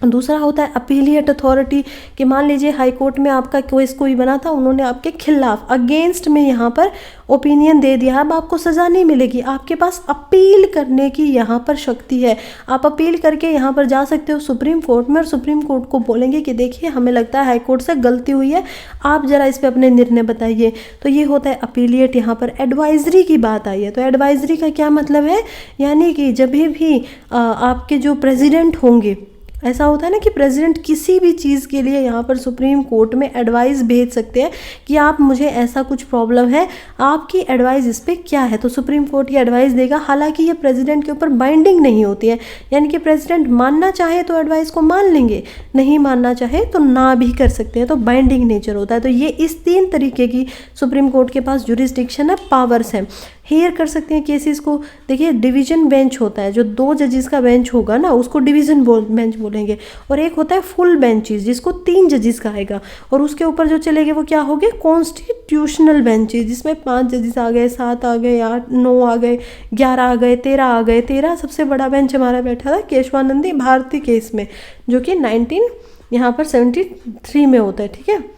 दूसरा होता है अपीलिएट अथॉरिटी, कि मान लीजिए हाई कोर्ट में आपका केस कोई बना था, उन्होंने आपके खिलाफ अगेंस्ट में यहाँ पर ओपिनियन दे दिया, अब आपको सज़ा नहीं मिलेगी, आपके पास अपील करने की यहाँ पर शक्ति है। आप अपील करके यहाँ पर जा सकते हो सुप्रीम कोर्ट में, और सुप्रीम कोर्ट को बोलेंगे कि देखिए हमें लगता है हाई कोर्ट से गलती हुई है, आप ज़रा इस पर अपने निर्णय बताइए। तो ये होता है अपीलिएट। यहाँ पर एडवाइजरी की बात आई है, तो एडवाइजरी का क्या मतलब है, यानी कि जब भी आपके जो प्रेसिडेंट होंगे, ऐसा होता है ना कि प्रेसिडेंट किसी भी चीज़ के लिए यहाँ पर सुप्रीम कोर्ट में एडवाइस भेज सकते हैं कि आप, मुझे ऐसा कुछ प्रॉब्लम है, आपकी एडवाइस इस पर क्या है। तो सुप्रीम कोर्ट ये एडवाइस देगा। हालांकि ये प्रेसिडेंट के ऊपर बाइंडिंग नहीं होती है, यानी कि प्रेसिडेंट मानना चाहे तो एडवाइस को मान लेंगे, नहीं मानना चाहे तो ना भी कर सकते हैं, तो बाइंडिंग नेचर होता है। तो ये इस 3 तरीके की सुप्रीम कोर्ट के पास जुरिस्डिक्शन है, पावर्स हैं। हेयर कर सकते हैं केसेस को। देखिए डिवीजन बेंच होता है, जो 2 जजेस का बेंच होगा ना, उसको डिवीजन बेंच बोलेंगे। और एक होता है फुल बेंचेस, जिसको 3 जजेस का आएगा, और उसके ऊपर जो चलेंगे वो क्या होंगे, कॉन्स्टिट्यूशनल बेंचेस, जिसमें 5 जजेस आ गए, 7 आ गए, 8, 9 आ गए, 11 आ गए, 13 आ गए। 13 सबसे बड़ा बेंच हमारा बैठा था केशवानंदी भारती केस में, जो कि 1973 में होता है, ठीक है।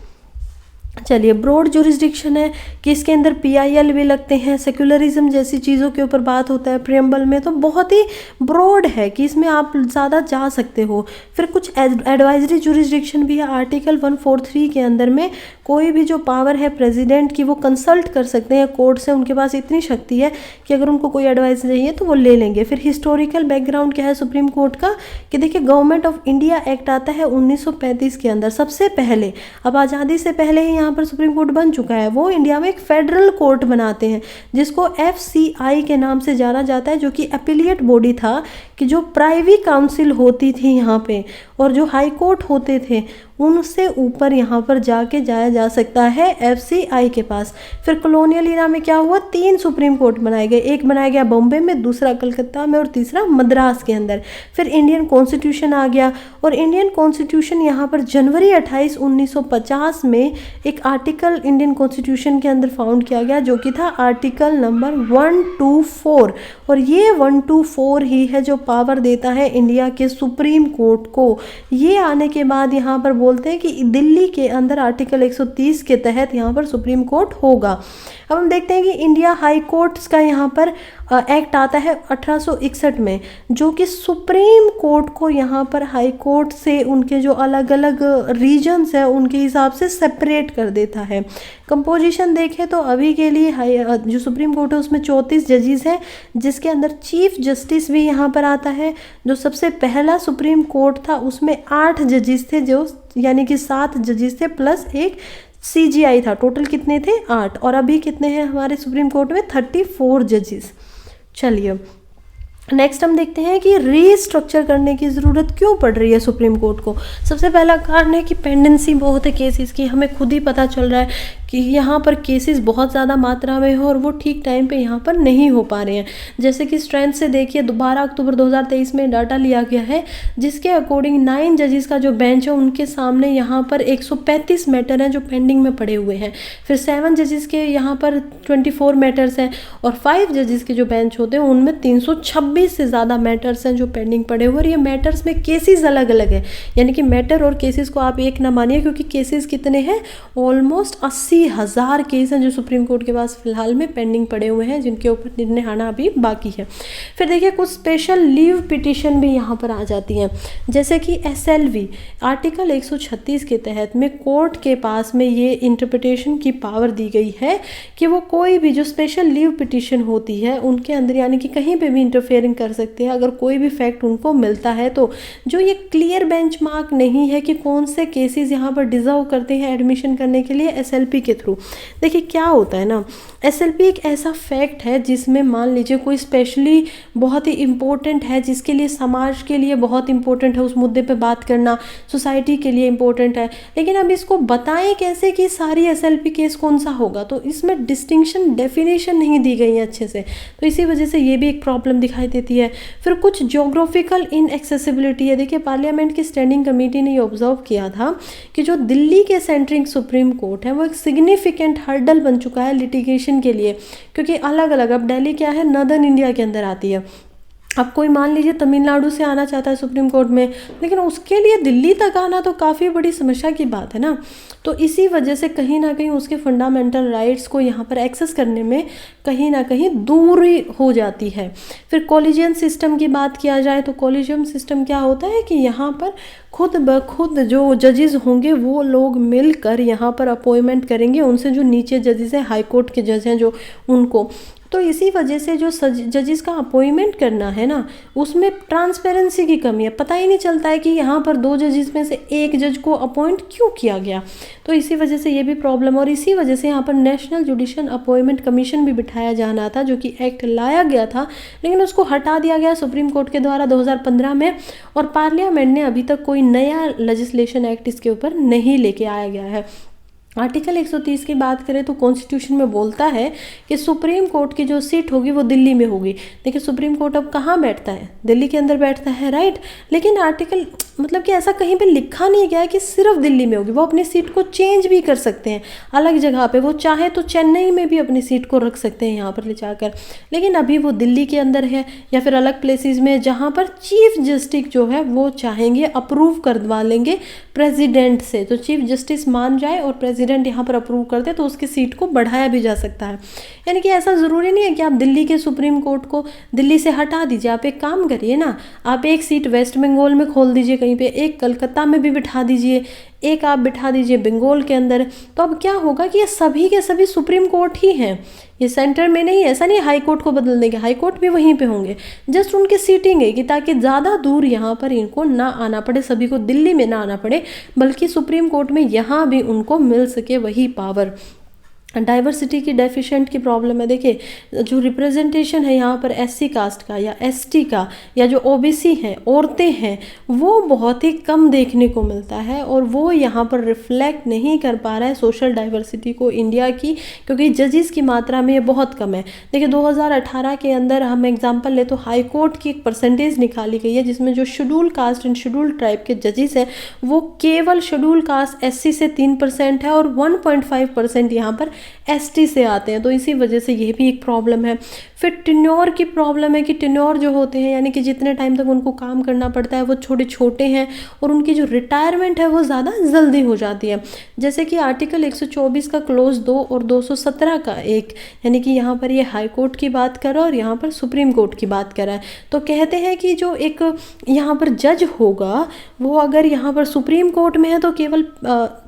चलिए ब्रॉड जुरिस्डिक्शन है कि इसके अंदर PIL भी लगते हैं, सेक्युलरिज्म जैसी चीज़ों के ऊपर बात होता है प्रियम्बल में, तो बहुत ही ब्रॉड है कि इसमें आप ज़्यादा जा सकते हो। फिर कुछ एडवाइजरी जुरिस्डिक्शन भी है। आर्टिकल 143 के अंदर में कोई भी जो पावर है प्रेसिडेंट की, वो कंसल्ट कर सकते हैं कोर्ट से, उनके पास इतनी शक्ति है कि अगर उनको कोई एडवाइस चाहिए तो वो ले लेंगे। फिर हिस्टोरिकल बैकग्राउंड क्या है सुप्रीम कोर्ट का, कि देखिए गवर्नमेंट ऑफ इंडिया एक्ट आता है 1935 के अंदर, सबसे पहले। अब आज़ादी से पहले ही यहाँ पर सुप्रीम कोर्ट बन चुका है। वो इंडिया में एक फेडरल कोर्ट बनाते हैं, जिसको FCI के नाम से जाना जाता है, जो कि एपिलिएट बॉडी था, कि जो प्राइवी काउंसिल होती थी यहाँ पे, और जो हाई कोर्ट होते थे उनसे ऊपर यहाँ पर जाके जाया जा सकता है FCI के पास। फिर कॉलोनियल इरा में क्या हुआ, 3 सुप्रीम कोर्ट बनाए गए, एक बनाया गया बॉम्बे में, दूसरा कलकत्ता में, और तीसरा मद्रास के अंदर। फिर इंडियन कॉन्स्टिट्यूशन आ गया, और इंडियन कॉन्स्टिट्यूशन यहाँ पर जनवरी 28, 1950 में एक आर्टिकल इंडियन कॉन्स्टिट्यूशन के अंदर फाउंड किया गया, जो कि था आर्टिकल नंबर 124। और ये 124 ही है जो पावर देता है इंडिया के सुप्रीम कोर्ट को। ये आने के बाद यहाँ पर बोलते हैं कि दिल्ली के अंदर आर्टिकल 130 के तहत यहाँ पर सुप्रीम कोर्ट होगा। अब हम देखते हैं कि इंडिया हाई कोर्ट्स का यहाँ पर एक्ट आता है 1861 में, जो कि सुप्रीम कोर्ट को यहाँ पर हाई कोर्ट से उनके जो अलग अलग रीजन्स हैं उनके हिसाब से सेपरेट कर देता है। कंपोजिशन देखें तो अभी के लिए जो सुप्रीम कोर्ट है उसमें 34 जजेस हैं, जिसके अंदर चीफ जस्टिस भी यहाँ पर आता है। जो सबसे पहला सुप्रीम कोर्ट था उसमें 8 जजेस थे, जो यानी कि 7 जजेस थे प्लस एक CGI था। टोटल कितने थे? 8। और अभी कितने हैं हमारे सुप्रीम कोर्ट में? 34 जजेस। चलिए नेक्स्ट हम देखते हैं कि रीस्ट्रक्चर करने की ज़रूरत क्यों पड़ रही है सुप्रीम कोर्ट को। सबसे पहला कारण है कि पेंडेंसी बहुत है केसेस की। हमें खुद ही पता चल रहा है कि यहाँ पर केसेस बहुत ज़्यादा मात्रा में हो और वो ठीक टाइम पे यहाँ पर नहीं हो पा रहे हैं। जैसे कि स्ट्रेंथ से देखिए 12 अक्टूबर 2023 में डाटा लिया गया है, जिसके अकॉर्डिंग 9 जजेस का जो बेंच है उनके सामने यहाँ पर 135 मैटर हैं जो पेंडिंग में पड़े हुए हैं। फिर 7 जजेस के यहाँ पर 24 मैटर्स हैं और 5 जजेस के जो बेंच होते हैं उनमें 326 से ज़्यादा मैटर्स हैं जो पेंडिंग पड़े हुए। और ये मैटर्स में केसेस अलग अलग है, यानी कि मैटर और केसेस को आप एक ना मानिए, क्योंकि केसेस कितने हैं? ऑलमोस्ट 80,000 केस हैं जो सुप्रीम कोर्ट के पास फिलहाल में पेंडिंग पड़े हुए हैं, जिनके ऊपर निर्णय आना अभी बाकी है। फिर देखिए कुछ स्पेशल लीव पिटिशन भी यहाँ पर आ जाती हैं, जैसे कि SLV आर्टिकल 136 के तहत में कोर्ट के पास में ये इंटरप्रिटेशन की पावर दी गई है कि वो कोई भी जो स्पेशल लीव पिटिशन होती है उनके अंदर यानी कि कहीं पे भी इंटरफेयरिंग कर सकते हैं अगर कोई भी फैक्ट उनको मिलता है। तो जो ये क्लियर बेंचमार्क नहीं है कि कौन से केसेस यहाँ पर डिजर्व करते हैं एडमिशन करने के लिए SLP के थ्रू। देखिए क्या होता है ना, SLP एक ऐसा फैक्ट है जिसमें मान लीजिए कोई स्पेशली बहुत ही इम्पोर्टेंट है, जिसके लिए समाज के लिए बहुत इंपॉर्टेंट है, उस मुद्दे पे बात करना सोसाइटी के लिए इम्पोर्टेंट है, लेकिन अब इसको बताएं कैसे कि सारी SLP केस कौन सा होगा। तो इसमें डिस्टिंक्शन डेफिनेशन नहीं दी गई है अच्छे से, तो इसी वजह से ये भी एक प्रॉब्लम दिखाई देती है। फिर कुछ ज्योग्राफिकल इनएक्सेसिबिलिटी है। देखिए पार्लियामेंट की स्टैंडिंग कमेटी ने ये ऑब्जर्व किया था कि जो दिल्ली के सेंट्रिंग सुप्रीम कोर्ट है वो एक सिग्निफिकेंट हर्डल बन चुका है लिटिगेशन के लिए, क्योंकि अलग अलग अब दिल्ली क्या है नॉर्दर्न इंडिया के अंदर आती है। अब कोई मान लीजिए तमिलनाडु से आना चाहता है सुप्रीम कोर्ट में, लेकिन उसके लिए दिल्ली तक आना तो काफ़ी बड़ी समस्या की बात है ना। तो इसी वजह से कहीं ना कहीं उसके फंडामेंटल राइट्स को यहाँ पर एक्सेस करने में कहीं ना कहीं दूरी हो जाती है। फिर कॉलेजियन सिस्टम की बात किया जाए तो कॉलेजियम सिस्टम क्या होता है कि यहाँ पर खुद ब खुद जो जजेस होंगे वो लोग मिलकर यहाँ पर अपॉइंटमेंट करेंगे उनसे जो नीचे जजेस हैं, हाई कोर्ट के जज हैं जो उनको। तो इसी वजह से जो जजेस का अपॉइंटमेंट करना है ना उसमें ट्रांसपेरेंसी की कमी है। पता ही नहीं चलता है कि यहाँ पर 2 जजेस में से एक जज को अपॉइंट क्यों किया गया। तो इसी वजह से ये भी प्रॉब्लम, और इसी वजह से यहाँ पर नेशनल जुडिशियल अपॉइंटमेंट कमीशन भी बिठाया जाना था, जो कि एक्ट लाया गया था लेकिन उसको हटा दिया गया सुप्रीम कोर्ट के द्वारा 2015 में, और पार्लियामेंट ने अभी तक कोई नया लेजिस्लेशन एक्ट इसके ऊपर नहीं लेके आया गया है। आर्टिकल 130 की बात करें तो कॉन्स्टिट्यूशन में बोलता है कि सुप्रीम कोर्ट की जो सीट होगी वो दिल्ली में होगी। देखिए सुप्रीम कोर्ट अब कहाँ बैठता है? दिल्ली के अंदर बैठता है, राइट। लेकिन आर्टिकल मतलब कि ऐसा कहीं पे लिखा नहीं गया है कि सिर्फ दिल्ली में होगी। वो अपनी सीट को चेंज भी कर सकते हैं अलग जगह पे, वो चाहे तो चेन्नई में भी अपनी सीट को रख सकते हैं यहाँ पर ले जाकर, लेकिन अभी वो दिल्ली के अंदर है या फिर अलग प्लेसेस में जहाँ पर चीफ जस्टिस जो है वो चाहेंगे अप्रूव करवा लेंगे प्रेसिडेंट से। तो चीफ जस्टिस मान जाए और प्रेसिडेंट यहाँ पर अप्रूव करते तो उसकी सीट को बढ़ाया भी जा सकता है। यानी कि ऐसा ज़रूरी नहीं है कि आप दिल्ली के सुप्रीम कोर्ट को दिल्ली से हटा दीजिए। आप एक काम करिए ना, आप एक सीट वेस्ट बंगाल में खोल दीजिए कहीं पे, एक कलकत्ता में भी बिठा दीजिए, एक आप बिठा दीजिए बंगाल के अंदर। तो अब क्या होगा कि ये सभी के सभी सुप्रीम कोर्ट ही हैं, ये सेंटर में नहीं। ऐसा नहीं हाई कोर्ट को बदल देंगे, हाई कोर्ट भी वहीं पे होंगे, जस्ट उनकी सीटिंग है कि ताकि ज़्यादा दूर यहाँ पर इनको ना आना पड़े, सभी को दिल्ली में ना आना पड़े, बल्कि सुप्रीम कोर्ट में यहाँ भी उनको मिल सके वही पावर। डाइवर्सिटी की डेफिशिएंट की प्रॉब्लम है। देखिए जो रिप्रेजेंटेशन है यहाँ पर SC कास्ट का या ST का या जो OBC हैं, औरतें हैं, वो बहुत ही कम देखने को मिलता है और वो यहाँ पर रिफ्लेक्ट नहीं कर पा रहा है सोशल डाइवर्सिटी को इंडिया की, क्योंकि जजेस की मात्रा में ये बहुत कम है। देखिए 2018 के अंदर हम एग्जाम्पल ले तो हाई कोर्ट की एक परसेंटेज निकाली गई है जिसमें जो schedule caste and schedule tribe के जजेस हैं वो केवल शेड्यूल कास्ट SC से 3% है और 1.5% यहाँ पर ST से आते हैं। तो इसी वजह से ये भी एक प्रॉब्लम है। फिर टेन्योर की प्रॉब्लम है कि टेन्योर जो होते हैं यानी कि जितने टाइम तक उनको काम करना पड़ता है वो छोटे छोटे हैं और उनकी जो रिटायरमेंट है वो ज़्यादा जल्दी हो जाती है। जैसे कि आर्टिकल 124 का क्लोज 2 और 217 का 1, यानी कि यहाँ पर ये हाई कोर्ट की बात कर रहा है और यहाँ पर सुप्रीम कोर्ट की बात कर रहा है। तो कहते हैं कि जो एक यहाँ पर जज होगा वो अगर यहाँ पर सुप्रीम कोर्ट में है तो केवल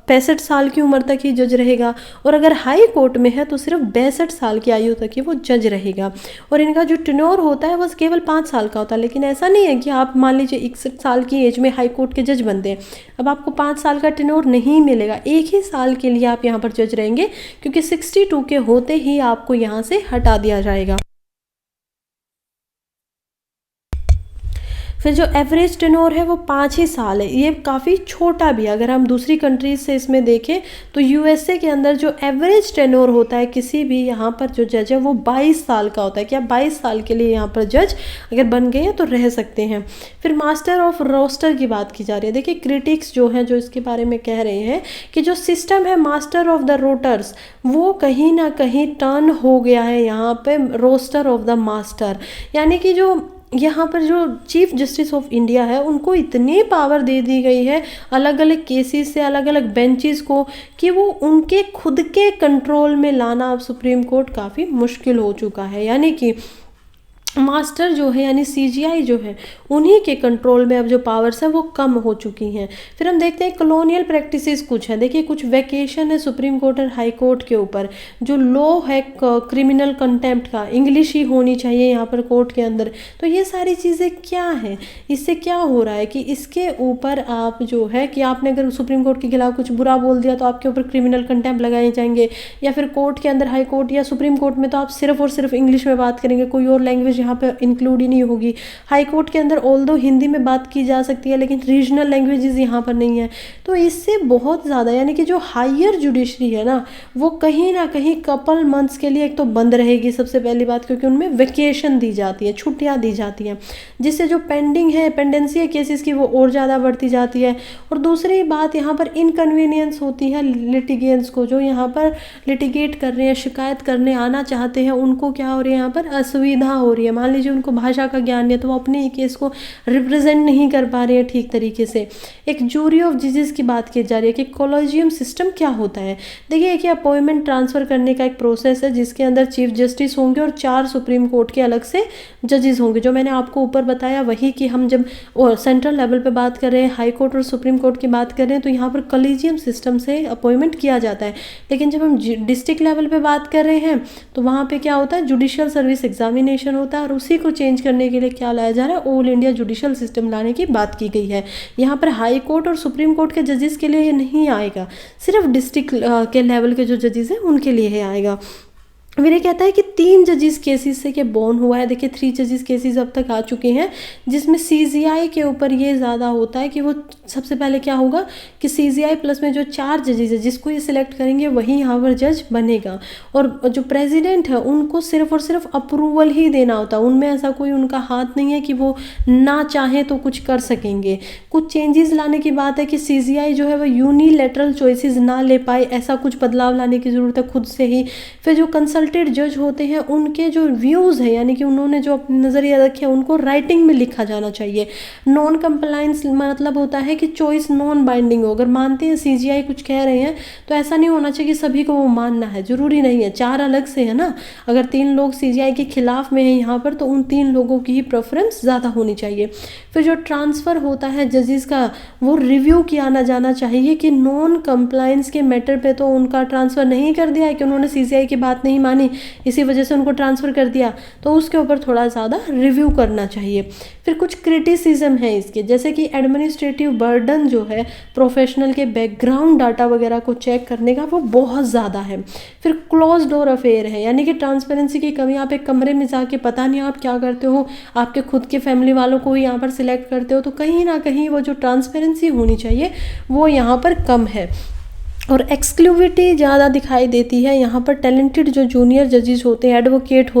65 साल की उम्र तक ही जज रहेगा, और अगर हाई कोर्ट में है तो सिर्फ 62 साल की आयु तक ही वो जज रहेगा। और इनका जो टेन्योर होता है बस केवल 5 साल का होता है। लेकिन ऐसा नहीं है कि आप मान लीजिए 61 साल की एज में हाई कोर्ट के जज बनते हैं, अब आपको 5 साल का टेन्योर नहीं मिलेगा, 1 ही साल के लिए आप यहाँ पर जज रहेंगे, क्योंकि 62 के होते ही आपको यहाँ से हटा दिया जाएगा। फिर जो एवरेज टेन्योर है वो 5 ही साल है, ये काफ़ी छोटा भी है। अगर हम दूसरी कंट्रीज से इसमें देखें तो यूएसए के अंदर जो एवरेज टेन्योर होता है किसी भी यहाँ पर जो जज है वो 22 साल का होता है, कि आप 22 साल के लिए यहाँ पर जज अगर बन गए हैं तो रह सकते हैं। फिर मास्टर ऑफ रोस्टर की बात की जा रही है। देखिए क्रिटिक्स जो हैं जो इसके बारे में कह रहे हैं कि जो सिस्टम है मास्टर ऑफ द रोटर्स वो कहीं ना कहीं टर्न हो गया है यहाँ पे रोस्टर ऑफ द मास्टर, यानी कि जो यहाँ पर जो चीफ जस्टिस ऑफ इंडिया है उनको इतनी पावर दे दी गई है अलग अलग केसेस से अलग अलग बेंचेस को कि वो उनके खुद के कंट्रोल में लाना अब सुप्रीम कोर्ट काफ़ी मुश्किल हो चुका है। यानी कि मास्टर जो है यानी सीजीआई जो है उन्हीं के कंट्रोल में अब जो पावर्स हैं वो कम हो चुकी हैं। फिर हम देखते हैं कॉलोनियल प्रैक्टिसेस कुछ हैं। देखिए कुछ वेकेशन है सुप्रीम कोर्ट और हाई कोर्ट के ऊपर, जो लॉ है क्रिमिनल कंटेम्प्ट का इंग्लिश ही होनी चाहिए यहाँ पर कोर्ट के अंदर। तो ये सारी चीज़ें क्या हैं, इससे क्या हो रहा है कि इसके ऊपर आप जो है कि आपने अगर सुप्रीम कोर्ट के खिलाफ कुछ बुरा बोल दिया तो आपके ऊपर क्रिमिनल कंटेम्प्ट लगाए जाएंगे, या फिर कोर्ट के अंदर हाई कोर्ट या सुप्रीम कोर्ट में तो आप सिर्फ और सिर्फ इंग्लिश में बात करेंगे, कोई और लैंग्वेज यहाँ पे इंक्लूड ही नहीं होगी। हाई कोर्ट के अंदर ऑल्दो हिंदी में बात की जा सकती है लेकिन रीजनल लैंग्वेजेस यहाँ पर नहीं है। तो इससे बहुत ज़्यादा यानी कि जो हायर जुडिशरी है ना वो कहीं ना कहीं कपल मंथ्स के लिए एक तो बंद रहेगी सबसे पहली बात, क्योंकि उनमें वेकेशन दी जाती है, छुट्टियाँ दी जाती हैं, जिससे जो पेंडिंग है पेंडेंसी है केसेस की वो और ज़्यादा बढ़ती जाती है। और दूसरी बात यहाँ पर इनकन्वीनियंस होती है लिटिगेंट्स को, जो यहाँ पर लिटिगेट कर रहे हैं शिकायत करने आना चाहते हैं उनको क्या हो रही है यहाँ पर असुविधा हो रही है। मान लीजिए उनको भाषा का ज्ञान नहीं है तो वो अपने केस को रिप्रेजेंट नहीं कर पा रहे हैं ठीक तरीके से। एक जूरी ऑफ जजेस की बात की जा रही है कि कॉलेजियम सिस्टम क्या होता है। देखिए कि अपॉइंटमेंट ट्रांसफ़र करने का एक प्रोसेस है जिसके अंदर चीफ जस्टिस होंगे और 4 सुप्रीम कोर्ट के अलग से जजेस होंगे। जो मैंने आपको ऊपर बताया वही कि हम जब सेंट्रल लेवल पे बात कर रहे हैं हाई कोर्ट और सुप्रीम कोर्ट की बात कर रहे हैं तो यहाँ पर कॉलेजियम सिस्टम से अपॉइंटमेंट किया जाता है। लेकिन जब हम डिस्ट्रिक्ट लेवल पे बात कर रहे हैं तो वहाँ पे क्या होता है जुडिशियल सर्विस एग्जामिनेशन होता है, और उसी को चेंज करने के लिए क्या लाया जा रहा है ऑल इंडिया जुडिशियल सिस्टम लाने की बात की गई है। यहाँ पर हाई कोर्ट और सुप्रीम कोर्ट के जजेस के लिए ये नहीं आएगा, सिर्फ डिस्ट्रिक्ट के लेवल के जो जजेस हैं उनके लिए ही आएगा। मेरे कहता है कि 3 जजेस केसेस से के बॉर्न हुआ है। देखिए 3 जजेस केसेस अब तक आ चुके हैं जिसमें सीजीआई के ऊपर ये ज़्यादा होता है कि वो सबसे पहले क्या होगा कि सीजीआई प्लस में जो 4 जजेस है जिसको ये सिलेक्ट करेंगे वही यहाँ पर जज बनेगा, और जो प्रेसिडेंट है उनको सिर्फ और सिर्फ अप्रूवल ही देना होता है, उनमें ऐसा कोई उनका हाथ नहीं है कि वो ना चाहें तो कुछ कर सकेंगे। कुछ चेंजेस लाने की बात है कि सीजीआई जो है वो यूनिलैटरल चॉइसेस ना ले पाए, ऐसा कुछ बदलाव लाने की ज़रूरत है खुद से ही। फिर जो कंसल्टेड जज होते हैं उनके जो व्यूज़ हैं यानी कि उन्होंने जो अपने नज़रिया रखे हैं उनको राइटिंग में लिखा जाना चाहिए। नॉन कंप्लायंस मतलब होता है कि चॉइस नॉन बाइंडिंग हो, अगर मानते हैं सीजीआई कुछ कह रहे हैं तो ऐसा नहीं होना चाहिए कि सभी को वो मानना है, ज़रूरी नहीं है। 4 अलग से है ना, अगर 3 लोग सीजीआई के खिलाफ में हैं यहाँ पर तो उन 3 लोगों की ही प्रेफरेंस ज़्यादा होनी चाहिए। फिर जो ट्रांसफ़र होता है जजेस का वो रिव्यू किया ना जाना चाहिए कि नॉन कंप्लायंस के मैटर पे तो उनका ट्रांसफ़र नहीं कर दिया है कि उन्होंने सीजीआई की बात नहीं मानी इसी वजह से उनको ट्रांसफ़र कर दिया, तो उसके ऊपर थोड़ा ज़्यादा रिव्यू करना चाहिए। फिर कुछ क्रिटिसिज्म है इसके, जैसे कि एडमिनिस्ट्रेटिव बर्डन जो है प्रोफेशनल के बैकग्राउंड डाटा वगैरह को चेक करने का वो बहुत ज़्यादा है। फिर क्लोज डोर अफेयर है यानी कि ट्रांसपेरेंसी की कमी, आप एक कमरे में जाके पता नहीं आप क्या करते हो, आपके खुद के फैमिली वालों को ही यहाँ पर सिलेक्ट करते हो, तो कहीं ना कहीं वो जो ट्रांसपेरेंसी होनी चाहिए वो यहाँ पर कम है। और एक्सक्लूसिविटी ज़्यादा दिखाई देती है यहाँ पर। टैलेंटेड जो जूनियर जजेस होते हैं एडवोकेट